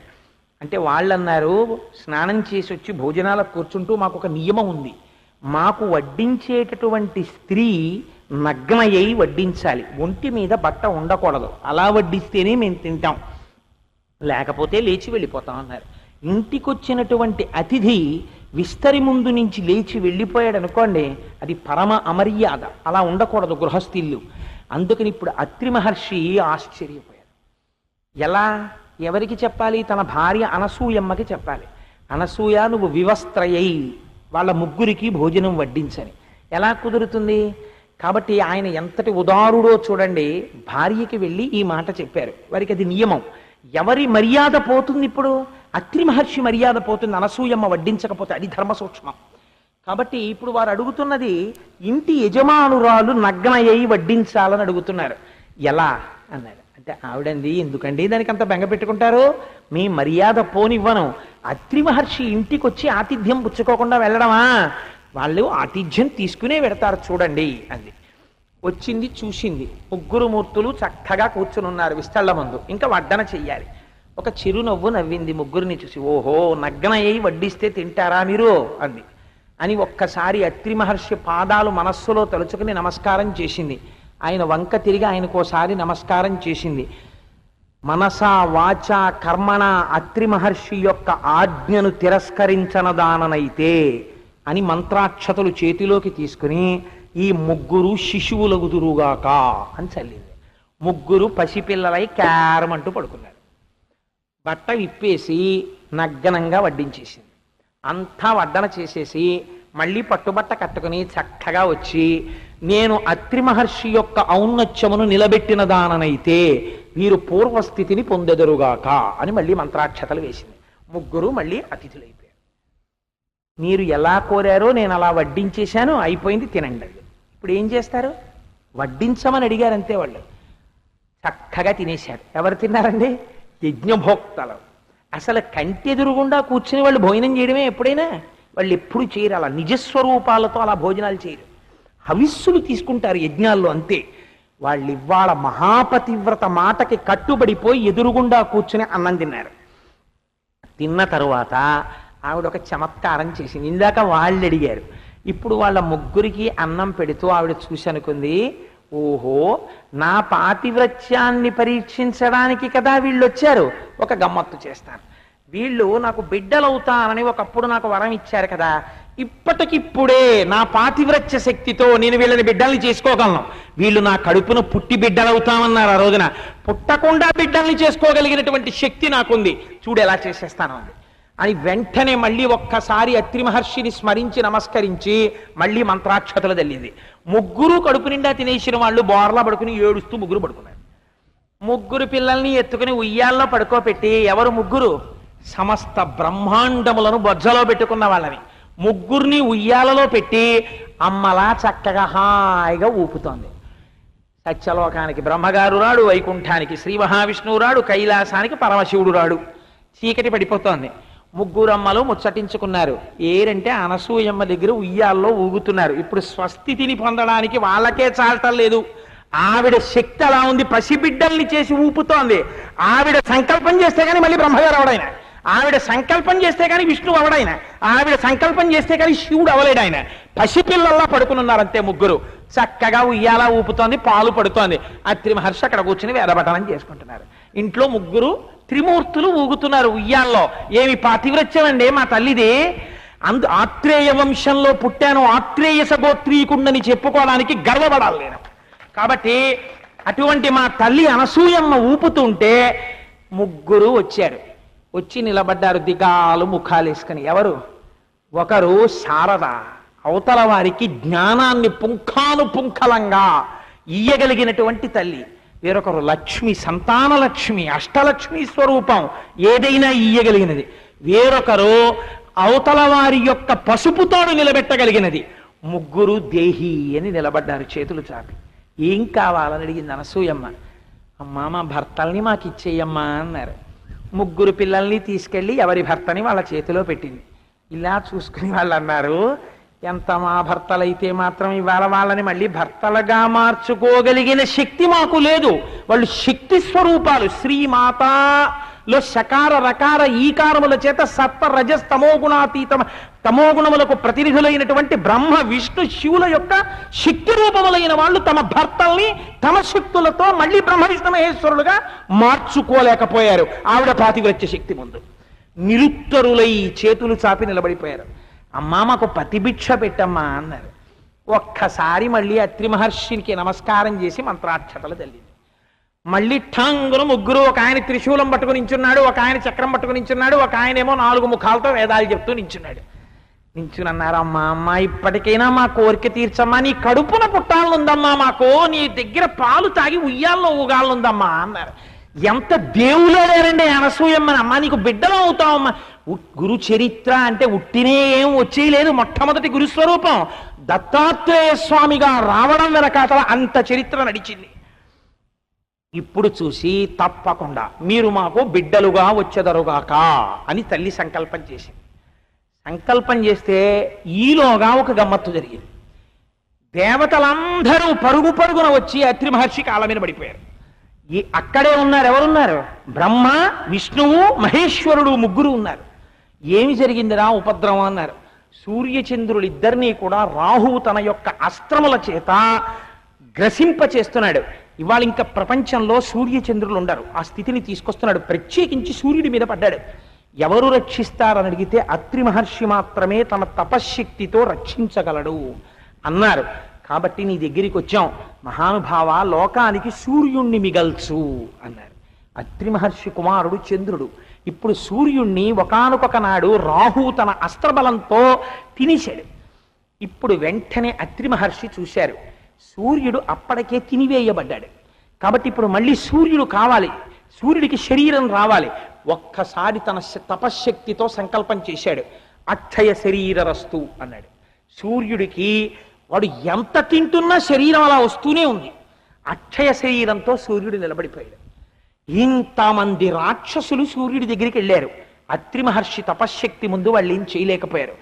అంటే వాళ్ళన్నారు, స్నానం చేసి వచ్చి భోజనాలకు కూర్చుంటూ మాకు ఒక నియమం ఉంది. మాకు వడ్డించేటటువంటి స్త్రీ నగ్నయ్యి వడ్డించాలి, ఒంటి మీద బట్ట ఉండకూడదు. అలా వడ్డిస్తేనే మేము తింటాం, లేకపోతే లేచి వెళ్ళిపోతాం అన్నారు. ఇంటికొచ్చినటువంటి అతిథి విస్తరి ముందు నుంచి లేచి వెళ్ళిపోయాడు అనుకోండి, అది పరమ అమర్యాద. అలా ఉండకూడదు గృహస్థిల్లు. అందుకని ఇప్పుడు అత్రి మహర్షి ఆశ్చర్యపోయారు. ఎలా, ఎవరికి చెప్పాలి? తన భార్య అనసూయమ్మకి చెప్పాలి. అనసూయ, నువ్వు వివస్త్రయై వాళ్ళ ముగ్గురికి భోజనం వడ్డించని. ఎలా కుదురుతుంది? కాబట్టి ఆయన ఎంతటి ఉదారుడో చూడండి. భార్యకి వెళ్ళి ఈ మాట చెప్పారు. వారికి అది నియమం. ఎవరి మర్యాద పోతుంది? ఇప్పుడు అత్రి మహర్షి మర్యాద పోతుంది అనసూయమ్మ వడ్డించకపోతే. అది ధర్మ సూక్ష్మం. కాబట్టి ఇప్పుడు వారు అడుగుతున్నది, ఇంటి యజమానురాలు నగ్నయ్యి వడ్డించాలని అడుగుతున్నారు. ఎలా అన్నారు. అంటే ఆవిడంది, ఎందుకండి దానికి అంత బెంగ పెట్టుకుంటారు? మీ మర్యాద పోనివ్వను. అత్రి మహర్షి ఇంటికి వచ్చి ఆతిథ్యం పుచ్చుకోకుండా వెళ్ళడమా? వాళ్ళు ఆతిథ్యం తీసుకునే పెడతారు చూడండి అంది. వచ్చింది, చూసింది. ముగ్గురు మూర్తులు చక్కగా కూర్చుని ఉన్నారు విస్తళ్ళ ముందు. ఇంకా వడ్డన చెయ్యాలి. ఒక చిరునవ్వు నవ్వింది ముగ్గురిని చూసి. ఓహో, నగ్నయ్యి వడ్డిస్తే తింటారా మీరు అంది. అని ఒక్కసారి అత్రి మహర్షి పాదాలు మనస్సులో తలుచుకుని నమస్కారం చేసింది. ఆయన వంక తిరిగి ఆయనకోసారి నమస్కారం చేసింది. మనసా వాచ కర్మణ అత్రి మహర్షి యొక్క ఆజ్ఞను తిరస్కరించనదాననైతే అని మంత్రాక్షతలు చేతిలోకి తీసుకుని, ఈ ముగ్గురు శిశువులగుదురుగాక అని చల్లింది. ముగ్గురు పసిపిల్లలై క్యారమంటూ పడుకున్నారు. బట్ట విప్పేసి నగ్నంగా వడ్డించేసింది. అంతా వడ్డన చేసేసి మళ్ళీ పట్టుబట్ట కట్టుకుని చక్కగా వచ్చి, నేను అత్రి మహర్షి యొక్క ఔన్నత్యమును నిలబెట్టిన దాననైతే వీరు పూర్వస్థితిని పొందెదరుగాక అని మళ్ళీ మంత్రాక్షతలు వేసింది. ముగ్గురు మళ్ళీ అతిథులైపోయారు. మీరు ఎలా కోరారో నేను అలా వడ్డించేశాను, అయిపోయింది, తినండి. ఇప్పుడు ఏం చేస్తారు? వడ్డించమని అడిగారు అంతే. వాళ్ళు చక్కగా తినేశారు. ఎవరు తిన్నారండి? యజ్ఞభోక్తలు. అసలు కంటెదురుగుండా కూర్చుని వాళ్ళు భోజనం చేయడమే ఎప్పుడైనా. వాళ్ళు ఎప్పుడు చేయరు అలా, నిజస్వరూపాలతో అలా భోజనాలు చేయరు. హవిస్సులు తీసుకుంటారు యజ్ఞాల్లో అంతే. వాళ్ళు ఇవాళ మహాపతివ్రత మాటకి కట్టుబడిపోయి ఎదురుగుండా కూర్చుని అన్నం తిన్నారు. తిన్న తరువాత ఆవిడ ఒక చమత్కారం చేసింది. ఇందాక వాళ్ళు అడిగారు, ఇప్పుడు వాళ్ళ ముగ్గురికి అన్నం పెడుతూ ఆవిడ చూసి అనుకుంది, ఓహో, నా పాతివ్రత్యాన్ని పరీక్షించడానికి కదా వీళ్ళు వచ్చారు, ఒక గమ్మత్తు చేస్తాను. వీళ్ళు నాకు బిడ్డలవుతానని ఒకప్పుడు నాకు వరం ఇచ్చారు కదా, ఇప్పటికిప్పుడే నా పాతివ్రత్య శక్తితో నేను వీళ్ళని బిడ్డల్ని చేసుకోగలను. వీళ్ళు నా కడుపును పుట్టి బిడ్డలవుతామన్నారు ఆ రోజున. పుట్టకుండా బిడ్డల్ని చేసుకోగలిగినటువంటి శక్తి నాకుంది, చూడు ఎలా చేసేస్తాను అంది. అని వెంటనే మళ్ళీ ఒక్కసారి అత్రి మహర్షిని స్మరించి నమస్కరించి మళ్ళీ మంత్రాక్షతలు తల్లింది. ముగ్గురు కడుపు నిండా తినేసిన వాళ్ళు బోర్లా పడుకుని ఏడుస్తూ ముగ్గురు పడుకున్నారు. ముగ్గురు పిల్లల్ని ఎత్తుకుని ఉయ్యాల్లో పడుకోపెట్టి, ఎవరు ముగ్గురు? సమస్త బ్రహ్మాండములను బొజ్జలో పెట్టుకున్న వాళ్ళని ముగ్గురిని ఉయ్యాలలో పెట్టి అమ్మలా చక్కగా హాయిగా ఊపుతోంది. సత్యలోకానికి బ్రహ్మగారు రాడు, వైకుంఠానికి శ్రీ మహావిష్ణువు రాడు, కైలాసానికి పరమశివుడు రాడు. చీకటి పడిపోతోంది. ముగ్గురు అమ్మలు ముచ్చటించుకున్నారు. ఏరంటే అనసూయమ్మ దగ్గర ఉయ్యాల్లో ఊగుతున్నారు. ఇప్పుడు స్వస్థితిని పొందడానికి వాళ్ళకే చాలటం లేదు. ఆవిడ శక్తి అలా ఉంది, పసిబిడ్డల్ని చేసి ఊపుతోంది. ఆవిడ సంకల్పం చేస్తే కానీ మళ్ళీ బ్రహ్మగారు అవడాయన, ఆవిడ సంకల్పం చేస్తే కానీ విష్ణువు అవడాయన, ఆవిడ సంకల్పం చేస్తే కానీ శివుడు అవలేడు. ఆయన పసిపిల్లల్లా పడుకున్నారంతే ముగ్గురు. చక్కగా ఉయ్యాలా ఊపుతోంది, పాలు పడుతోంది. అత్రి మహర్షి అక్కడ కూర్చుని వేదపఠనం చేసుకుంటున్నారు. ఇంట్లో ముగ్గురు త్రిమూర్తులు ఊగుతున్నారు ఉయ్యాల్లో. ఏమి పాతివ్రత్యం అండి మా తల్లిది! ఆత్రేయ వంశంలో పుట్టాను, ఆత్రేయస గోత్రీకుండని చెప్పుకోవడానికి గర్వపడాలి నేను. కాబట్టి అటువంటి మా తల్లి అనసూయమ్మ ఊపుతుంటే ముగ్గురు వచ్చారు. వచ్చి నిలబడ్డారు దిగాలు ముఖాలు వేసుకుని. ఎవరు? ఒకరు శారద, అవతల వారికి జ్ఞానాన్ని పుంఖానుపుంఖలంగా ఇయ్యగలిగినటువంటి తల్లి. వేరొకరు లక్ష్మి, సంతాన లక్ష్మి, అష్టలక్ష్మి స్వరూపం, ఏదైనా ఇయ్యగలిగినది. వేరొకరు అవతల వారి యొక్క పసుపుతోడు నిలబెట్టగలిగినది. ముగ్గురు దేహి అని నిలబడ్డారు చేతులు చాపి. ఏం కావాలని అడిగింది అనసూయమ్మ. అమ్మా మా భర్తల్ని మాకు ఇచ్చేయమ్మా అన్నారు. ముగ్గురు పిల్లల్ని తీసుకెళ్ళి ఎవరి భర్తని వాళ్ళ చేతిలో పెట్టింది. ఇలా చూసుకుని వాళ్ళు అన్నారు, ఎంత మా భర్తలైతే మాత్రం ఇవాళ వాళ్ళని మళ్ళీ భర్తలుగా మార్చుకోగలిగిన శక్తి మాకు లేదు. వాళ్ళు శక్తి స్వరూపాలు. శ్రీమాతలో శకార రకార ఈకారముల చేత సత్వ రజస్ తమోగుణములకు ప్రతినిధులైనటువంటి బ్రహ్మ విష్ణు శివుల యొక్క శక్తి రూపములైన వాళ్ళు తమ భర్తల్ని తమ శక్తులతో మళ్ళీ బ్రహ్మ విష్ణు మహేశ్వరులుగా మార్చుకోలేకపోయారు. ఆవిడ పాతివ్రత్య శక్తి ముందు నిరుత్తరులై చేతులు చాపి నిలబడిపోయారు. అమ్మా మాకు పతిభిక్ష పెట్టమ్మా అన్నారు. ఒక్కసారి మళ్ళీ అత్రి మహర్షికి నమస్కారం చేసి మంత్రాక్షతలు తల్లింది. మళ్ళీ ఠంగును ముగ్గురు, ఒక ఆయన త్రిశూలం పట్టుకుని నించున్నాడు, ఒక ఆయన చక్రం పట్టుకుని నించున్నాడు, ఒక ఆయన ఏమో 4 ముఖాలతో వేదాలు చెప్తూ నించున్నాడు. నించునన్నారు, అమ్మా అమ్మా ఇప్పటికైనా మా కోరిక తీర్చమ్మా, నీ కడుపున పుట్టాలనుందమ్మా, మాకు నీ దగ్గర పాలు తాగి ఉయ్యాల్లో ఊగాలనుందమ్మా అన్నారు. ఎంత దేవులో లేరండి అనసూయమ్మని. అమ్మా నీకు బిడ్డలో అవుతావమ్మా. గురు చరిత్ర అంటే ఉట్టినే ఏం వచ్చేయలేదు. మొట్టమొదటి గురుస్వరూపం దత్తాత్రేయ స్వామిగా రావడం వెనకాతల అంత చరిత్ర నడిచింది. ఇప్పుడు చూసి తప్పకుండా మీరు మాకు బిడ్డలుగా వచ్చెదరుగాక అని తల్లి సంకల్పం చేసింది. సంకల్పం చేస్తే ఈలోగా ఒక గమ్మత్తు జరిగింది. దేవతలందరూ పరుగు పరుగున వచ్చి అత్రి మహర్షి కాళ్ళ మీద పడిపోయారు. అక్కడే ఉన్నారు. ఎవరున్నారు? బ్రహ్మ, విష్ణువు, మహేశ్వరుడు ముగ్గురు ఉన్నారు. ఏమి జరిగిందిరా ఉపద్రవం అన్నారు. సూర్యచంద్రులిద్దరినీ కూడా రాహువు తన యొక్క అస్త్రముల చేత గ్రసింప చేస్తున్నాడు. ఇవాళ ఇంకా ప్రపంచంలో సూర్యచంద్రులు ఉండరు. ఆ స్థితిని తీసుకొస్తున్నాడు. ప్రత్యేకించి సూర్యుడి మీద పడ్డాడు. ఎవరు రక్షిస్తారని అడిగితే అత్రి మహర్షి మాత్రమే తన తపశ్శక్తితో రక్షించగలడు అన్నారు. కాబట్టి నీ దగ్గరికి వచ్చాం మహానుభావ, లోకానికి సూర్యుణ్ణి మిగల్చు అన్నారు. అత్రి మహర్షి కుమారుడు చంద్రుడు. ఇప్పుడు సూర్యుణ్ణి ఒకానొక నాడు రాహువు తన అస్త్రబలంతో తినేశాడు. ఇప్పుడు వెంటనే అత్రి మహర్షి చూశారు, సూర్యుడు అప్పటికే తినివేయబడ్డాడు. కాబట్టి ఇప్పుడు మళ్ళీ సూర్యుడు కావాలి, సూర్యుడికి శరీరం రావాలి. ఒక్కసారి తన తపశ్శక్తితో సంకల్పం చేశాడు. అక్షయ శరీరరస్తు అన్నాడు. సూర్యుడికి వాడు ఎంత తింటున్నా శరీరం అలా వస్తూనే ఉంది. అక్షయ శరీరంతో సూర్యుడు నిలబడిపోయాడు. ఇంతమంది రాక్షసులు సూర్యుడి దగ్గరికి వెళ్ళారు. అత్రి మహర్షి తపశ్శక్తి ముందు వాళ్ళు ఏం చేయలేకపోయారు.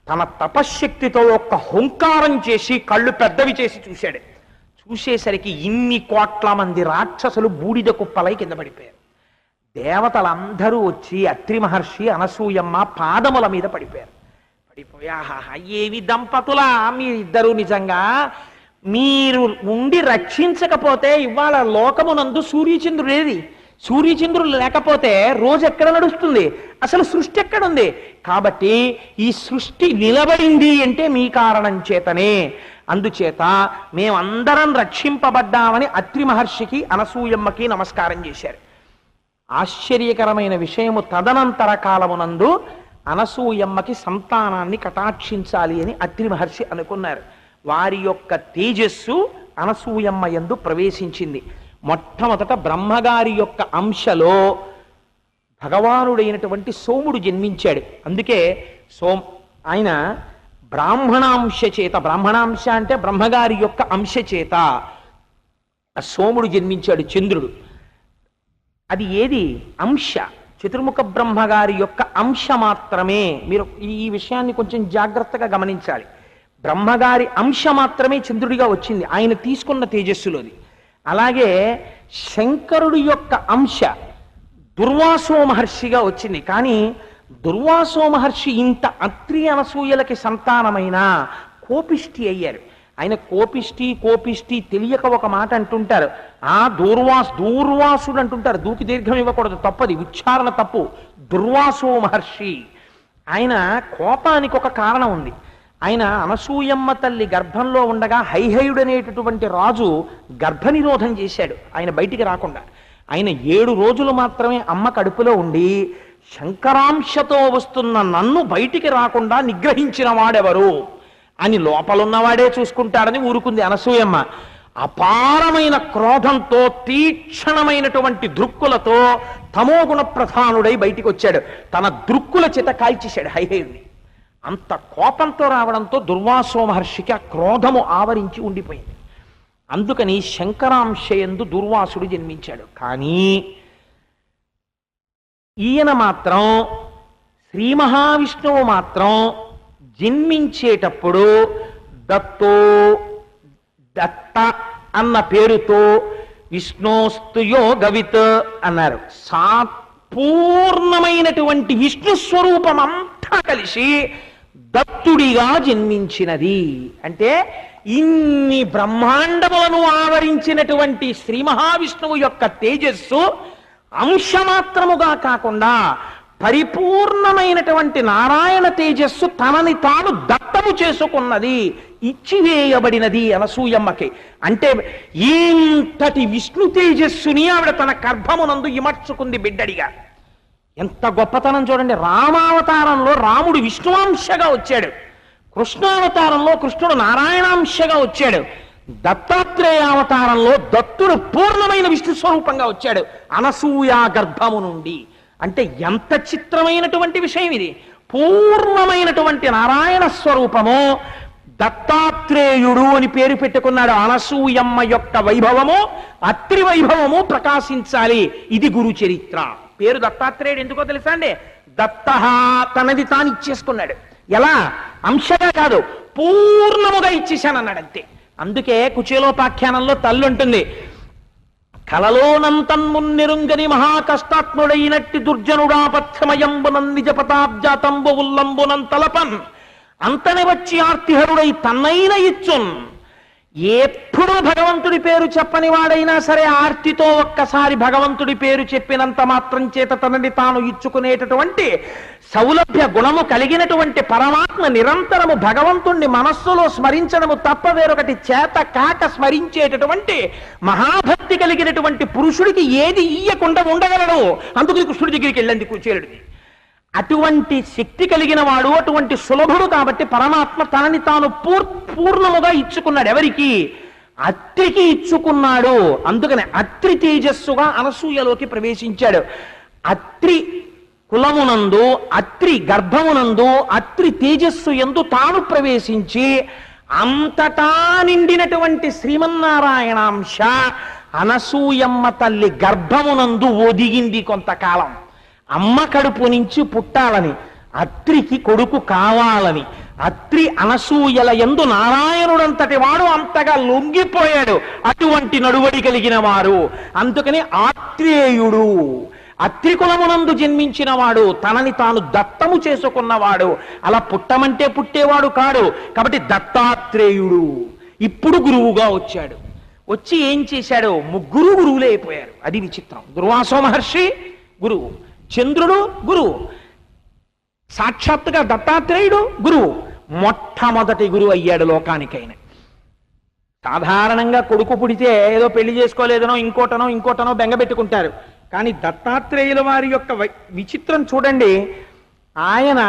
తన తపశ్శక్తితో ఒక్క హుంకారం చేసి కళ్ళు పెద్దవి చేసి చూశాడు. చూసేసరికి ఇన్ని కోట్ల మంది రాక్షసులు బూడిద కుప్పలై కింద పడిపోయారు. దేవతలందరూ వచ్చి అత్రి మహర్షి అనసూయమ్మ పాదముల మీద పడిపోయారు. పడిపోయా, ఏవి దంపతులా మీరిద్దరూ, నిజంగా మీరు ఉండి రక్షించకపోతే ఇవాళ లోకమునందు సూర్యచంద్రుడు ఏది? సూర్యచంద్రులు లేకపోతే రోజు ఎక్కడ నడుస్తుంది? అసలు సృష్టి ఎక్కడుంది? కాబట్టి ఈ సృష్టి నిలబడింది అంటే మీ కారణం చేతనే. అందుచేత మేమందరం రక్షింపబడ్డామని అత్రి మహర్షికి అనసూయమ్మకి నమస్కారం చేశారు. ఆశ్చర్యకరమైన విషయము, తదనంతర కాలమునందు అనసూయమ్మకి సంతానాన్ని కటాక్షించాలి అని అత్రి మహర్షి అనుకున్నారు. వారి యొక్క తేజస్సు అనసూయమ్మ యందు ప్రవేశించింది. మొట్టమొదట బ్రహ్మగారి యొక్క అంశలో భగవానుడైనటువంటి సోముడు జన్మించాడు. అందుకే ఆయన బ్రాహ్మణాంశ చేత, బ్రాహ్మణాంశ అంటే బ్రహ్మగారి యొక్క అంశ చేత సోముడు జన్మించాడు, చంద్రుడు. అది ఏది? అంశ. చతుర్ముఖ బ్రహ్మగారి యొక్క అంశ మాత్రమే. మీరు ఈ విషయాన్ని కొంచెం జాగ్రత్తగా గమనించాలి. బ్రహ్మగారి అంశ మాత్రమే చంద్రుడిగా వచ్చింది, ఆయన తీసుకున్న తేజస్సులోది. అలాగే శంకరుడి యొక్క అంశ దుర్వాసో మహర్షిగా వచ్చింది. కానీ దుర్వాసో మహర్షి ఇంత అత్రి అనసూయలకి సంతానమైన కోపిష్టి అయ్యారు. ఆయన కోపిష్టి తెలియక ఒక మాట అంటుంటారు, దూర్వాసుడు అంటుంటారు. దూకి దీర్ఘం ఇవ్వకూడదు, తప్పది, ఉచ్చారణ తప్పు. దుర్వాసో మహర్షి. ఆయన కోపానికి ఒక కారణం ఉంది. ఆయన అనసూయమ్మ తల్లి గర్భంలో ఉండగా హైహయుడనేటటువంటి రాజు గర్భనిరోధం చేశాడు ఆయన బయటికి రాకుండా. ఆయన 7 రోజులు మాత్రమే అమ్మ కడుపులో ఉండి శంకరాంశతో వస్తున్న నన్ను బయటికి రాకుండా నిగ్రహించిన వాడెవరు అని లోపలున్నవాడే చూసుకుంటాడని ఊరుకుంది అనసూయమ్మ. అపారమైన క్రోధంతో తీక్షణమైనటువంటి దృక్కులతో తమోగుణ ప్రధానుడై బయటికి వచ్చాడు. తన దృక్కుల చేత కాల్చేశాడు హైహేయుడిని. అంత కోపంతో రావడంతో దుర్వాసో మహర్షికి ఆ క్రోధము ఆవరించి ఉండిపోయింది. అందుకని శంకరాంశయందు దుర్వాసుడు జన్మించాడు. కానీ ఈయన మాత్రం శ్రీ మహావిష్ణువు మాత్రం జన్మించేటప్పుడు దత్త అన్న పేరుతో విష్ణోస్తు యోగవిత్ అన్నారు. పూర్ణమైనటువంటి విష్ణు స్వరూపం అంతా కలిసి దత్తుడిగా జన్మించినది. అంటే ఇన్ని బ్రహ్మాండములను ఆవరించినటువంటి శ్రీ మహావిష్ణువు యొక్క తేజస్సు అంశమాత్రముగా కాకుండా పరిపూర్ణమైనటువంటి నారాయణ తేజస్సు తనని తాను దత్తము చేసుకున్నది, ఇచ్చివేయబడినది అనసూయమ్మకి. అంటే ఇంతటి విష్ణు తేజస్సుని ఆవిడ తన గర్భమునందు ఇమర్చుకుంది బిడ్డడిగా. ఎంత గొప్పతనం చూడండి. రామావతారంలో రాముడు విష్ణువాంశగా వచ్చాడు, కృష్ణావతారంలో కృష్ణుడు నారాయణాంశగా వచ్చాడు, దత్తాత్రేయ అవతారంలో దత్తుడు పూర్ణమైన విష్ణు స్వరూపంగా వచ్చాడు అనసూయా గర్భము నుండి. అంటే ఎంత చిత్రమైనటువంటి విషయం ఇది. పూర్ణమైనటువంటి నారాయణ స్వరూపము దత్తాత్రేయుడు అని పేరు పెట్టుకున్నాడు. అనసూయమ్మ యొక్క వైభవము అత్రి వైభవము ప్రకాశించాలి. ఇది గురు చరిత్ర. పేరు దత్తాత్రేయుడు ఎందుకో తెలుసా అండి? దత్త తనది తాను ఇచ్చేసుకున్నాడు. ఎలా? అంశగా కాదు, పూర్ణముగా ఇచ్చేశానన్నాడు అంతే. అందుకే కుచేలోపాఖ్యానంలో తల్లుంటుంది, కలలోనంతన్మున్నిరుంగని మహాకష్టాత్ముడైనట్టి దుర్జనుడాపథ్యమయంబునం నిజపతాబ్జాతంబు ఉల్లంబునం తలపన్ అంతని వచ్చి ఆర్తిహరుడై తన్నైన ఇచ్చున్. ఎప్పుడు భగవంతుడి పేరు చెప్పని వాడైనా సరే ఆర్తితో ఒక్కసారి భగవంతుడి పేరు చెప్పినంత మాత్రం చేత తనని తాను ఇచ్చుకునేటటువంటి సౌలభ్య గుణము కలిగినటువంటి పరమాత్మ నిరంతరము భగవంతుణ్ణి మనస్సులో స్మరించడము తప్ప వేరొకటి చేత కాక స్మరించేటటువంటి మహాభక్తి కలిగినటువంటి పురుషుడికి ఏది ఇయ్యకుండా ఉండగలడు. అందుకని కృష్ణుడి దగ్గరికి వెళ్ళండి కుచేలుడిని. అటువంటి శక్తి కలిగిన వాడు, అటువంటి సులభుడు కాబట్టి పరమాత్మ తనని తాను పూర్ణముగా ఇచ్చుకున్నాడు. ఎవరికి? అత్రికి ఇచ్చుకున్నాడు. అందుకని అత్రి తేజస్సుగా అనసూయలోకి ప్రవేశించాడు. అత్రి కులమునందు, అత్రి గర్భమునందు, అత్రి తేజస్సు యందు తాను ప్రవేశించి అంతటా నిండినటువంటి శ్రీమన్నారాయణాంశ అనసూయమ్మ తల్లి గర్భమునందు ఒదిగింది కొంతకాలం. అమ్మ కడుపు నుంచి పుట్టాలని, అత్రికి కొడుకు కావాలని, అత్రి అనసూయల యందు నారాయణుడంతటి వాడు అంతగా లొంగిపోయాడు. అటువంటి నడువడి కలిగిన వారు. అందుకని ఆత్రేయుడు, అత్రికులమునందు జన్మించిన వాడు, తనని తాను దత్తము చేసుకున్నవాడు. అలా పుట్టమంటే పుట్టేవాడు కాడు. కాబట్టి దత్తాత్రేయుడు ఇప్పుడు గురువుగా వచ్చాడు. వచ్చి ఏం చేశాడు? ముగ్గురు గురువులే అయిపోయారు. అది విచిత్రం. దుర్వాసో మహర్షి గురువు, చంద్రుడు గురువు, సాక్షాత్తుగా దత్తాత్రేయుడు గురువు. మొట్టమొదటి గురువు అయ్యాడు లోకానికైన. సాధారణంగా కొడుకు పుడితే ఏదో పెళ్లి చేసుకోలేదనో ఇంకోటనో బెంగబెట్టుకుంటారు. కానీ దత్తాత్రేయుల వారి యొక్క విచిత్రం చూడండి. ఆయన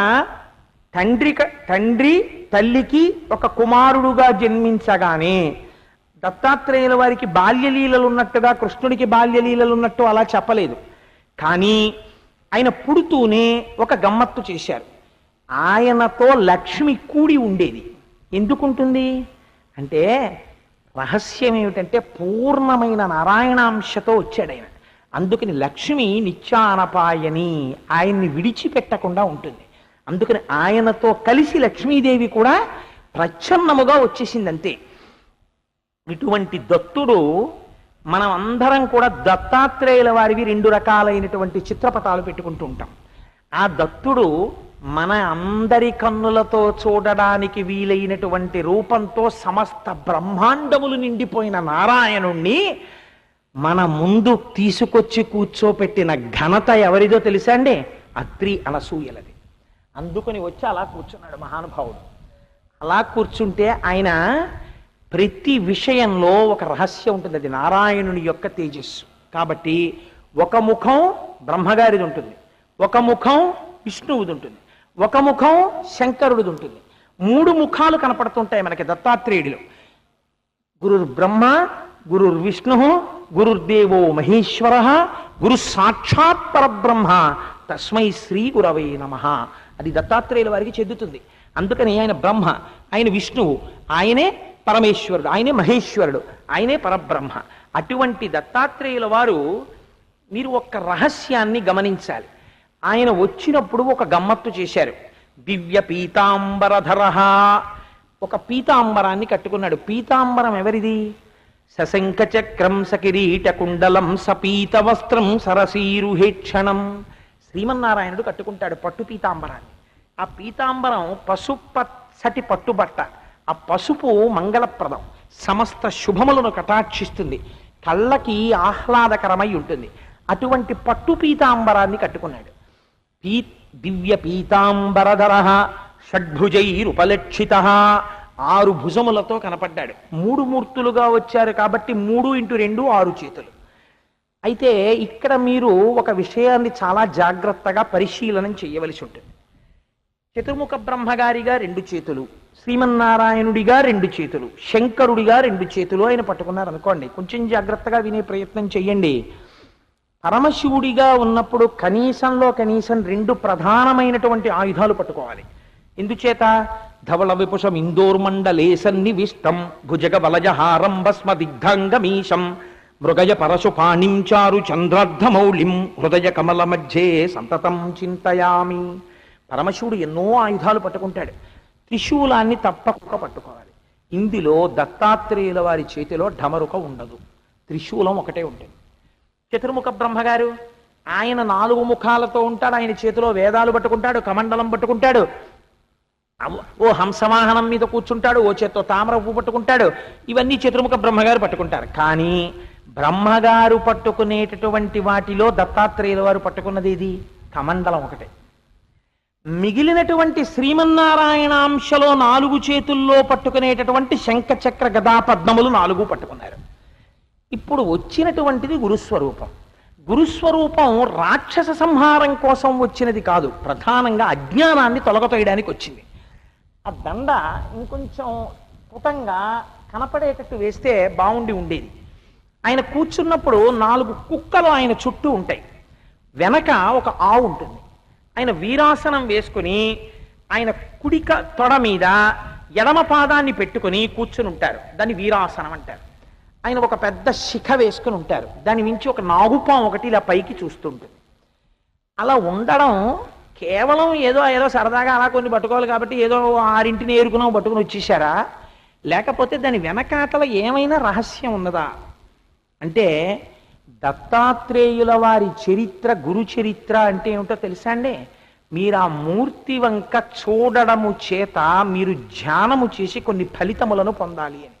తండ్రి తల్లికి ఒక కుమారుడుగా జన్మించగానే దత్తాత్రేయుల వారికి బాల్యలీలలు ఉన్నట్టుగా కృష్ణుడికి బాల్యలీలలు ఉన్నట్టు అలా చెప్పలేదు. కానీ ఆయన పుడుతూనే ఒక గమ్మత్తు చేశారు. ఆయనతో లక్ష్మి కూడి ఉండేది. ఎందుకుంటుంది అంటే రహస్యం ఏమిటంటే పూర్ణమైన నారాయణాంశతో వచ్చాడు ఆయన. అందుకని లక్ష్మి నిత్యానపాయని, ఆయన్ని విడిచిపెట్టకుండా ఉంటుంది. అందుకని ఆయనతో కలిసి లక్ష్మీదేవి కూడా ప్రచ్ఛన్నముగా వచ్చేసింది అంతే. ఇటువంటి దత్తుడు మనం అందరం కూడా దత్తాత్రేయుల వారివి 2 రకాలైనటువంటి చిత్రపటాలు పెట్టుకుంటూ ఉంటాం. ఆ దత్తుడు మన అందరి కన్నులతో చూడడానికి వీలైనటువంటి రూపంతో సమస్త బ్రహ్మాండములు నిండిపోయిన నారాయణుణ్ణి మన ముందు తీసుకొచ్చి కూర్చోపెట్టిన ఘనత ఎవరిదో తెలుసా అండి? అత్రి అనసూయలది. అందుకని వచ్చి అలా కూర్చున్నాడు మహానుభావుడు. అలా కూర్చుంటే ఆయన ప్రతి విషయంలో ఒక రహస్యం ఉంటుంది. అది నారాయణుని యొక్క తేజస్సు. కాబట్టి ఒక ముఖం బ్రహ్మగారిది ఉంటుంది, ఒక ముఖం విష్ణువుది ఉంటుంది, ఒక ముఖం శంకరుడిది ఉంటుంది, మూడు ముఖాలు కనపడుతుంటాయి మనకి దత్తాత్రేయుడిలో. గురుర్బ్రహ్మ, గురుర్విష్ణు, గురుర్దేవో మహేశ్వర, గురు సాక్షాత్ పరబ్రహ్మ, తస్మై శ్రీ గురవే నమః. అది దత్తాత్రేయుల వారికి చెందుతుంది. అందుకని ఆయన బ్రహ్మ, ఆయన విష్ణువు, ఆయనే పరమేశ్వరుడు, ఆయనే మహేశ్వరుడు, ఆయనే పరబ్రహ్మ. అటువంటి దత్తాత్రేయుల వారు మీరు ఒక్క రహస్యాన్ని గమనించాలి. ఆయన వచ్చినప్పుడు ఒక గమ్మత్తు చేశారు. దివ్య పీతాంబరధర, ఒక పీతాంబరాన్ని కట్టుకున్నాడు. పీతాంబరం ఎవరిది? సశంఖ చక్రం సకిరీట కుండలం సపీత వస్త్రం సరసీరుహేక్షణం. శ్రీమన్నారాయణుడు కట్టుకుంటాడు పట్టు పీతాంబరాన్ని. ఆ పీతాంబరం పసుపచ్చటి పట్టుబట్ట. ఆ పసుపు మంగళప్రదం, సమస్త శుభములను కటాక్షిస్తుంది, కళ్ళకి ఆహ్లాదకరమై ఉంటుంది. అటువంటి పట్టు పీతాంబరాన్ని కట్టుకున్నాడు. దివ్య పీతాంబరధర షడ్భుజైరుపలక్షిత, 6 భుజములతో కనపడ్డాడు. 3 మూర్తులుగా వచ్చారు కాబట్టి 3x2 6 చేతులు. అయితే ఇక్కడ మీరు ఒక విషయాన్ని చాలా జాగ్రత్తగా పరిశీలనం చేయవలసి ఉంటుంది. చతుర్ముఖ బ్రహ్మగారిగా 2 చేతులు, శ్రీమన్నారాయణుడిగా 2 చేతులు, శంకరుడిగా 2 చేతులు ఆయన పట్టుకున్నారు అనుకోండి. కొంచెం జాగ్రత్తగా వినే ప్రయత్నం చెయ్యండి. పరమశివుడిగా ఉన్నప్పుడు కనీసంలో కనీసం 2 ప్రధానమైనటువంటి ఆయుధాలు పట్టుకోవాలి. ఎందుచేత? ధవళ విపుషం ఇందోర్మండలే సన్నివిష్టం భుజగ బలజహారం భస్మ దిగ్ధాంగమీశం మృగయ పరశుపాణిం చారు చంద్రార్ధమౌళిం హృదయ కమల మధ్యే సంతతం చింతయామి. పరమశివుడు ఎన్నో ఆయుధాలు పట్టుకుంటాడు. త్రిశూలాన్ని తప్పక పట్టుకోవాలి. ఇందులో దత్తాత్రేయుల వారి చేతిలో ఢమరుక ఉండదు, త్రిశూలం ఒకటే ఉంటుంది. చతుర్ముఖ బ్రహ్మగారు ఆయన 4 ముఖాలతో ఉంటాడు. ఆయన చేతిలో వేదాలు పట్టుకుంటాడు, కమండలం పట్టుకుంటాడు, ఓ హంసవాహనం మీద కూర్చుంటాడు, ఓ చేత్తో తామర పువ్వు పట్టుకుంటాడు. ఇవన్నీ చతుర్ముఖ బ్రహ్మగారు పట్టుకుంటారు. కానీ బ్రహ్మగారు పట్టుకునేటటువంటి వాటిలో దత్తాత్రేయుల వారు పట్టుకున్నది ఇది కమండలం ఒకటే. మిగిలినటువంటి శ్రీమన్నారాయణాంశలో 4 చేతుల్లో పట్టుకునేటటువంటి శంఖ చక్ర గదా పద్మములు 4 పట్టుకున్నారు. ఇప్పుడు వచ్చినటువంటిది గురుస్వరూపం. గురుస్వరూపం రాక్షస సంహారం కోసం వచ్చినది కాదు, ప్రధానంగా అజ్ఞానాన్ని తొలగతోయడానికి వచ్చింది. ఆ దండ ఇంకొంచెం పుటంగా కనపడేటట్టు వేస్తే బాగుండి ఉండేది. ఆయన కూర్చున్నప్పుడు 4 కుక్కలు ఆయన చుట్టూ ఉంటాయి, వెనక ఒక ఆవు ఉంటుంది. ఆయన వీరాసనం వేసుకుని ఆయన కుడిక తొడ మీద ఎడమ పాదాన్ని పెట్టుకుని కూర్చుని ఉంటారు. దాన్ని వీరాసనం అంటారు. ఆయన ఒక పెద్ద శిఖ వేసుకుని ఉంటారు. దాని మించి ఒక నాగుపాం ఒకటి ఇలా పైకి చూస్తుంటుంది. అలా ఉండడం కేవలం ఏదో సరదాగా అలా కొన్ని పట్టుకోవాలి కాబట్టి ఏదో 6 ఏరుకున్నాం పట్టుకుని వచ్చేసారా? లేకపోతే దాని వెనకాతల ఏమైనా రహస్యం ఉన్నదా అంటే, దత్తాత్రేయుల వారి చరిత్ర, గురు చరిత్ర అంటే ఏమిటో తెలుసా అండి? మీరు ఆ మూర్తి వంక చూడడము చేత మీరు ధ్యానము చేసి కొన్ని ఫలితములను పొందాలి అని.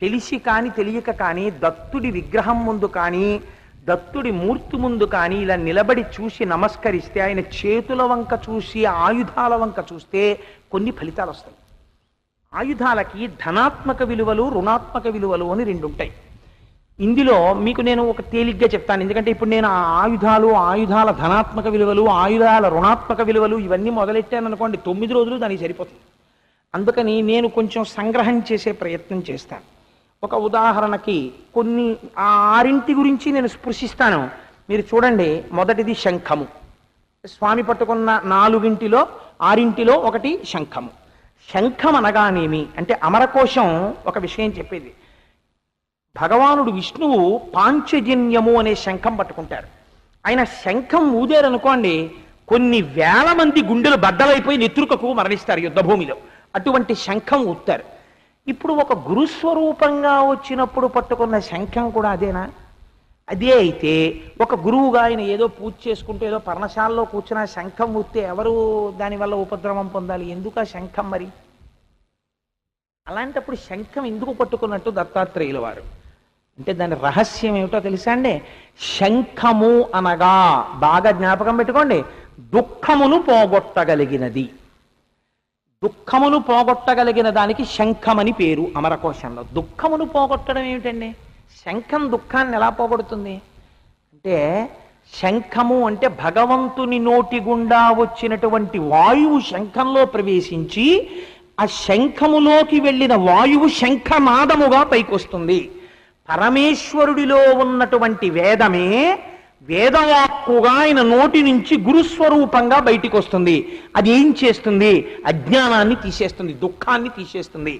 తెలిసి కానీ తెలియక కానీ దత్తుడి విగ్రహం ముందు కానీ దత్తుడి మూర్తి ముందు కానీ ఇలా నిలబడి చూసి నమస్కరిస్తే, ఆయన చేతుల వంక చూసి ఆయుధాల వంక చూస్తే కొన్ని ఫలితాలు వస్తాయి. ఆయుధాలకి ధనాత్మక విలువలు, రుణాత్మక విలువలు అని 2 ఉంటాయి. ఇందులో మీకు నేను ఒక తేలిగ్గా చెప్తాను. ఎందుకంటే ఇప్పుడు నేను ఆ ఆయుధాల ధనాత్మక విలువలు, ఆయుధాల రుణాత్మక విలువలు ఇవన్నీ మొదలెట్టాను అనుకోండి, 9 రోజులు దానికి సరిపోతుంది. అందుకని నేను కొంచెం సంగ్రహం చేసే ప్రయత్నం చేస్తాను. ఒక ఉదాహరణకి కొన్ని ఆ 6 గురించి నేను స్పృశిస్తాను. మీరు చూడండి. మొదటిది శంఖము. స్వామి పట్టుకున్న 4 6 ఒకటి శంఖము. శంఖం అనగానేమి అంటే అమరకోశం ఒక విషయం చెప్పేది. భగవానుడు విష్ణువు పాంచజన్యము అనే శంఖం పట్టుకుంటారు. ఆయన శంఖం ఊదారనుకోండి, కొన్ని వేల మంది గుండెలు బద్దలైపోయి నెత్రుకకు మరణిస్తారు యుద్ధభూమిలో. అటువంటి శంఖం ఊతారు. ఇప్పుడు ఒక గురుస్వరూపంగా వచ్చినప్పుడు పట్టుకున్న శంఖం కూడా అదేనా? అదే అయితే ఒక గురువుగా ఆయన ఏదో పూజ చేసుకుంటూ ఏదో పర్ణశాలలో కూర్చున్న శంఖం ఊస్తే ఎవరు దానివల్ల ఉపద్రవం పొందాలి? ఎందుకు ఆ శంఖం మరి? అలాంటప్పుడు శంఖం ఎందుకు పట్టుకున్నట్టు దత్తాత్రేయుల వారు అంటే దాని రహస్యం ఏమిటో తెలుసా అండి? శంఖము అనగా బాగా జ్ఞాపకం పెట్టుకోండి, దుఃఖమును పోగొట్టగలిగినది. దుఃఖమును పోగొట్టగలిగిన దానికి శంఖమని పేరు అమరకోశంలో. దుఃఖమును పోగొట్టడం ఏమిటండి? శంఖం దుఃఖాన్ని ఎలా పోగొడుతుంది అంటే, శంఖము అంటే భగవంతుని నోటి గుండా వచ్చినటువంటి వాయువు శంఖంలో ప్రవేశించి ఆ శంఖములోకి వెళ్ళిన వాయువు శంఖనాదముగా పైకొస్తుంది. పరమేశ్వరుడిలో ఉన్నటువంటి వేదమే వేదవాక్కుగా ఆయన నోటి నుంచి గురుస్వరూపంగా బయటికి వస్తుంది. అది ఏం చేస్తుంది? అజ్ఞానాన్ని తీసేస్తుంది, దుఃఖాన్ని తీసేస్తుంది.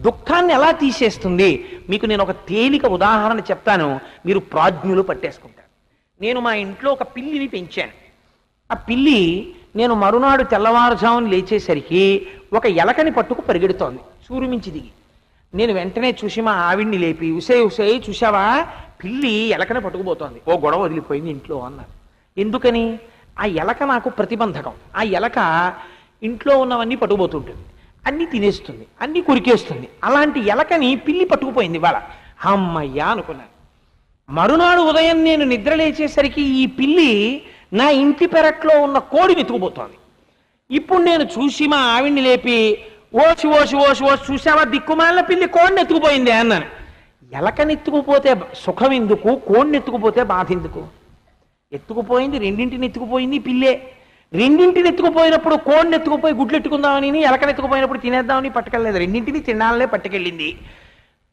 దుఃఖాన్ని ఎలా తీసేస్తుంది? మీకు నేను ఒక తేలిక ఉదాహరణ చెప్తాను, మీరు ప్రాజ్ఞులు పట్టేసుకుంటారు. నేను మా ఇంట్లో ఒక పిల్లిని పెంచాను. ఆ పిల్లి నేను మరునాడు తెల్లవారుజామున లేచేసరికి ఒక ఎలకని పట్టుకు పరిగెడుతోంది సూర్యుమించి దిగి. నేను వెంటనే చూసి మా ఆవిడ్ని లేపి, ఉసే ఉసే చూసావా, పిల్లి ఎలకని పట్టుకుపోతోంది. ఓ గొడవ వదిలిపోయింది ఇంట్లో అన్నారు. ఎందుకని? ఆ ఎలక నాకు ప్రతిబంధకం. ఆ ఎలక ఇంట్లో ఉన్నవన్నీ పట్టుకుపోతుంటుంది, అన్నీ తినేస్తుంది, అన్నీ కొరికేస్తుంది. అలాంటి ఎలకని పిల్లి పట్టుకుపోయింది ఇవాళ. అమ్మయ్యా అనుకున్నాను. మరునాడు ఉదయం నేను నిద్ర లేచేసరికి ఈ పిల్లి నా ఇంటి పెరట్లో ఉన్న కోడిని ఎత్తుకుపోతోంది. ఇప్పుడు నేను చూసి మా ఆవిడ్ని లేపి, ఓసి ఓసి ఓసి ఓసి చూసావా, దిక్కుమాలిన పిల్లి కోడిని ఎత్తుకుపోయింది అన్నాను. ఎలకనెత్తుకుపోతే సుఖం ఎందుకు, కోడిని ఎత్తుకుపోతే బాధ ఎందుకు? ఎత్తుకుపోయింది, రెండింటిని ఎత్తుకుపోయింది పిల్లే. రెండింటిని ఎత్తుకుపోయినప్పుడు కోడిని ఎత్తుకుపోయి గుడ్లు ఎత్తుకుందామని, ఎలకనెత్తుకుపోయినప్పుడు తినేద్దామని పట్టుకెళ్ళలేదు. రెండింటిని తినాలనే పట్టుకెళ్ళింది.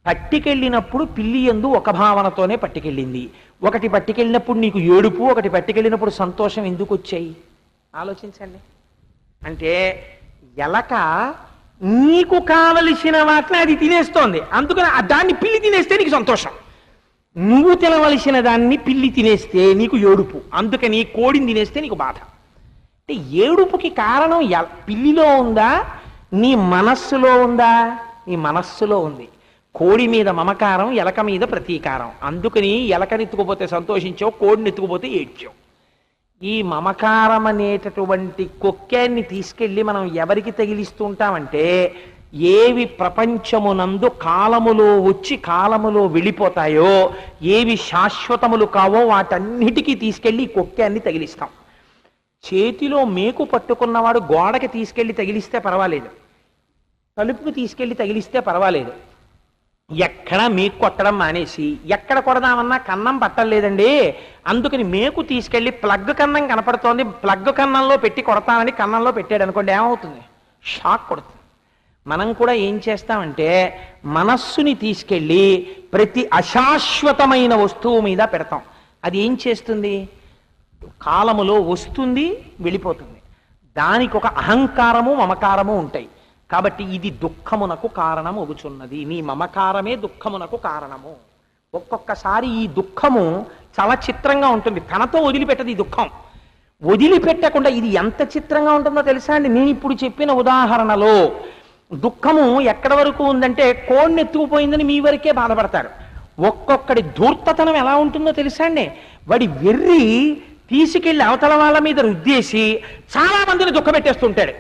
పట్టుకెళ్ళినప్పుడు పిల్లి యందు ఒక భావనతోనే పట్టుకెళ్ళింది. ఒకటి పట్టుకెళ్ళినప్పుడు నీకు ఏడుపు, ఒకటి పట్టుకెళ్ళినప్పుడు సంతోషం ఎందుకు వచ్చాయి ఆలోచించండి. అంటే ఎలక నీకు కావలసిన వాటిని అది తినేస్తోంది, అందుకని దాన్ని పిల్లి తినేస్తే నీకు సంతోషం. నువ్వు తినవలసిన దాన్ని పిల్లి తినేస్తే నీకు ఏడుపు, అందుకని కోడిని తినేస్తే నీకు బాధ. అంటే ఏడుపుకి కారణం పిల్లిలో ఉందా, నీ మనస్సులో ఉందా? నీ మనస్సులో ఉంది. కోడి మీద మమకారం, ఎలక మీద ప్రతీకారం. అందుకని ఎలకనెత్తుకుపోతే సంతోషించావు, కోడిని ఎత్తుకుపోతే ఏడ్చావు. ఈ మమకారం అనేటటువంటి కొక్కాన్ని తీసుకెళ్ళి మనం ఎవరికి తగిలిస్తూ ఉంటామంటే, ఏవి ప్రపంచమునందు కాలములో వచ్చి కాలములో వెళ్ళిపోతాయో, ఏవి శాశ్వతములు కావో వాటన్నిటికీ తీసుకెళ్ళి కొక్కాన్ని తగిలిస్తాం. చేతిలో మేకు పట్టుకున్నవాడు గోడకి తీసుకెళ్ళి తగిలిస్తే పర్వాలేదు, తలుపుకు తీసుకెళ్ళి తగిలిస్తే పర్వాలేదు. ఎక్కడ మేకు కొట్టడం మానేసి ఎక్కడ కొడదామన్నా కన్నం పట్టలేదండి, అందుకని మేకు తీసుకెళ్ళి ప్లగ్ కన్నం కనపడుతోంది, ప్లగ్ కన్నంలో పెట్టి కొడతానని కన్నంలో పెట్టాడు అనుకోండి, ఏమవుతుంది? షాక్ కొడుతుంది. మనం కూడా ఏం చేస్తామంటే మనస్సుని తీసుకెళ్ళి ప్రతి అశాశ్వతమైన వస్తువు మీద పెడతాం. అది ఏం చేస్తుంది? కాలములో వస్తుంది, వెళ్ళిపోతుంది. దానికి ఒక అహంకారము మమకారము ఉంటాయి. కాబట్టి ఇది దుఃఖమునకు కారణం అవుతున్నది. నీ మమకారమే దుఃఖమునకు కారణము. ఒక్కొక్కసారి ఈ దుఃఖము చాలా చిత్రంగా ఉంటుంది, తనతో వదిలిపెట్టదు. ఈ దుఃఖం వదిలిపెట్టకుండా ఇది ఎంత చిత్రంగా ఉంటుందో తెలుసా అండి? నేను ఇప్పుడు చెప్పిన ఉదాహరణలో దుఃఖము ఎక్కడి వరకు ఉందంటే, కోడిని ఎత్తుకుపోయిందని మీ వరకే బాధపడతారు. ఒక్కొక్కడి ధూర్తతనం ఎలా ఉంటుందో తెలుసా అండి? వాడి వెర్రి తీసుకెళ్లి అవతల వాళ్ళ మీద రుద్దేసి చాలా మందిని దుఃఖపెట్టేస్తుంటాడు.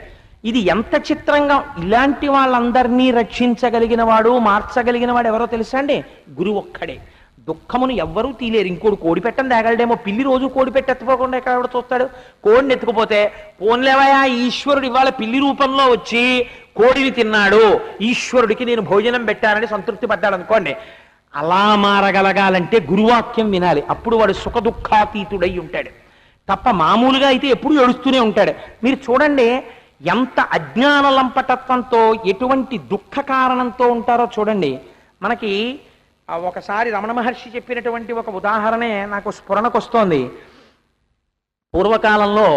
ఇది ఎంత చిత్రంగా! ఇలాంటి వాళ్ళందరినీ రక్షించగలిగిన వాడు, మార్చగలిగిన వాడు ఎవరో తెలుసా అండి? గురువు ఒక్కడే. దుఃఖమును ఎవ్వరూ తీలేరు. ఇంకోటి కోడి పెట్టని తేగలడేమో, పిల్లి రోజు కోడి పెట్టి ఎత్తుకోకుండా ఎక్కడ చూస్తాడు? కోడిని ఎత్తుకుపోతే పోన్లేవయా, ఈశ్వరుడు ఇవాళ పిల్లి రూపంలో వచ్చి కోడిని తిన్నాడు, ఈశ్వరుడికి నేను భోజనం పెట్టానని సంతృప్తి పడ్డాడు అనుకోండి. అలా మారగలగాలంటే గురువాక్యం వినాలి. అప్పుడు వాడు సుఖ దుఃఖాతీతుడై ఉంటాడు తప్ప మామూలుగా అయితే ఎప్పుడు ఏడుస్తూనే ఉంటాడు. మీరు చూడండి ఎంత అజ్ఞాన లంపటత్వంతో, ఎటువంటి దుఃఖ కారణంతో ఉంటారో చూడండి. మనకి ఒకసారి రమణ మహర్షి చెప్పినటువంటి ఒక ఉదాహరణే నాకు స్ఫురణకొస్తోంది. పూర్వకాలంలో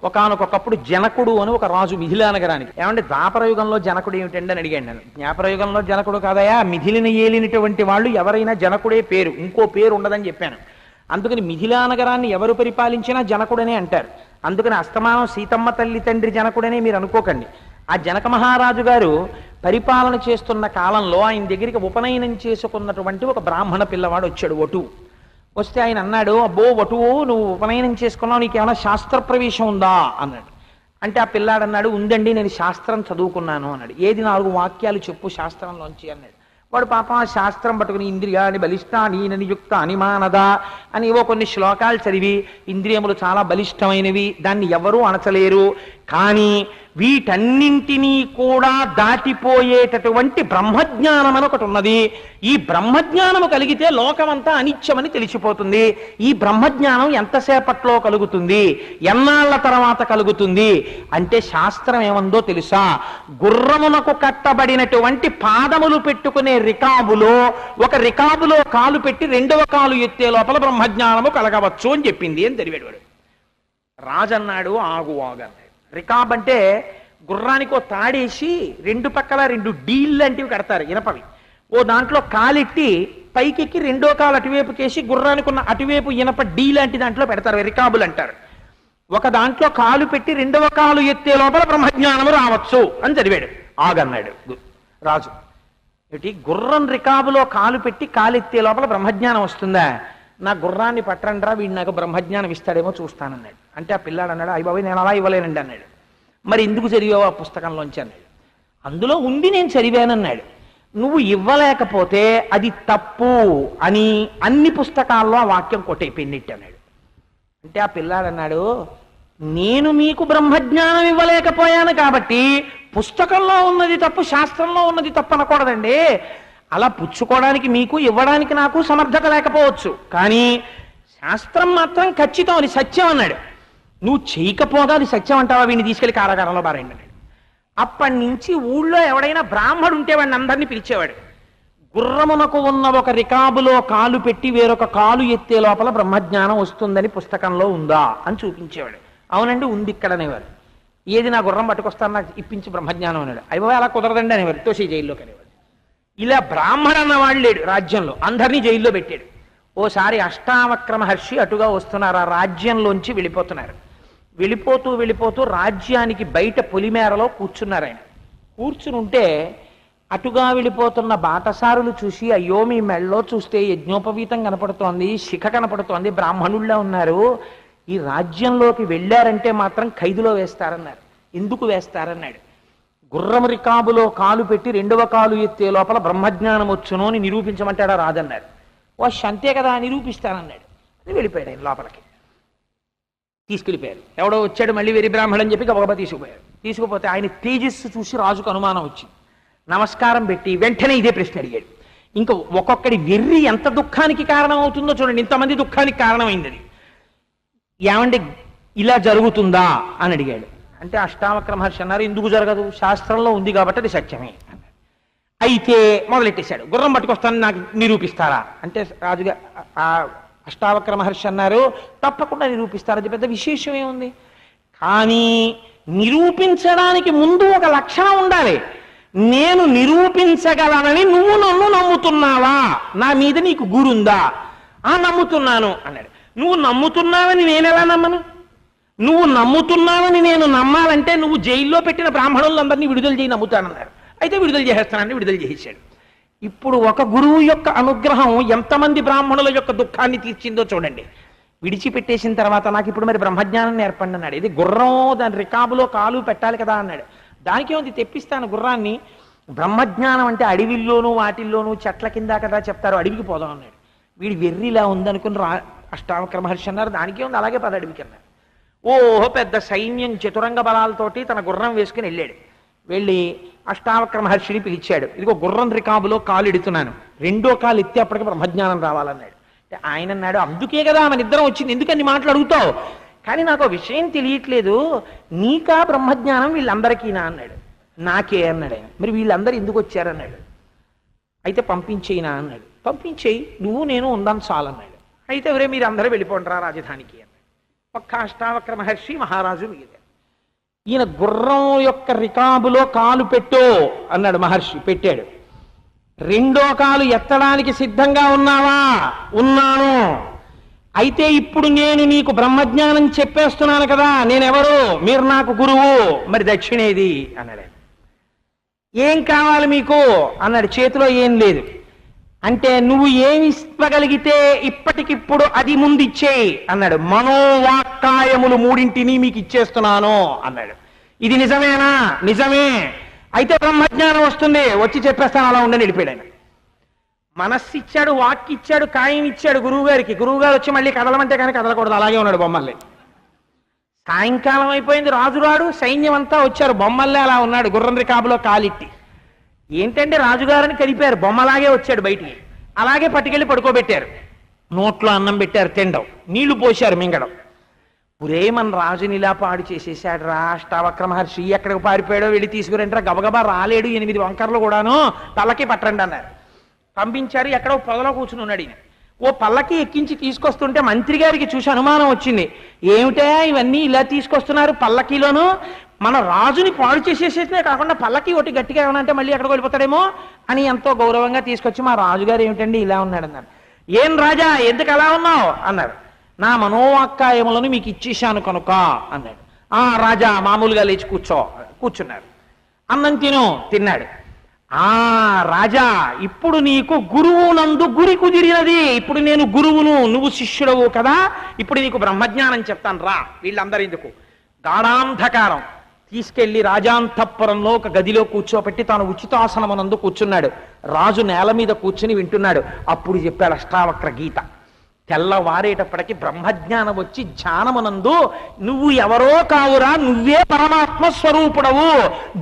ఒకానొకప్పుడు జనకుడు అని ఒక రాజు మిథిలా నగరానికి. ఏమంటే ద్వాపరయుగంలో జనకుడు ఏమిటండి అని అడిగాను నేను. జ్ఞాపరయుగంలో జనకుడు కాదయా, మిథిలిని ఏలినటువంటి వాళ్ళు ఎవరైనా జనకుడే పేరు, ఇంకో పేరు ఉండదని చెప్పాను. అందుకని మిథిలా నగరాన్ని ఎవరు పరిపాలించినా జనకుడనే అంటారు. అందుకని అస్తమానం సీతమ్మ తల్లి తండ్రి జనకుడనే మీరు అనుకోకండి. ఆ జనక మహారాజు గారు పరిపాలన చేస్తున్న కాలంలో ఆయన దగ్గరికి ఉపనయనం చేసుకున్నటువంటి ఒక బ్రాహ్మణ పిల్లవాడు వచ్చాడు, వటువు. వస్తే ఆయన అన్నాడు, అబ్బో వటువు, నువ్వు ఉపనయనం చేసుకున్నావు, నీకేమైనా శాస్త్ర ప్రవేశం ఉందా అన్నాడు. అంటే ఆ పిల్లాడు అన్నాడు, ఉందండి, నేను శాస్త్రం చదువుకున్నాను అన్నాడు. ఏది 4 వాక్యాలు చెప్పు శాస్త్రంలోంచి అన్నాడు. వాడు పాపం ఆ శాస్త్రం పట్టుకుని ఇంద్రియాన్ని బలిష్టాని నియుక్త అనిమానదా అని ఏవో కొన్ని శ్లోకాలు చదివి ఇంద్రియములు చాలా బలిష్టమైనవి, దాన్ని ఎవరూ అణచలేరు, కానీ వీటన్నింటినీ కూడా దాటిపోయేటటువంటి బ్రహ్మజ్ఞానం అని ఒకటి ఉన్నది. ఈ బ్రహ్మజ్ఞానము కలిగితే లోకమంతా అనిత్యమని తెలిసిపోతుంది. ఈ బ్రహ్మజ్ఞానం ఎంతసేపట్లో కలుగుతుంది, ఎన్నాళ్ల తర్వాత కలుగుతుంది అంటే శాస్త్రం ఏమందో తెలుసా? గుర్రమునకు కట్టబడినటువంటి పాదములు పెట్టుకునే రికాబులో ఒక రికాబులో కాలు పెట్టి రెండవ కాలు ఎత్తే లోపల బ్రహ్మజ్ఞానము కలగవచ్చు అని చెప్పింది అని తెలివాడు వాడు. రాజన్నాడు ఆగు అన్నాడు. రికాబ్ అంటే గుర్రానికి ఓ తాడేసి రెండు పక్కల రెండు డీల్ లాంటివి కడతారు ఇనపవి. ఓ దాంట్లో కాలెట్టి పైకెక్కి రెండో కాలు అటువైపు కేసి గుర్రానికి ఉన్న అటువైపు ఇనప డీ లాంటి దాంట్లో పెడతారు, రికాబులు అంటారు. ఒక దాంట్లో కాలు పెట్టి రెండవ కాలు ఎత్తే లోపల బ్రహ్మజ్ఞానము రావచ్చు అని చదివాడు. ఆగన్నాడు రాజు. ఏమిటి, గుర్రం రికాబులో కాలు పెట్టి కాలెత్తే లోపల బ్రహ్మజ్ఞానం వస్తుందా? నా గుర్రాన్ని పట్టండ్రా, వీడు నాకు బ్రహ్మజ్ఞానం ఇస్తాడేమో చూస్తానన్నాడు. అంటే ఆ పిల్లాడు అన్నాడు, అయ్య బాబోయ్ నేను అలా ఇవ్వలేనండి అన్నాడు. మరి ఎందుకు చదివావు ఆ పుస్తకంలోంచి అన్నాడు. అందులో ఉంది నేను చదివానన్నాడు. నువ్వు ఇవ్వలేకపోతే అది తప్పు అని అన్ని పుస్తకాల్లో ఆ వాక్యం కొట్టయిపోయింది అన్నాడు. అంటే ఆ పిల్లాడు అన్నాడు, నేను మీకు బ్రహ్మజ్ఞానం ఇవ్వలేకపోయాను కాబట్టి పుస్తకంలో ఉన్నది తప్పు శాస్త్రంలో ఉన్నది తప్పు అనకూడదండి. అలా పుచ్చుకోవడానికి మీకు ఇవ్వడానికి నాకు సమర్థత లేకపోవచ్చు, కానీ శాస్త్రం మాత్రం ఖచ్చితం, అది సత్యం అన్నాడు. నువ్వు చేయకపోగా అది సత్యం అంటావా, వీడిని తీసుకెళ్లి కారాగారంలో బారేయండి అన్నాడు. అప్పటి నుంచి ఊళ్ళో ఎవడైనా బ్రాహ్మడు ఉంటే వాడిని అందరినీ పిలిచేవాడు. గుర్రమునకు ఉన్న ఒక రికాబులో కాలు పెట్టి వేరొక కాలు ఎత్తే లోపల బ్రహ్మజ్ఞానం వస్తుందని పుస్తకంలో ఉందా అని చూపించేవాడు. అవునండి ఉంది ఇక్కడ అనేవారు. ఏది నా గుర్రం పట్టుకొస్తాను నాకు ఇప్పించి బ్రహ్మజ్ఞానం అన్నాడు. అయ్యో అలా కుదరదండి అనేవారు, తోసి జైల్లోకి అనేవాడు. ఇలా బ్రాహ్మణ అన్నవాడు లేడు రాజ్యంలో, అందరినీ జైల్లో పెట్టాడు. ఓసారి అష్టావక్ర మహర్షి అటుగా వస్తున్నారు, ఆ రాజ్యంలోంచి వెళ్ళిపోతున్నారు. వెళ్ళిపోతూ రాజ్యానికి బయట పొలిమేరలో కూర్చున్నారు. ఆయన కూర్చుని ఉంటే అటుగా వెళ్ళిపోతున్న బాటసారులు చూసి, అయ్యో మీ మెళ్ళలో చూస్తే యజ్ఞోపవీతం కనపడుతోంది, శిఖ కనపడుతోంది, బ్రాహ్మణుల్లా ఉన్నారు, ఈ రాజ్యంలోకి వెళ్ళారంటే మాత్రం ఖైదులో వేస్తారన్నారు. ఎందుకు వేస్తారన్నాడు. గుర్రం రికాబులో కాలు పెట్టి రెండవ కాలు ఎత్తే లోపల బ్రహ్మజ్ఞానం వచ్చును అని నిరూపించమంటాడా రాజన్నారు. అంతే కదా నిరూపిస్తానన్నాడు. అని వెళ్ళిపోయాడు ఆయన లోపలికి. తీసుకెళ్ళిపోయారు. ఎవడో వచ్చాడు మళ్ళీ వెరి బ్రాహ్మణుడు అని చెప్పి గబగబా తీసుకుపోయారు. తీసుకుపోతే ఆయన తేజస్సు చూసి రాజుకు అనుమానం వచ్చింది. నమస్కారం పెట్టి వెంటనే ఇదే ప్రశ్న అడిగాడు. ఇంకా ఒక్కొక్కడి వెర్రి ఎంత దుఃఖానికి కారణం అవుతుందో చూడండి, ఇంతమంది దుఃఖానికి కారణమైంది అది. ఏమంటే ఇలా జరుగుతుందా అని అడిగాడు. అంటే అష్టావక్ర మహర్షి అన్నారు, ఎందుకు జరగదు, శాస్త్రంలో ఉంది కాబట్టి అది సత్యమే అన్నాడు. అయితే మొదలెట్టేశాడు, గుర్రం పట్టుకొస్తానని నాకు నిరూపిస్తారా అంటే రాజుగా అష్టావక్ర మహర్షి అన్నారు, తప్పకుండా నిరూపిస్తారు, అది పెద్ద విశేషం ఏముంది, కానీ నిరూపించడానికి ముందు ఒక లక్షణం ఉండాలి. నేను నిరూపించగలనని నువ్వు నన్ను నమ్ముతున్నావా, నా మీద నీకు గురుందా? నమ్ముతున్నాను అన్నాడు. నువ్వు నమ్ముతున్నావని నేనెలా నమ్మను? నువ్వు నమ్ముతున్నావని నేను నమ్మాలంటే నువ్వు జైల్లో పెట్టిన బ్రాహ్మణులందరినీ విడుదల చేయి నమ్ముతానన్నారు. అయితే విడుదల చేసేస్తానని విడుదల చేసేసాడు. ఇప్పుడు ఒక గురువు యొక్క అనుగ్రహం ఎంతమంది బ్రాహ్మణుల యొక్క దుఃఖాన్ని తీర్చిందో చూడండి. విడిచిపెట్టేసిన తర్వాత నాకు ఇప్పుడు మరి బ్రహ్మజ్ఞానం నేర్పండి అన్నాడు. ఇది గుర్రం దాని రికాబులో కాలు పెట్టాలి కదా అన్నాడు. దానికి ఉంది తెప్పిస్తాను గుర్రాన్ని. బ్రహ్మజ్ఞానం అంటే అడవిల్లోనూ వాటిల్లోనూ చెట్ల కింద కదా చెప్తారు, అడవికి పోదాం అన్నాడు. వీడి వెర్రిలా ఉందనుకుని అష్టావక్ర మహర్షి అన్నారు, దానికే ఉంది అలాగే పద అడవికి అన్నారు. ఓహో పెద్ద సైన్యం చతురంగ బలాలతోటి తన గుర్రం వేసుకుని వెళ్ళాడు. వెళ్ళి అష్టావక్ర మహర్షిని పిలిచాడు. ఇదిగో గుర్రం రికాబులో కాలు ఎడుతున్నాను, రెండో కాలు ఎత్తే అప్పటికి బ్రహ్మజ్ఞానం రావాలన్నాడు. ఆయన అన్నాడు, అందుకే కదా మన ఇద్దరం వచ్చింది, ఎందుకని మాటలు అడుగుతావు, కానీ నాకు విషయం తెలియట్లేదు, నీకా బ్రహ్మజ్ఞానం వీళ్ళందరికీనా అన్నాడు. నాకే అన్నాడు ఆయన. మరి వీళ్ళందరూ ఎందుకు వచ్చారన్నాడు. అయితే పంపించేయినా అన్నాడు. పంపించేయి, నువ్వు నేను ఉందాం చాలన్నాడు. అయితే ఎవరే మీరు అందరూ వెళ్ళిపోండిరా రాజధానికి అన్నాడు. ఒక్క అష్టావక్ర మహర్షి మహారాజు మిగిలారు. ఈయన గుర్రం యొక్క రికాబులో కాలు పెట్టు అన్నాడు మహర్షి. పెట్టాడు. రెండో కాలు ఎత్తడానికి సిద్ధంగా ఉన్నావా? ఉన్నాను. అయితే ఇప్పుడు నేను నీకు బ్రహ్మజ్ఞానం చెప్పేస్తున్నాను కదా, నేనెవరు, మీరు నాకు గురువు, మరి దక్షిణేది అన్నాడు. ఏం కావాలి మీకు అన్నాడు. చేతిలో ఏం లేదు. అంటే నువ్వు ఏమి ఇవ్వగలిగితే ఇప్పటికిప్పుడు అది ముందిచ్చేయి అన్నాడు. మనోవాక్కాయములు మూడింటిని మీకు ఇచ్చేస్తున్నాను అన్నాడు. ఇది నిజమేనా? నిజమే. అయితే బ్రహ్మజ్ఞానం వస్తుంది, వచ్చి చెప్పేస్తాను, అలా ఉండని వెళ్ళిపోయాడు ఆయన. మనస్సు ఇచ్చాడు, వాక్ ఇచ్చాడు, కాయం ఇచ్చాడు గురువుగారికి. గురువుగారు వచ్చి మళ్ళీ కదలమంటే కానీ కదలకూడదు, అలాగే ఉన్నాడు బొమ్మల్ని. సాయంకాలం అయిపోయింది, రాజురాడు, సైన్యం అంతా వచ్చారు, బొమ్మల్లే అలా ఉన్నాడు గుర్రం రికాబులో కాలిట్టి. ఏంటంటే రాజుగారిని కదిపారు, బొమ్మలాగే వచ్చాడు బయటికి. అలాగే పట్టుకెళ్ళి పడుకోబెట్టారు, నోట్లో అన్నం పెట్టారు, తినడం, నీళ్లు పోశారు, మింగడం. ఒరే మన రాజుని ఇలా పాడు చేసేసాడు రా, అష్టావక్ర మహర్షి ఎక్కడికి పారిపోయాడో వెళ్ళి తీసుకురంటారా, గబగబా రాలేడు, 8 వంకర్లు కూడాను, పల్లకి పట్టండి అన్నారు. పంపించారు, ఎక్కడో పొదలో కూర్చుని ఉన్నాడు ఈయన. ఓ పల్లకి ఎక్కించి తీసుకొస్తుంటే మంత్రి గారికి చూసి అనుమానం వచ్చింది. ఏమిటా ఇవన్నీ ఇలా తీసుకొస్తున్నారు పల్లకీలోను, మన రాజుని పాడు చేసేసేసినే కాకుండా పల్లకి ఒకటి గట్టిగా ఏమన్నా అంటే మళ్ళీ ఎక్కడికి వెళ్ళిపోతాడేమో అని ఎంతో గౌరవంగా తీసుకొచ్చి, మా రాజుగారు ఏమిటండి ఇలా ఉన్నాడు అన్నారు. ఏం రాజా ఎందుకు అలా ఉన్నావు అన్నారు. నా మనోవాక్కాయములను మీకు ఇచ్చేశాను కనుక అన్నాడు. ఆ రాజా మామూలుగా లేచి కూర్చున్నారు. అన్నం తిన్నాడు. ఆ రాజా ఇప్పుడు నీకు గురువు నందు గురి కుదిరినది, ఇప్పుడు నేను గురువును, నువ్వు శిష్యుడవు కదా, ఇప్పుడు నీకు బ్రహ్మజ్ఞానం చెప్తాను రా. వీళ్ళందరూ ఎందుకు, గాఢాంధకారం తీసుకెళ్లి రాజాంతఃపురంలో ఒక గదిలో కూర్చోపెట్టి తాను ఉచితాసనమునందు కూర్చున్నాడు. రాజు నేల మీద కూర్చుని వింటున్నాడు. అప్పుడు చెప్పాడు అష్టావక్ర గీత. తెల్లవారేటప్పటికి బ్రహ్మజ్ఞానం వచ్చి ధ్యానమునందు నువ్వు ఎవరో కావురా, నువ్వే పరమాత్మ స్వరూపుడవు,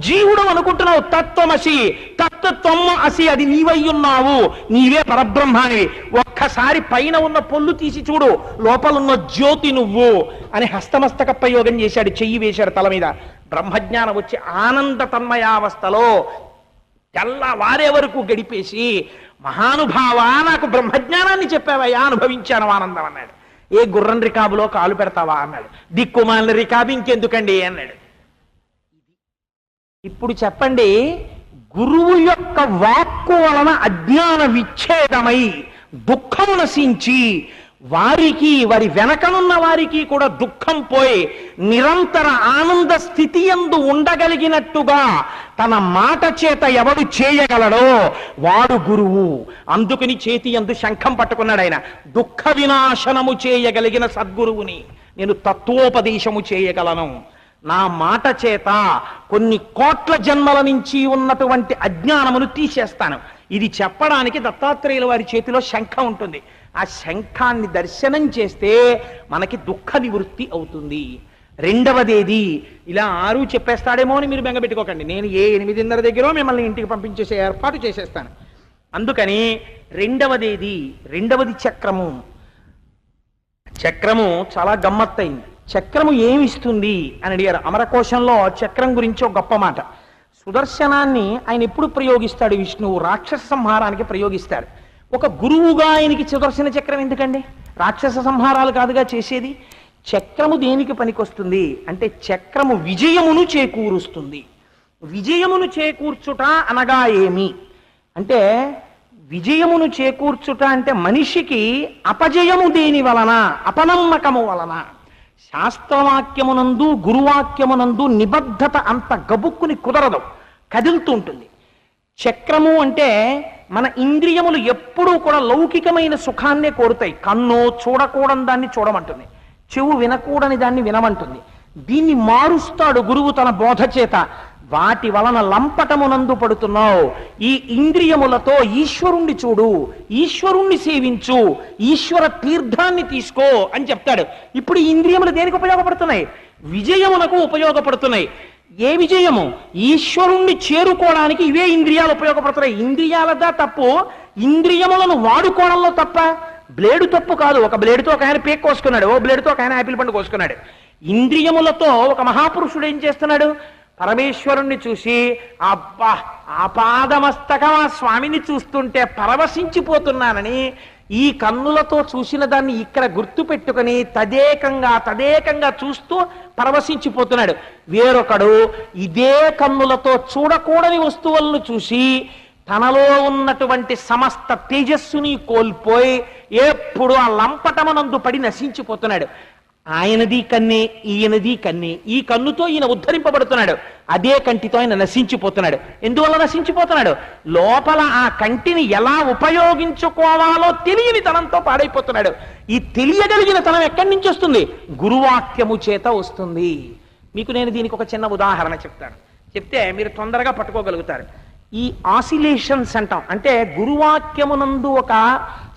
జీవుడు అనుకుంటున్నావు, తత్వమసి, తత్వం అసి, అది నీవయ్యున్నావు, నీవే పరబ్రహ్మానివి, ఒక్కసారి పైన ఉన్న పొల్లు తీసి చూడు, లోపలున్న జ్యోతి నువ్వు అని హస్తమస్తక ప్రయోగం చేశాడు, చెయ్యి వేశాడు తల మీద. బ్రహ్మజ్ఞానం వచ్చి ఆనంద తన్మయావస్థలో తెల్లవారే వరకు గడిపేసి, మహానుభావా నాకు బ్రహ్మజ్ఞానాన్ని చెప్పావయ్యా, అనుభవించాను ఆనందం అన్నాడు. ఏ గుర్రం రికాబులో కాలు పెడతావా అన్నాడు. దిక్కుమాలిన రికాబు ఇంకెందుకండి అన్నాడు. ఇప్పుడు చెప్పండి, గురువు యొక్క వాక్కు వలన అజ్ఞాన విచ్ఛేదమై దుఃఖం నశించి వారికి, వారి వెనకనున్న వారికి కూడా దుఃఖం పోయి నిరంతర ఆనంద స్థితి యందు ఉండగలిగినట్టుగా తన మాట చేత ఎవడు చేయగలడో వాడు గురువు. అందుకని చేతి యందు శంఖం పట్టుకున్నాడు ఆయన. దుఃఖ వినాశనము చేయగలిగిన సద్గురువుని నేను తత్వోపదేశము చేయగలను, నా మాట చేత కొన్ని కోట్ల జన్మల నుంచి ఉన్నటువంటి అజ్ఞానమును తీసేస్తాను. ఇది చెప్పడానికి దత్తాత్రేయుల వారి చేతిలో శంఖం ఉంటుంది. ఆ శంఖాన్ని దర్శనం చేస్తే మనకి దుఃఖ నివృత్తి అవుతుంది. రెండవదేది, ఇలా 6 చెప్పేస్తాడేమో అని మీరు బెంగపెట్టుకోకండి, నేను ఏ 8:30 దగ్గర మిమ్మల్ని ఇంటికి పంపించేసే ఏర్పాటు చేసేస్తాను. అందుకని రెండవది చక్రము. చక్రము చాలా గమ్మత్తైంది. చక్రము ఏమిస్తుంది అని అడిగారు. అమరకోశంలో చక్రం గురించి ఒక గొప్ప మాట. సుదర్శనాన్ని ఆయన ఎప్పుడు ప్రయోగిస్తాడు? విష్ణువు రాక్షస సంహారానికి ప్రయోగిస్తాడు. ఒక గురువుగా ఆయనకి సుదర్శన చక్రం ఎందుకండి? రాక్షస సంహారాలు కాదుగా చేసేది. చక్రము దేనికి పనికొస్తుంది అంటే చక్రము విజయమును చేకూరుస్తుంది. విజయమును చేకూర్చుట అనగా ఏమి అంటే, విజయమును చేకూర్చుట అంటే మనిషికి అపజయము దేని వలన, అపనమ్మకము వలన. శాస్త్రవాక్యమునందు గురువాక్యమునందు నిబద్ధత అంత గబుక్కుని కుదరదు, కదులుతూ ఉంటుంది. చక్రము అంటే మన ఇంద్రియములు ఎప్పుడూ కూడా లౌకికమైన సుఖాన్నే కోరుతాయి. కన్ను చూడకూడని దాన్ని చూడమంటుంది, చెవు వినకూడని దాన్ని వినమంటుంది. దీన్ని మారుస్తాడు గురువు తన బోధ చేత. వాటి వలన లంపటమునందు పడుతున్నావు, ఈ ఇంద్రియములతో ఈశ్వరుణ్ణి చూడు, ఈశ్వరుణ్ణి సేవించు, ఈశ్వర తీర్థాన్ని తీసుకో అని చెప్తాడు. ఇప్పుడు ఈ ఇంద్రియములు దేనికి ఉపయోగపడుతున్నాయి? విజయమునకు ఉపయోగపడుతున్నాయి. ఏ విజయము? ఈశ్వరుణ్ణి చేరుకోవడానికి ఇవే ఇంద్రియాలు ఉపయోగపడుతున్నాయి. ఇంద్రియాలదా తప్పు, ఇంద్రియములను వాడుకోవడంలో తప్ప. బ్లేడు తప్పు కాదు. ఒక బ్లేడుతో ఒక ఆయన పేక్ కోసుకున్నాడు, ఓ బ్లేడుతో ఒక ఆయన యాపిల్ పండు కోసుకున్నాడు. ఇంద్రియములతో ఒక మహాపురుషుడు ఏం చేస్తున్నాడు? పరమేశ్వరుణ్ణి చూసి, అబ్బా ఆపాదమస్తకం ఆ స్వామిని చూస్తుంటే పరవశించిపోతున్నానని ఈ కన్నులతో చూసిన దాన్ని ఇక్కడ గుర్తు పెట్టుకుని తదేకంగా చూస్తూ పరవశించిపోతున్నాడు. వేరొకడు ఇదే కన్నులతో చూడకూడని వస్తువులను చూసి తనలో ఉన్నటువంటి సమస్త తేజస్సుని కోల్పోయి ఎప్పుడు ఆ లంపటమనందు పడి నశించిపోతున్నాడు. ఆయనది కన్నే, ఈయనది కన్నే. ఈ కన్నుతో ఈయన ఉద్ధరింపబడుతున్నాడు, అదే కంటితో ఆయన నశించిపోతున్నాడు. ఎందువల్ల నశించిపోతున్నాడు? లోపల ఆ కంటిని ఎలా ఉపయోగించుకోవాలో తెలియని తనంతో పాడైపోతున్నాడు. ఈ తెలియగలిగిన తనం ఎక్కడి నుంచి వస్తుంది? గురువాక్యము చేత వస్తుంది. మీకు నేను దీనికి ఒక చిన్న ఉదాహరణ చెప్తాను, చెప్తే మీరు తొందరగా పట్టుకోగలుగుతారు. ఈ ఆసిలేషన్స్ అంటాం, అంటే గురువాక్యమునందు ఒక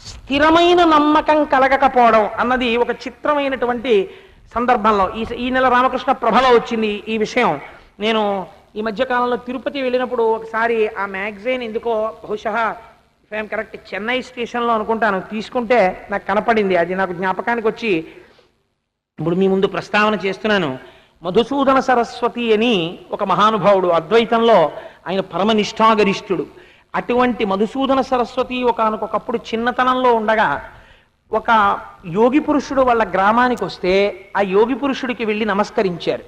స్థిరమైన నమ్మకం కలగకపోవడం అన్నది ఒక చిత్రమైనటువంటి సందర్భంలో ఈ నెల రామకృష్ణ ప్రభలో వచ్చింది ఈ విషయం. నేను ఈ మధ్యకాలంలో తిరుపతి వెళ్ళినప్పుడు ఒకసారి ఆ మ్యాగజైన్ ఎందుకో బహుశా ఐఎమ్ కరెక్ట్ చెన్నై స్టేషన్లో అనుకుంటాను తీసుకుంటే నాకు కనపడింది, అది నాకు జ్ఞాపకానికి వచ్చి ఇప్పుడు మీ ముందు ప్రస్తావన చేస్తున్నాను. మధుసూదన సరస్వతి అని ఒక మహానుభావుడు అద్వైతంలో ఆయన పరమనిష్ఠాగరిష్ఠుడు. అటువంటి మధుసూదన సరస్వతి ఒకనకొకప్పుడు చిన్నతనంలో ఉండగా ఒక యోగి పురుషుడు వాళ్ళ గ్రామానికి వస్తే ఆ యోగి పురుషుడికి వెళ్ళి నమస్కరించారు.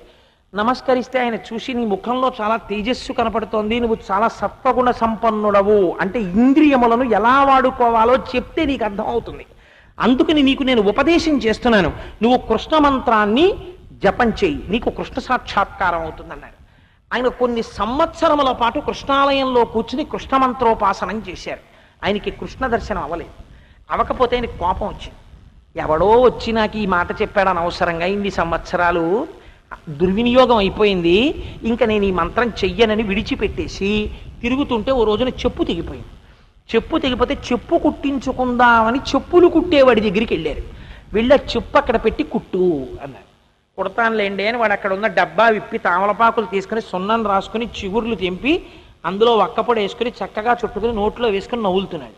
నమస్కరిస్తే ఆయన చూసి నీ ముఖంలో చాలా తేజస్సు కనపడుతోంది, నువ్వు చాలా సత్వగుణ సంపన్నుడవు, అంటే ఇంద్రియములను ఎలా వాడుకోవాలో చెప్తే నీకు అర్థమవుతుంది, అందుకని నీకు నేను ఉపదేశం చేస్తున్నాను, నువ్వు కృష్ణ మంత్రాన్ని జపం చెయ్యి, నీకు కృష్ణ సాక్షాత్కారం అవుతుందన్నారు. ఆయన కొన్ని సంవత్సరముల పాటు కృష్ణాలయంలో కూర్చుని కృష్ణ మంత్రోపాసనం చేశారు. ఆయనకి కృష్ణ దర్శనం అవ్వలేదు. అవ్వకపోతే ఆయనకి కోపం వచ్చింది. ఎవడో వచ్చి నాకు ఈ మాట చెప్పాడు అనవసరంగా, ఇన్ని సంవత్సరాలు దుర్వినియోగం అయిపోయింది, ఇంకా నేను ఈ మంత్రం చెయ్యనని విడిచిపెట్టేసి తిరుగుతుంటే ఓ రోజున చెప్పు తెగిపోయింది. చెప్పు తెగిపోతే చెప్పు కుట్టించుకుందామని చెప్పులు కుట్టేవాడి దగ్గరికి వెళ్ళారు. వెళ్ళి చెప్పు అక్కడ పెట్టి కుట్టు అన్నారు. కుడతానులేండి అని వాడు అక్కడ ఉన్న డబ్బా విప్పి తామలపాకులు తీసుకుని సున్నం రాసుకుని చిగుర్లు తెంపి అందులో వక్కపొడి వేసుకుని చక్కగా చుట్టుకుని నోట్లో వేసుకుని నవ్వులుతున్నాడు.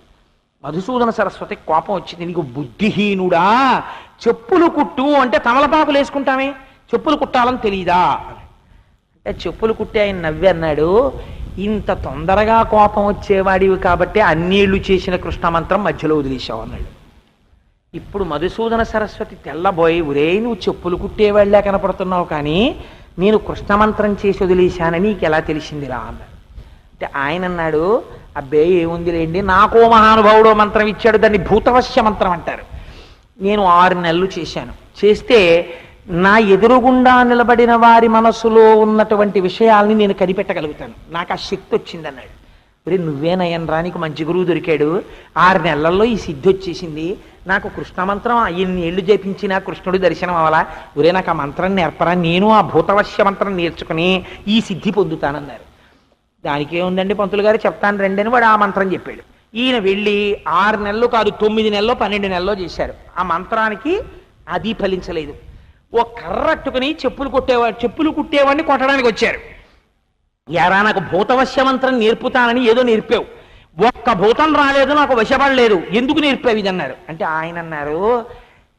మధుసూదన సరస్వతి కోపం వచ్చింది, నీకు బుద్ధిహీనుడా, చెప్పులు కుట్టు అంటే తమలపాకులు వేసుకుంటామే, చెప్పులు కుట్టాలని తెలీదా అంటే చెప్పులు కుట్టే ఆయన నవ్వి అన్నాడు, ఇంత తొందరగా కోపం వచ్చేవాడివి కాబట్టి అన్నేళ్ళు చేసిన కృష్ణ మంత్రం మధ్యలో వదిలేశావు అన్నాడు. ఇప్పుడు మధుసూదన సరస్వతి తెల్లబోయి, ఒరే నువ్వు చెప్పులు కుట్టేవాళ్ళే కనపడుతున్నావు కానీ నేను కృష్ణమంత్రం చేసి వదిలేశానని నీకు ఎలా తెలిసిందిరా అన్నాడు. అంటే ఆయన అన్నాడు, అబ్బే ఏముందిలేండి, నాకో మహానుభావుడో మంత్రం ఇచ్చాడు, దాన్ని భూతవశ్య మంత్రం అంటారు. నేను 6 నెలలు చేశాను, చేస్తే నా ఎదురుగుండా నిలబడిన వారి మనసులో ఉన్నటువంటి విషయాల్ని నేను కనిపెట్టగలుగుతాను, నాకు ఆ శక్తి వచ్చిందన్నాడు. ఒరే నువ్వేనయ్యనరా, నీకు మంచి గురువు దొరికాడు, 6 నెలల్లో ఈ సిద్ధి వచ్చేసింది, నాకు కృష్ణమంత్రం ఇన్ని ఏళ్ళు జపించినా కృష్ణుడి దర్శనం అవ్వాలా, ఒరే నాకు ఆ మంత్రం నేర్పరా, నేను ఆ భూతవశ్య మంత్రం నేర్చుకుని ఈ సిద్ధి పొందుతానన్నారు. దానికే ఉందండి పంతులు గారు చెప్తాను రండి అని వాడు ఆ మంత్రం చెప్పాడు. ఈయన వెళ్ళి 6 నెలలు కాదు 9 నెలలో 12 నెలలో చేశారు. ఆ మంత్రానికి అది ఫలించలేదు. ఓ కర్రట్టుకుని చెప్పులు కుట్టేవాడిని కొట్టడానికి వచ్చారు. యారా నాకు భూతవశ్య మంత్రం నేర్పుతానని ఏదో నేర్పావు, ఒక్క భూతం రాలేదు, నాకు వశపడలేదు, ఎందుకు నేర్పావు ఇది అన్నారు. అంటే ఆయన అన్నారు,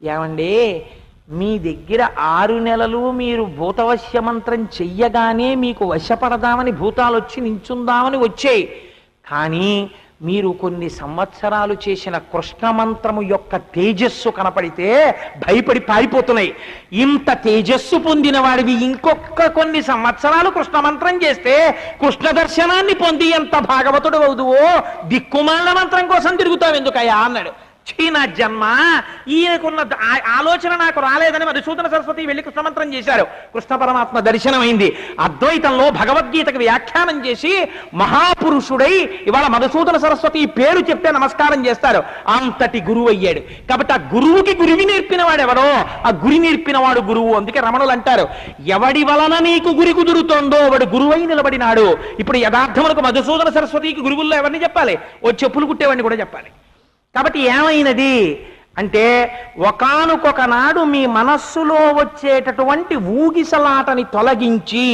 ఏమండి మీ దగ్గర 6 నెలలు మీరు భూతవశ్య మంత్రం చెయ్యగానే మీకు వశపడదామని భూతాలు వచ్చి నించుందామని వచ్చాయి, కానీ మీరు కొన్ని సంవత్సరాలు చేసిన కృష్ణ మంత్రము యొక్క తేజస్సు కనపడితే భయపడి పారిపోతున్నాయి. ఇంత తేజస్సు పొందిన వాడివి ఇంకొక కొన్ని సంవత్సరాలు కృష్ణ మంత్రం చేస్తే కృష్ణ దర్శనాన్ని పొంది ఎంత భాగవతుడు అవుదువో, దిక్కుమాల మంత్రం కోసం తిరుగుతావు ఎందుకయ్యా అన్నాడు. నా జన్మ, ఈయనకున్న ఆలోచన నాకు రాలేదని మధుసూదన సరస్వతి వెళ్ళి కృష్ణమంత్రం చేశారు. కృష్ణ పరమాత్మ దర్శనమైంది. అద్వైతంలో భగవద్గీతకు వ్యాఖ్యానం చేసి మహాపురుషుడై ఇవాళ మధుసూదన సరస్వతి పేరు చెప్తే నమస్కారం చేస్తారు. అంతటి గురువు అయ్యాడు. కాబట్టి ఆ గురువుకి గురివి నేర్పిన వాడెవరో ఆ గురి నేర్పిన వాడు గురువు. అందుకే రమణులు అంటారు, ఎవడి వలన నీకు గురి కుదురుతోందో వాడు గురువై నిలబడినాడు. ఇప్పుడు యథార్థములకు మధుసూదన సరస్వతికి గురువుల్లో ఎవరిని చెప్పాలి? ఓ చెప్పులు కుట్టేవాడిని కూడా చెప్పాలి. కాబట్టి ఏమైనది అంటే ఒకానొక నాడు మీ మనస్సులో వచ్చేటటువంటి ఊగిసలాటని తొలగించి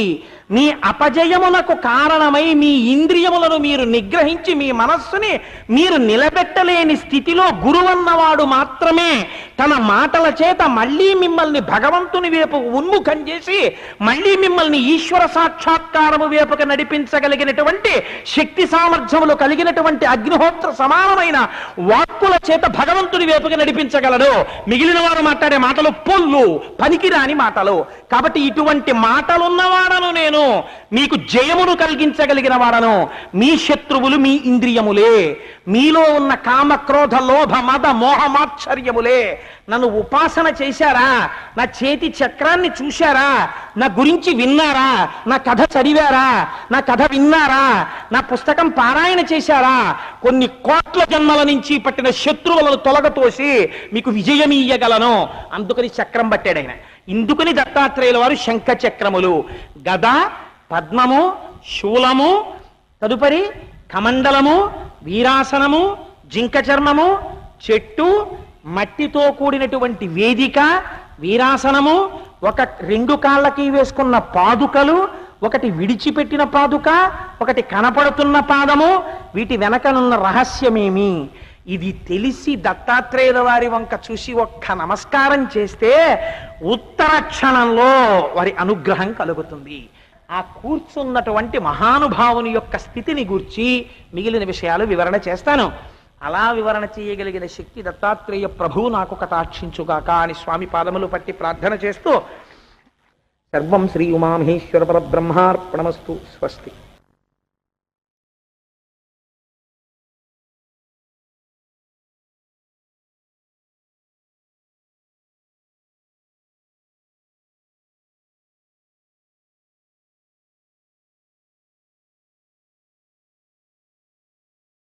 మీ అపజయములకు కారణమై మీ ఇంద్రియములను మీరు నిగ్రహించి మీ మనస్సుని మీరు నిలబెట్టలేని స్థితిలో గురువన్నవాడు మాత్రమే తన మాటల చేత మళ్ళీ మిమ్మల్ని భగవంతుని వైపు ఉన్ముఖం చేసి మళ్ళీ మిమ్మల్ని ఈశ్వర సాక్షాత్కారము వైపుకు నడిపించగలిగినటువంటి శక్తి సామర్థ్యములు కలిగినటువంటి అగ్నిహోత్ర సమానమైన వాక్కుల చేత భగవంతుని వైపుకు నడిపించగలడు. మిగిలిన వారు మాట్లాడే మాటలు పొల్లు, పనికిరాని మాటలు. కాబట్టి ఇటువంటి మాటలున్నవాడను నేను, మీకు జయమును కలిగించగలిగిన వాడను. మీ శత్రువులు మీ ఇంద్రియములే, మీలో ఉన్న కామ క్రోధ లోభ మద మోహమాశ్చర్యములే. నన్ను ఉపాసన చేశారా, నా చేతి చక్రాన్ని చూశారా, నా గురించి విన్నారా, నా కథ చదివారా, నా కథ విన్నారా, నా పుస్తకం పారాయణ చేశారా, కొన్ని కోట్ల జన్మల నుంచి పట్టిన శత్రువులను తొలగతోసి మీకు విజయమీయగలను. అందుకని చక్రం పట్టాడు ఆయన. ఇందుకని దత్తాత్రేయుల వారు శంఖ చక్రములు, గద, పద్మము, శూలము, తదుపరి కమండలము, వీరాసనము, జింక చర్మము, చెట్టు, మట్టితో కూడినటువంటి వేదిక, వీరాసనము, ఒక 2 కాళ్ళకి వేసుకున్న పాదుకలు, ఒకటి విడిచిపెట్టిన పాదుక, ఒకటి కనపడుతున్న పాదము, వీటి వెనకనున్న రహస్యమేమి? ఇది తెలిసి దత్తాత్రేయుల వారి వంక చూసి ఒక్క నమస్కారం చేస్తే ఉత్తర క్షణంలో వారి అనుగ్రహం కలుగుతుంది. ఆ కూర్చున్నటువంటి మహానుభావుని యొక్క స్థితిని గూర్చి మిగిలిన విషయాలు వివరణ చేస్తాను. అలా వివరణ చేయగలిగిన శక్తి దత్తాత్రేయ ప్రభువు నాకు కటాక్షించుగాక అని స్వామి పాదములు పట్టి ప్రార్థన చేస్తూ సర్వం శ్రీ ఉమామహేశ్వర పరబ్రహ్మార్పణమస్తు. స్వస్తి.